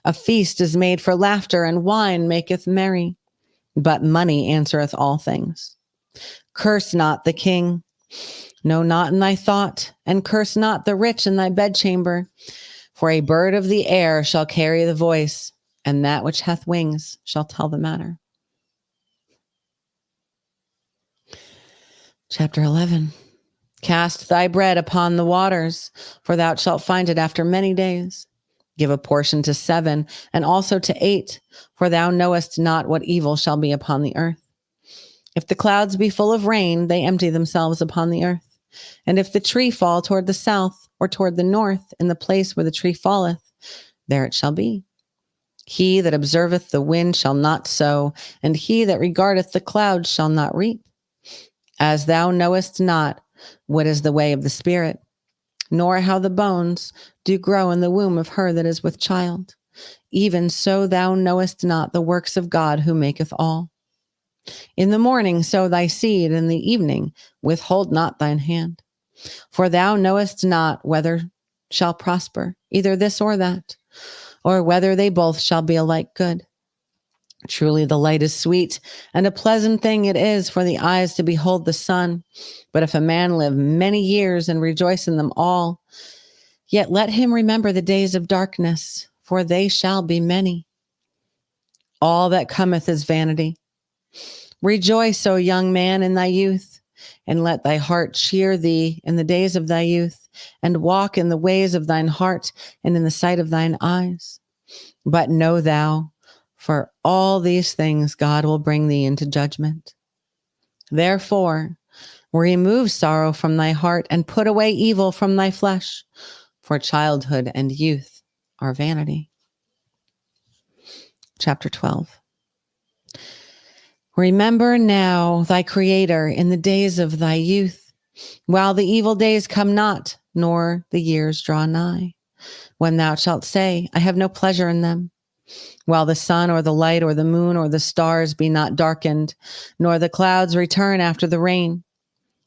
A: A feast is made for laughter, and wine maketh merry, but money answereth all things. Curse not the king, no, not in thy thought, and curse not the rich in thy bedchamber, for a bird of the air shall carry the voice, and that which hath wings shall tell the matter. Chapter 11. Cast thy bread upon the waters, for thou shalt find it after many days. Give a portion to 7, and also to 8, for thou knowest not what evil shall be upon the earth. If the clouds be full of rain, they empty themselves upon the earth. And if the tree fall toward the south or toward the north, in the place where the tree falleth, there it shall be. He that observeth the wind shall not sow, and he that regardeth the clouds shall not reap. As thou knowest not what is the way of the Spirit, nor how the bones do grow in the womb of her that is with child. even so thou knowest not the works of God who maketh all. In the morning sow thy seed, in the evening withhold not thine hand. For thou knowest not whether shall prosper, either this or that, or whether they both shall be alike good. Truly the light is sweet, and a pleasant thing it is for the eyes to behold the sun. But if a man live many years and rejoice in them all, yet let him remember the days of darkness, for they shall be many. All that cometh is vanity. Rejoice, O young man, in thy youth, and let thy heart cheer thee in the days of thy youth, and walk in the ways of thine heart and in the sight of thine eyes. But know thou, for all these things God will bring thee into judgment. Therefore, remove sorrow from thy heart and put away evil from thy flesh, for childhood and youth are vanity. Chapter 12. Remember now thy Creator in the days of thy youth, while the evil days come not, nor the years draw nigh, when thou shalt say, I have no pleasure in them, while the sun or the light or the moon or the stars be not darkened, nor the clouds return after the rain.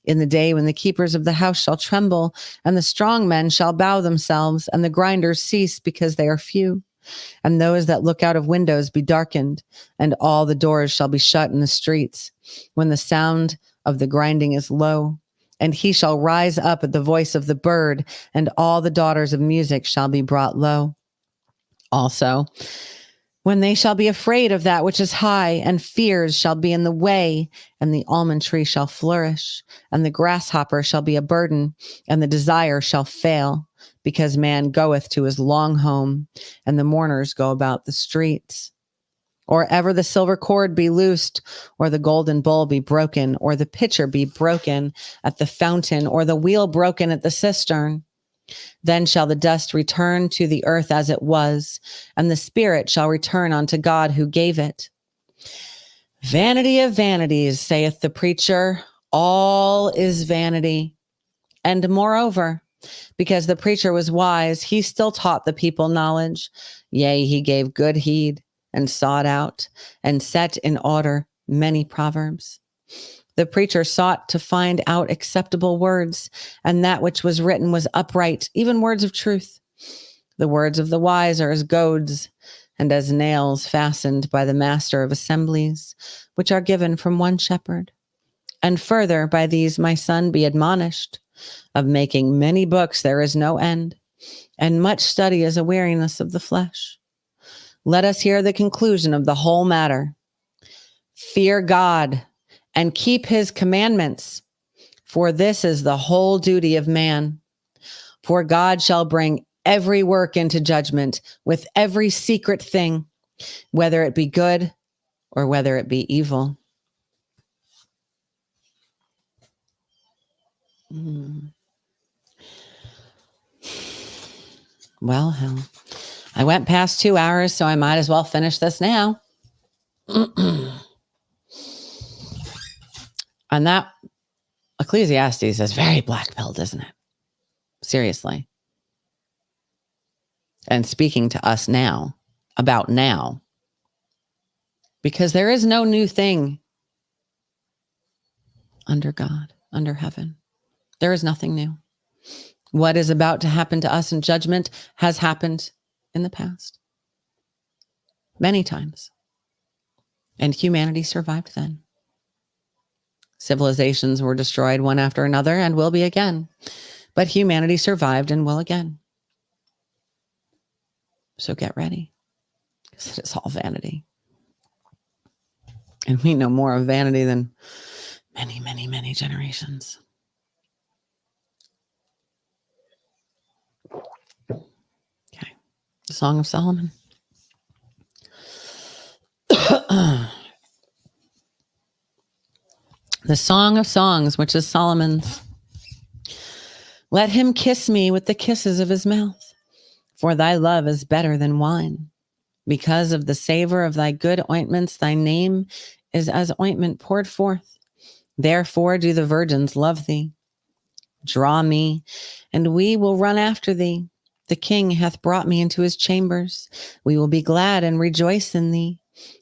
A: In the day when the keepers of the house shall tremble, and the strong men shall bow themselves, and the grinders cease because they are few. And those that look out of windows be darkened, and all the doors shall be shut in the streets, when the sound of the grinding is low. And he shall rise up at the voice of the bird, and all the daughters of music shall be brought low. Also, when they shall be afraid of that which is high, and fears shall be in the way, and the almond tree shall flourish, and the grasshopper shall be a burden, and the desire shall fail, because man goeth to his long home, and the mourners go about the streets. Or ever the silver cord be loosed, or the golden bowl be broken, or the pitcher be broken at the fountain, or the wheel broken at the cistern. Then shall the dust return to the earth as it was, and the spirit shall return unto God who gave it. Vanity of vanities, saith the preacher, all is vanity. And moreover, because the preacher was wise, he still taught the people knowledge. Yea, he gave good heed, and sought out, and set in order many proverbs. The preacher sought to find out acceptable words, and that which was written was upright, even words of truth. The words of the wise are as goads, and as nails fastened by the master of assemblies, which are given from one shepherd. And further, by these, my son, be admonished. Of making many books there is no end, and much study is a weariness of the flesh. Let us hear the conclusion of the whole matter. Fear God and keep his commandments, for this is the whole duty of man. For God shall bring every work into judgment with every secret thing, whether it be good or whether it be evil. Well, hell, I went past 2 hours, so I might as well finish this now. And that Ecclesiastes is very black-pilled, isn't it? Seriously. And speaking to us now, about now, because there is no new thing under God, under heaven. There is nothing new. What is about to happen to us in judgment has happened in the past many times. And humanity survived then. Civilizations were destroyed one after another and will be again. But humanity survived and will again. So get ready, because it's all vanity. And we know more of vanity than many, many, many generations. Okay. The Song of Solomon. The Song of Songs, which is Solomon's. Let him kiss me with the kisses of his mouth, for thy love is better than wine. Because of the savor of thy good ointments, thy name is as ointment poured forth. Therefore do the virgins love thee. Draw me, and we will run after thee. The king hath brought me into his chambers. We will be glad and rejoice in thee.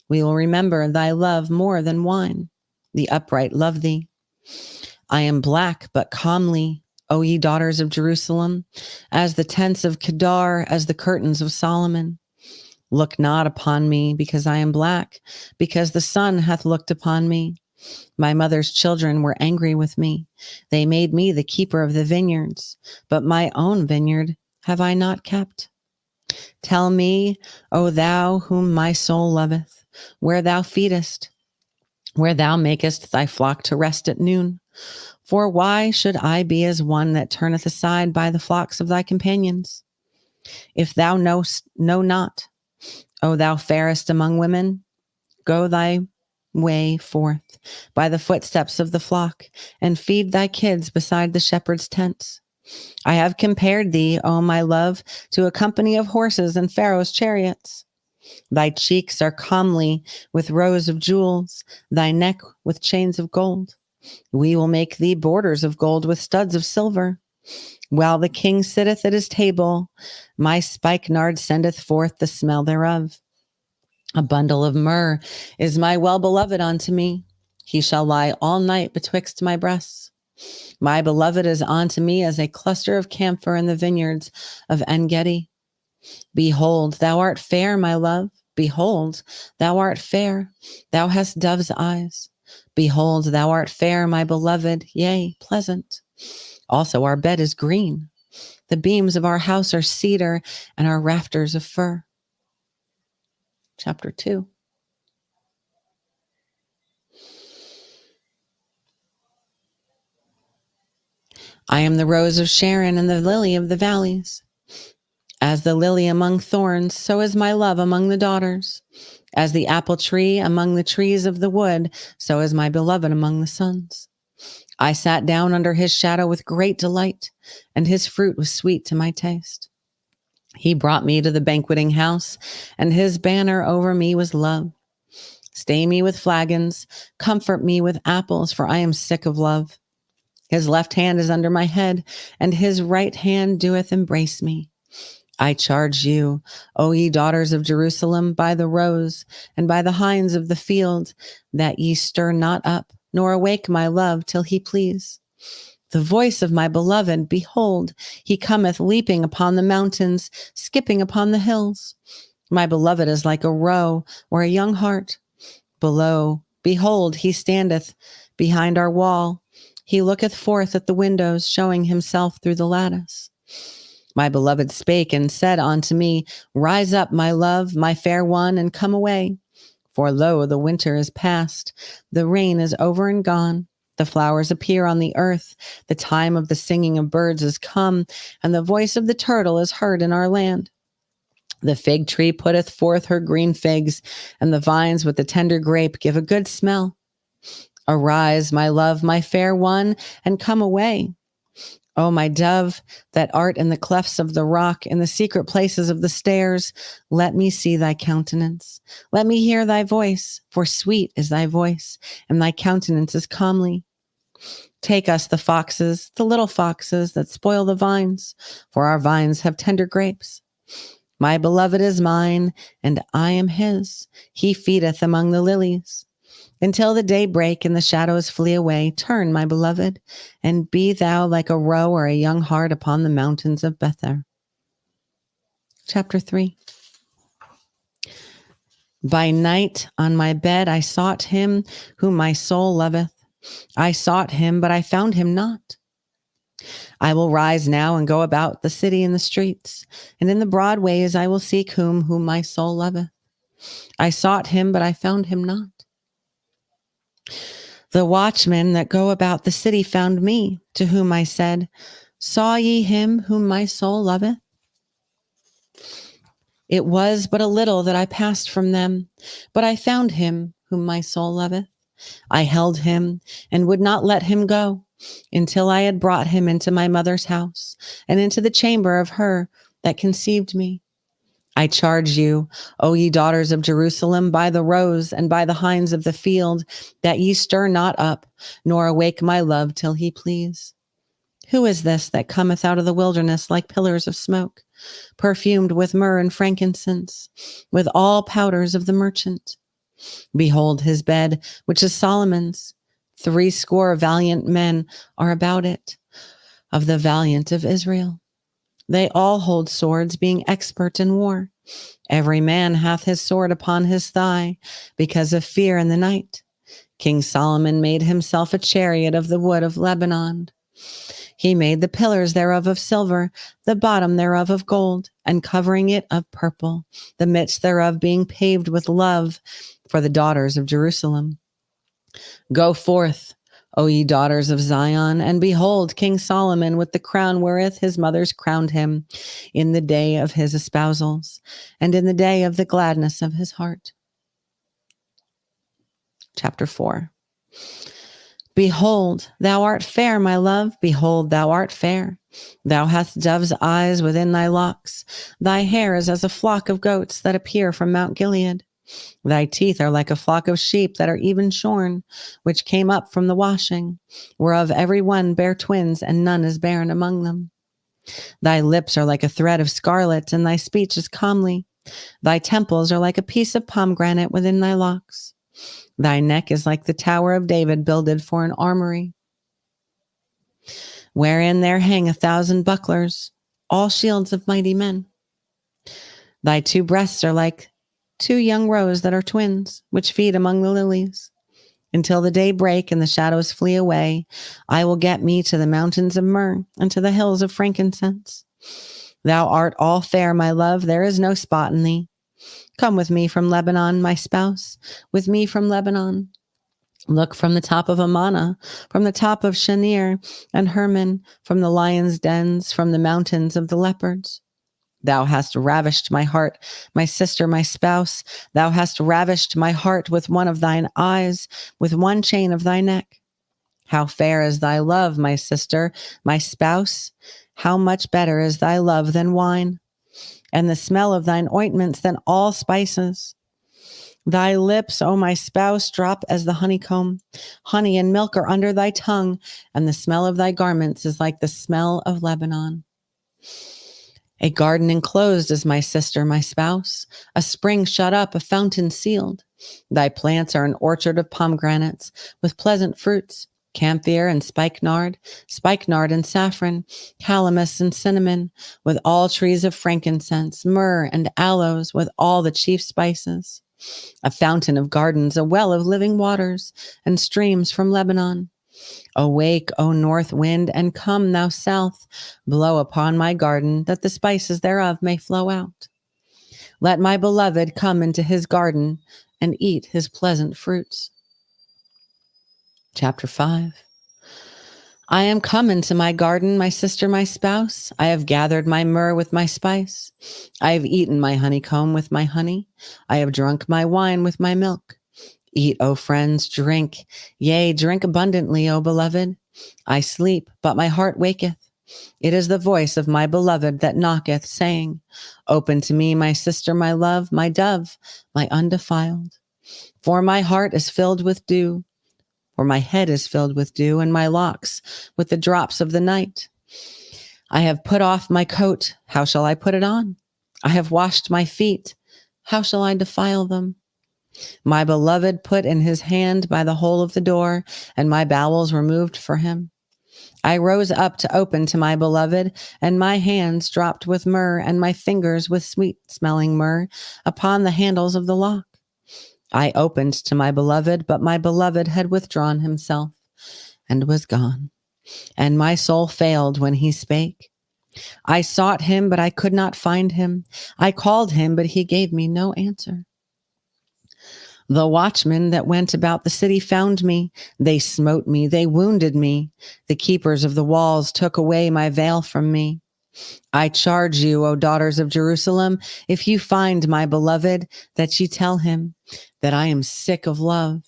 A: We will remember thy love more than wine. The upright love thee. I am black, but comely, O ye daughters of Jerusalem, as the tents of Kedar, as the curtains of Solomon. Look not upon me because I am black, because the sun hath looked upon me. My mother's children were angry with me. They made me the keeper of the vineyards, but my own vineyard have I not kept. Tell me, O thou whom my soul loveth, where thou feedest, where thou makest thy flock to rest at noon. For why should I be as one that turneth aside by the flocks of thy companions? If thou know not, O thou fairest among women, go thy way forth by the footsteps of the flock, and feed thy kids beside the shepherd's tents. I have compared thee, O my love, to a company of horses and Pharaoh's chariots. Thy cheeks are comely with rows of jewels, thy neck with chains of gold. We will make thee borders of gold with studs of silver. While the king sitteth at his table, my spikenard sendeth forth the smell thereof. A bundle of myrrh is my well-beloved unto me. He shall lie all night betwixt my breasts. My beloved is unto me as a cluster of camphor in the vineyards of En-gedi. Behold, thou art fair, my love. Behold, thou art fair. Thou hast dove's eyes. Behold, thou art fair, my beloved, yea, pleasant. Also our bed is green. The beams of our house are cedar, and our rafters of fir. Chapter 2. I am the rose of Sharon and the lily of the valleys. As the lily among thorns, so is my love among the daughters. As the apple tree among the trees of the wood, so is my beloved among the sons. I sat down under his shadow with great delight, and his fruit was sweet to my taste. He brought me to the banqueting house, and his banner over me was love. Stay me with flagons, comfort me with apples, for I am sick of love. His left hand is under my head, and his right hand doeth embrace me. I charge you, O ye daughters of Jerusalem, by the roes and by the hinds of the field, that ye stir not up, nor awake my love till he please. The voice of my beloved, behold, he cometh leaping upon the mountains, skipping upon the hills. My beloved is like a roe or a young hart. Behold, he standeth behind our wall. He looketh forth at the windows, showing himself through the lattice. My beloved spake and said unto me, Rise up, my love, my fair one, and come away. For lo, the winter is past, the rain is over and gone. The flowers appear on the earth. The time of the singing of birds is come, and the voice of the turtle is heard in our land. The fig tree putteth forth her green figs, and the vines with the tender grape give a good smell. Arise, my love, my fair one, and come away. O my dove, that art in the clefts of the rock, in the secret places of the stairs, let me see thy countenance. Let me hear thy voice, for sweet is thy voice, and thy countenance is comely. Take us the foxes, the little foxes that spoil the vines, for our vines have tender grapes. My beloved is mine, and I am his. He feedeth among the lilies. Until the day break and the shadows flee away, turn, my beloved, and be thou like a roe or a young hart upon the mountains of Bether. Chapter 3. By night on my bed I sought him whom my soul loveth. I sought him, but I found him not. I will rise now and go about the city in the streets, and in the broad ways I will seek whom my soul loveth. I sought him, but I found him not. The watchmen that go about the city found me, to whom I said, Saw ye him whom my soul loveth? It was but a little that I passed from them, but I found him whom my soul loveth. I held him and would not let him go, until I had brought him into my mother's house, and into the chamber of her that conceived me. I charge you, O ye daughters of Jerusalem, by the roes and by the hinds of the field, that ye stir not up, nor awake my love till he please. Who is this that cometh out of the wilderness like pillars of smoke, perfumed with myrrh and frankincense, with all powders of the merchant? Behold his bed, which is Solomon's. 80 valiant men are about it, of the valiant of Israel. They all hold swords, being expert in war. Every man hath his sword upon his thigh, because of fear in the night. King Solomon made himself a chariot of the wood of Lebanon. He made the pillars thereof of silver, the bottom thereof of gold, and covering it of purple, the midst thereof being paved with love for the daughters of Jerusalem. Go forth, O ye daughters of Zion, and behold King Solomon with the crown wherewith his mothers crowned him in the day of his espousals, and in the day of the gladness of his heart. Chapter 4. Behold, thou art fair, my love. Behold, thou art fair. Thou hast dove's eyes within thy locks. Thy hair is as a flock of goats that appear from Mount Gilead. Thy teeth are like a flock of sheep that are even shorn, which came up from the washing, whereof every one bare twins, and none is barren among them. Thy lips are like a thread of scarlet, and thy speech is comely. Thy temples are like a piece of pomegranate within thy locks. Thy neck is like the tower of David builded for an armory, wherein there hang 1,000 bucklers, all shields of mighty men. Thy 2 breasts are like 2 young roes that are twins, which feed among the lilies. Until the day break and the shadows flee away, I will get me to the mountains of myrrh and to the hills of frankincense. Thou art all fair, my love, there is no spot in thee. Come with me from Lebanon, my spouse, with me from Lebanon. Look from the top of Amana, from the top of Shanir and Hermon, from the lions' dens, from the mountains of the leopards. Thou hast ravished my heart, my sister, my spouse. Thou hast ravished my heart with one of thine eyes, with one chain of thy neck. How fair is thy love, my sister, my spouse. How much better is thy love than wine, and the smell of thine ointments than all spices. Thy lips, O my spouse, drop as the honeycomb. Honey and milk are under thy tongue, and the smell of thy garments is like the smell of Lebanon. A garden enclosed is my sister, my spouse, a spring shut up, a fountain sealed. Thy plants are an orchard of pomegranates with pleasant fruits, camphor and spikenard and saffron, calamus and cinnamon, with all trees of frankincense, myrrh and aloes, with all the chief spices. A fountain of gardens, a well of living waters, and streams from Lebanon. Awake, O north wind, and come, thou south, blow upon my garden, that the spices thereof may flow out. Let my beloved come into his garden and eat his pleasant fruits. Chapter 5. I am come into my garden, my sister, my spouse. I have gathered my myrrh with my spice. I have eaten my honeycomb with my honey. I have drunk my wine with my milk. Eat, O friends, drink. Yea, drink abundantly, O beloved. I sleep, but my heart waketh. It is the voice of my beloved that knocketh, saying, Open to me, my sister, my love, my dove, my undefiled. For my heart is filled with dew. For my head is filled with dew, and my locks with the drops of the night. I have put off my coat. How shall I put it on? I have washed my feet. How shall I defile them? My beloved put in his hand by the hole of the door, and my bowels removed for him. I rose up to open to my beloved, and my hands dropped with myrrh, and my fingers with sweet-smelling myrrh upon the handles of the lock. I opened to my beloved, but my beloved had withdrawn himself and was gone, and my soul failed when he spake. I sought him, but I could not find him. I called him, but he gave me no answer. The watchmen that went about the city found me. They smote me. They wounded me. The keepers of the walls took away my veil from me. I charge you, O daughters of Jerusalem, if you find my beloved, that ye tell him that I am sick of love.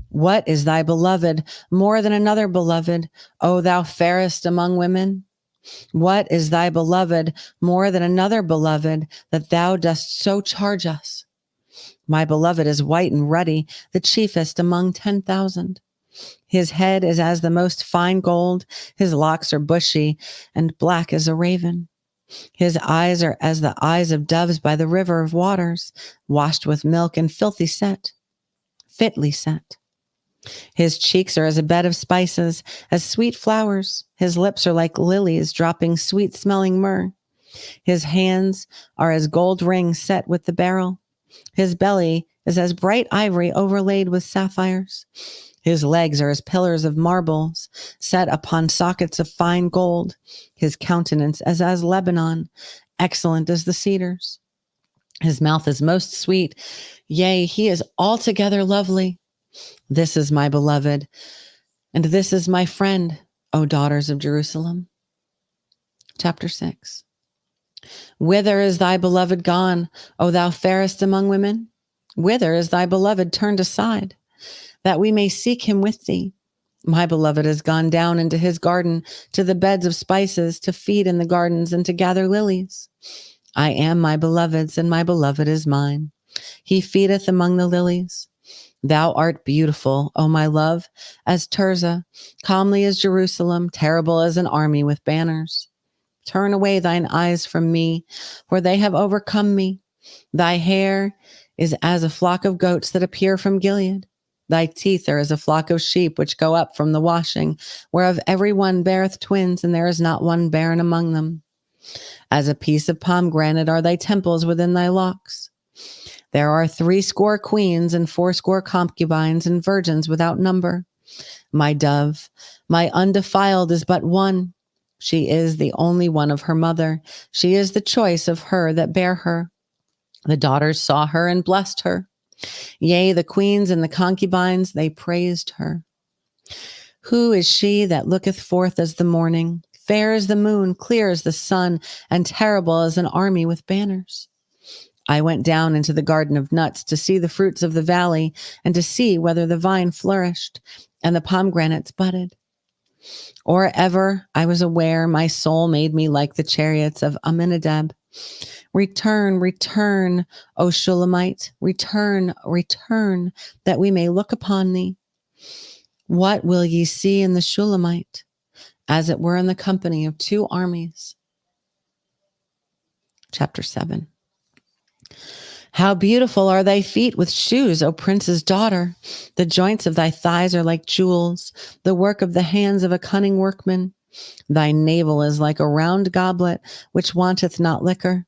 A: What is thy beloved more than another beloved, O thou fairest among women? What is thy beloved more than another beloved, that thou dost so charge us? My beloved is white and ruddy, the chiefest among 10,000. His head is as the most fine gold. His locks are bushy and black as a raven. His eyes are as the eyes of doves by the river of waters, washed with milk and fitly set. His cheeks are as a bed of spices, as sweet flowers. His lips are like lilies dropping sweet-smelling myrrh. His hands are as gold rings set with the beryl. His belly is as bright ivory overlaid with sapphires. His legs are as pillars of marbles set upon sockets of fine gold. His countenance is as Lebanon, excellent as the cedars. His mouth is most sweet. Yea, he is altogether lovely. This is my beloved, and this is my friend, O daughters of Jerusalem. Chapter 6. Whither is thy beloved gone, O thou fairest among women? Whither is thy beloved turned aside, that we may seek him with thee? My beloved has gone down into his garden, to the beds of spices, to feed in the gardens and to gather lilies. I am my beloved's, and my beloved is mine. He feedeth among the lilies. Thou art beautiful, O my love, as Tirzah, comely as Jerusalem, terrible as an army with banners. Turn away thine eyes from me, for they have overcome me. Thy hair is as a flock of goats that appear from Gilead. Thy teeth are as a flock of sheep which go up from the washing, whereof every one beareth twins, and there is not one barren among them. As a piece of pomegranate are thy temples within thy locks. There are 80 queens and 80 concubines and virgins without number. My dove, my undefiled, is but one. She is the only one of her mother. She is the choice of her that bare her. The daughters saw her and blessed her. Yea, the queens and the concubines, they praised her. Who is she that looketh forth as the morning, fair as the moon, clear as the sun, and terrible as an army with banners? I went down into the garden of nuts to see the fruits of the valley, and to see whether the vine flourished and the pomegranates budded. Or ever I was aware, my soul made me like the chariots of Amminadab. Return, return, O Shulamite, return, return, that we may look upon thee. What will ye see in the Shulamite? As it were in the company of 2 armies. Chapter 7. How beautiful are thy feet with shoes, O prince's daughter! The joints of thy thighs are like jewels, the work of the hands of a cunning workman. Thy navel is like a round goblet, which wanteth not liquor.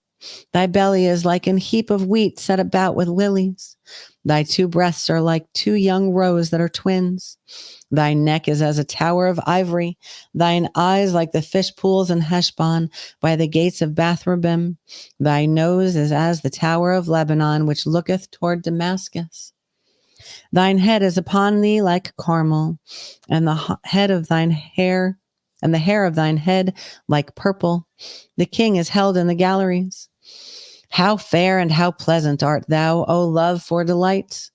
A: Thy belly is like an heap of wheat set about with lilies. Thy 2 breasts are like 2 young roes that are twins. Thy neck is as a tower of ivory. Thine eyes like the fish pools in Heshbon by the gates of Bath-rabbim. Thy nose is as the tower of Lebanon, which looketh toward Damascus. Thine head is upon thee like Carmel, and the head of thine hair, and the hair of thine head like purple. The king is held in the galleries. How fair and how pleasant art thou, O love, for delight!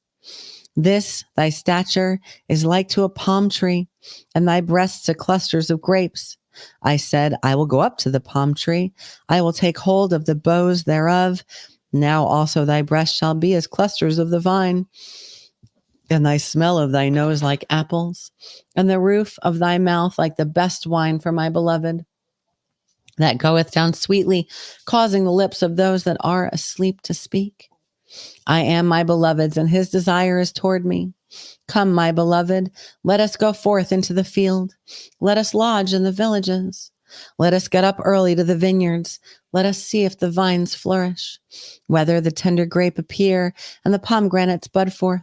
A: This, thy stature, is like to a palm tree, and thy breasts to clusters of grapes. I said, I will go up to the palm tree. I will take hold of the boughs thereof. Now also thy breasts shall be as clusters of the vine, and thy smell of thy nose like apples, and the roof of thy mouth like the best wine for my beloved, that goeth down sweetly, causing the lips of those that are asleep to speak. I am my beloved's, and his desire is toward me. Come, my beloved, let us go forth into the field. Let us lodge in the villages. Let us get up early to the vineyards. Let us see if the vines flourish, whether the tender grape appear, and the pomegranates bud forth.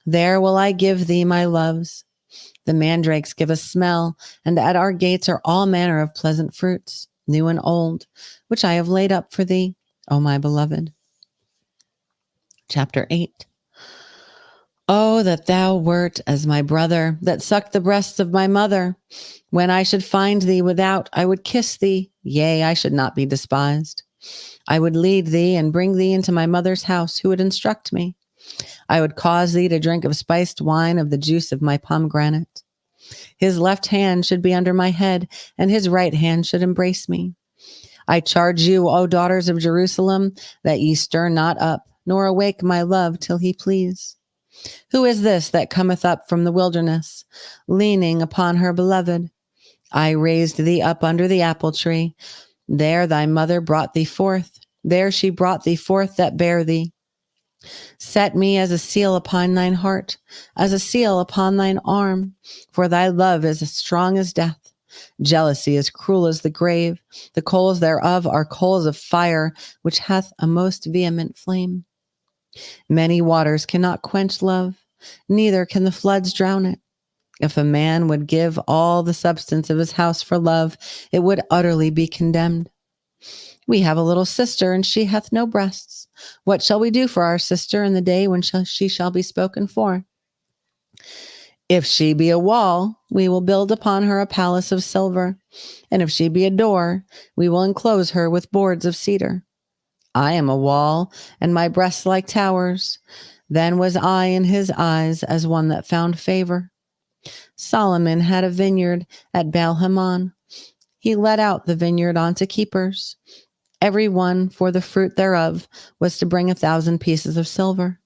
A: There will I give thee my loves. The mandrakes give a smell, and at our gates are all manner of pleasant fruits, new and old, which I have laid up for thee, O my beloved. Chapter 8. Oh, that thou wert as my brother, that sucked the breasts of my mother. When I should find thee without, I would kiss thee. Yea, I should not be despised. I would lead thee and bring thee into my mother's house, who would instruct me. I would cause thee to drink of spiced wine of the juice of my pomegranate. His left hand should be under my head, and his right hand should embrace me. I charge you, O daughters of Jerusalem, that ye stir not up, nor awake my love till he please. Who is this that cometh up from the wilderness, leaning upon her beloved? I raised thee up under the apple tree. There thy mother brought thee forth. There she brought thee forth that bare thee. Set me as a seal upon thine heart, as a seal upon thine arm. For thy love is as strong as death. Jealousy is cruel as the grave. The coals thereof are coals of fire, which hath a most vehement flame. Many waters cannot quench love, neither can the floods drown it. If a man would give all the substance of his house for love, it would utterly be condemned. We have a little sister, and she hath no breasts. What shall we do for our sister in the day when she shall be spoken for? If she be a wall, we will build upon her a palace of silver. And if she be a door, we will enclose her with boards of cedar. I am a wall, and my breasts like towers. Then was I in his eyes as one that found favor. Solomon had a vineyard at Baal-Hamon. He let out the vineyard unto keepers. Every one for the fruit thereof was to bring 1,000 pieces of silver.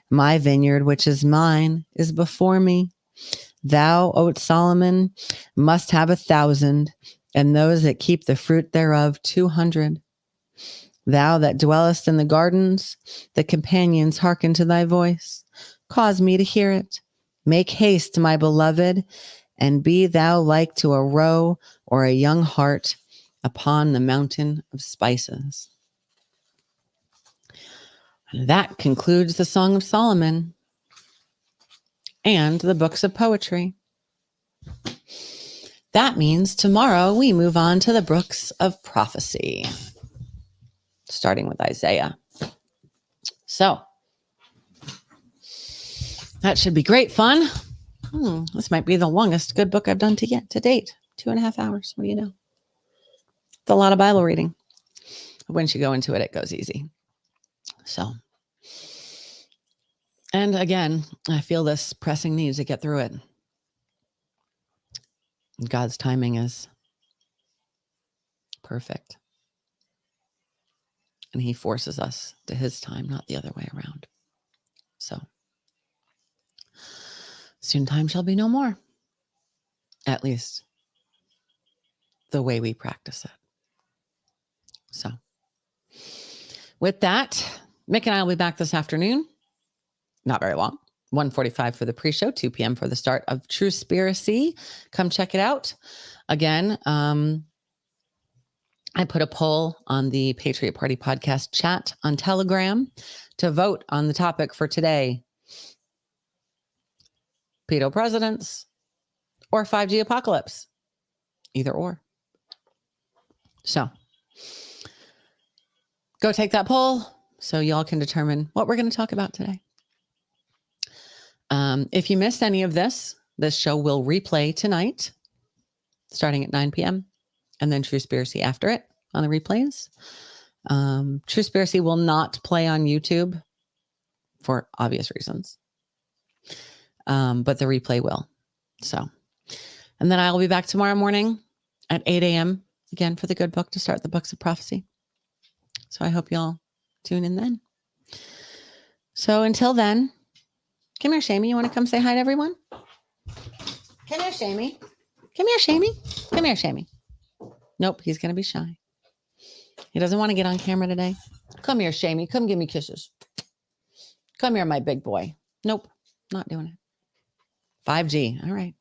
A: My vineyard, which is mine, is before me. Thou, O Solomon, must have 1,000, and those that keep the fruit thereof 200. Thou that dwellest in the gardens, the companions hearken to thy voice. Cause me to hear it. Make haste, my beloved, and be thou like to a roe or a young hart upon the mountain of spices. And that concludes the Song of Solomon and the books of poetry. That means tomorrow we move on to the books of prophecy, starting with Isaiah. So, that should be great fun. This might be the longest good book I've done to date. 2.5 hours. What do you know? It's a lot of Bible reading. Once you go into it, it goes easy. So, and again, I feel this pressing need to get through it. God's timing is perfect. And he forces us to his time, not the other way around. So, soon time shall be no more. At least the way we practice it. So, with that, Mick and I will be back this afternoon. Not very long. 1:45 for the pre-show, 2 p.m. for the start of Truspiracy. Come check it out. Again, I put a poll on the Patriot Party podcast chat on Telegram to vote on the topic for today. Pedo presidents or 5G apocalypse. Either or. So, go take that poll so y'all can determine what we're going to talk about today. If you missed any of this show will replay tonight, starting at 9 p.m. and then Truspiracy after it on the replays. Truspiracy will not play on YouTube for obvious reasons. But the replay will. So, and then I will be back tomorrow morning at 8 a.m. again for the good book to start the books of prophecy. So I hope y'all tune in then. So until then, come here, Shamey. You want to come say hi to everyone? Come here, Shamey. Come here, Shamey. Come here, Shamey. Nope, he's going to be shy. He doesn't want to get on camera today. Come here, Shamey. Come give me kisses. Come here, my big boy. Nope, not doing it. 5G. All right.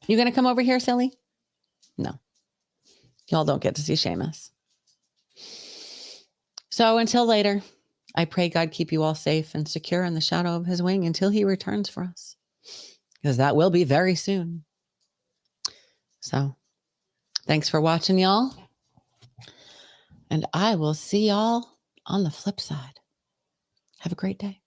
A: You going to come over here, silly? No. Y'all don't get to see Seamus. So until later, I pray God keep you all safe and secure in the shadow of his wing until he returns for us, because that will be very soon. So thanks for watching, y'all. And I will see y'all on the flip side. Have a great day.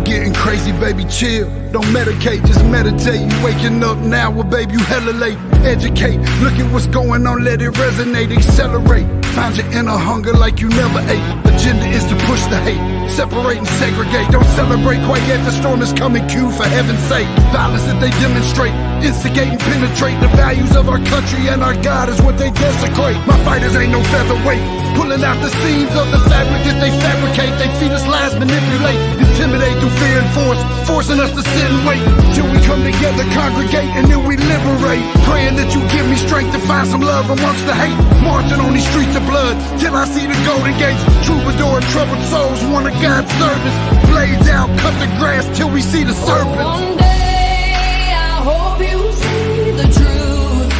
E: Getting crazy, baby, chill. Don't medicate, just meditate. You waking up now, well, baby, you hella late. Educate, look at what's going on, let it resonate, accelerate. Find your inner hunger like you never ate. Agenda is to push the hate, separate and segregate. Don't celebrate quite yet, the storm is coming, Q, for heaven's sake. Violence that they demonstrate, instigate and penetrate the values of our country, and our God is what they desecrate. My fighters ain't no featherweight, pulling out the seams of the fabric that they fabricate. They feed us lies, manipulate, intimidate through fear and force, forcing us to sit and wait till we come together, congregate, and then we liberate. Praying that you give me strength to find some love amongst the hate. Marching on these streets of blood till I see the golden gates. Troubadour and troubled souls, one of God's servants. Blades out, cut the grass till we see the serpents.
F: One day I hope you see the truth.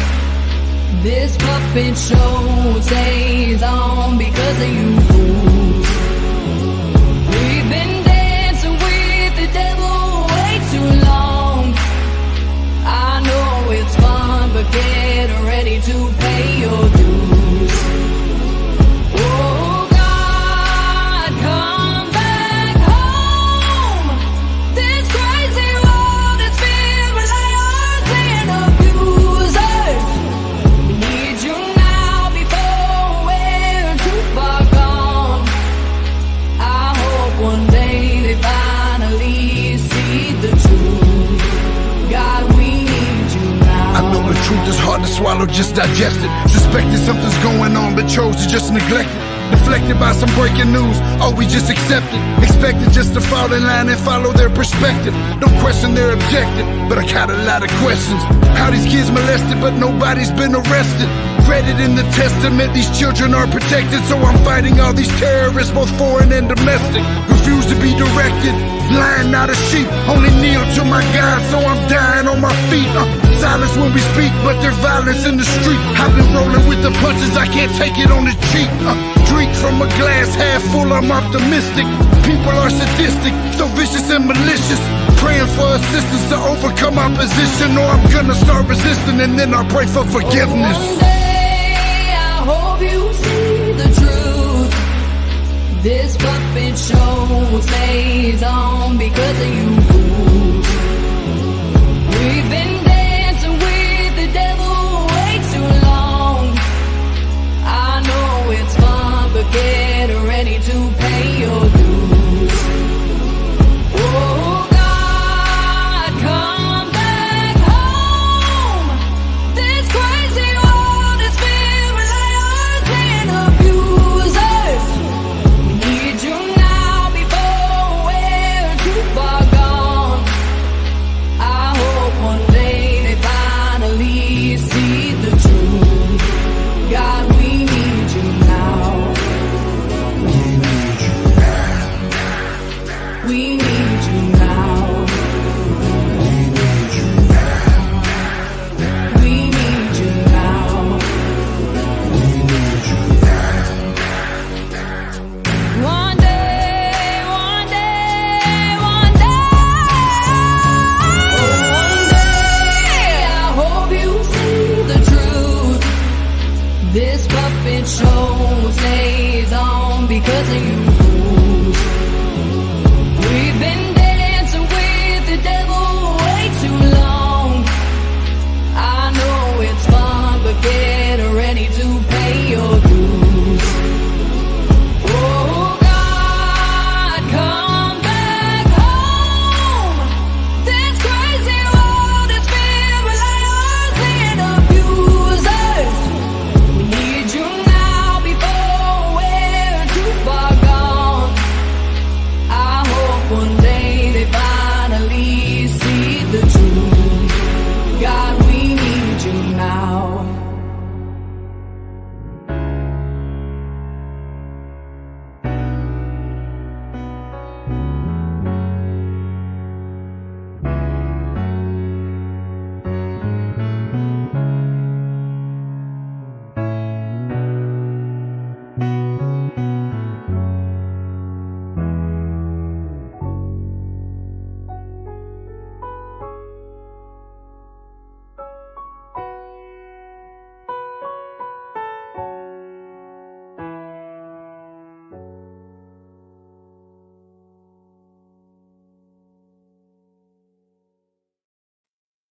F: This puppet show stays on because of you fools. We've been dancing with the devil way too long. I know it's fun, but get ready to pay your dues. Oh God, come back home. This crazy world is filled with liars and abusers. We need you now before we're too far gone. I hope one day they finally see the truth. God, we need you now.
E: I know the truth is hard to swallow, just digest it. Suspected something's going on, but chose to just neglect it. Deflected by some breaking news, oh, we just accept it. Expected just to fall in line and follow their perspective. Don't question their objective, but I got a lot of questions. How these kids molested, but nobody's been arrested. Read it in the testament, these children are protected. So I'm fighting all these terrorists, both foreign and domestic. Refuse to be directed, lying not a sheep. Only kneel to my God, so I'm dying on my feet. Silence when we speak, but there's violence in the street. I've been rolling with the punches, I can't take it on the cheek. Drink from a glass half full, I'm optimistic. People are sadistic, so vicious and malicious. Praying for assistance to overcome opposition, or I'm gonna start resisting and then I'll pray for forgiveness.
F: One day I hope you see the truth. This puppet show stays on because of you fools. We've been dancing with the devil way too long. I know it's fun, but get ready to pay your dues. Oh God, come back home. This crazy world is filled with liars and abusers. We need you now before we're too far gone. I hope one day they finally see the truth. God, we need you now. We need you now. We need you now. One day, one day, one day. Oh, one day I hope you see the truth. This puppet show stays on because of you.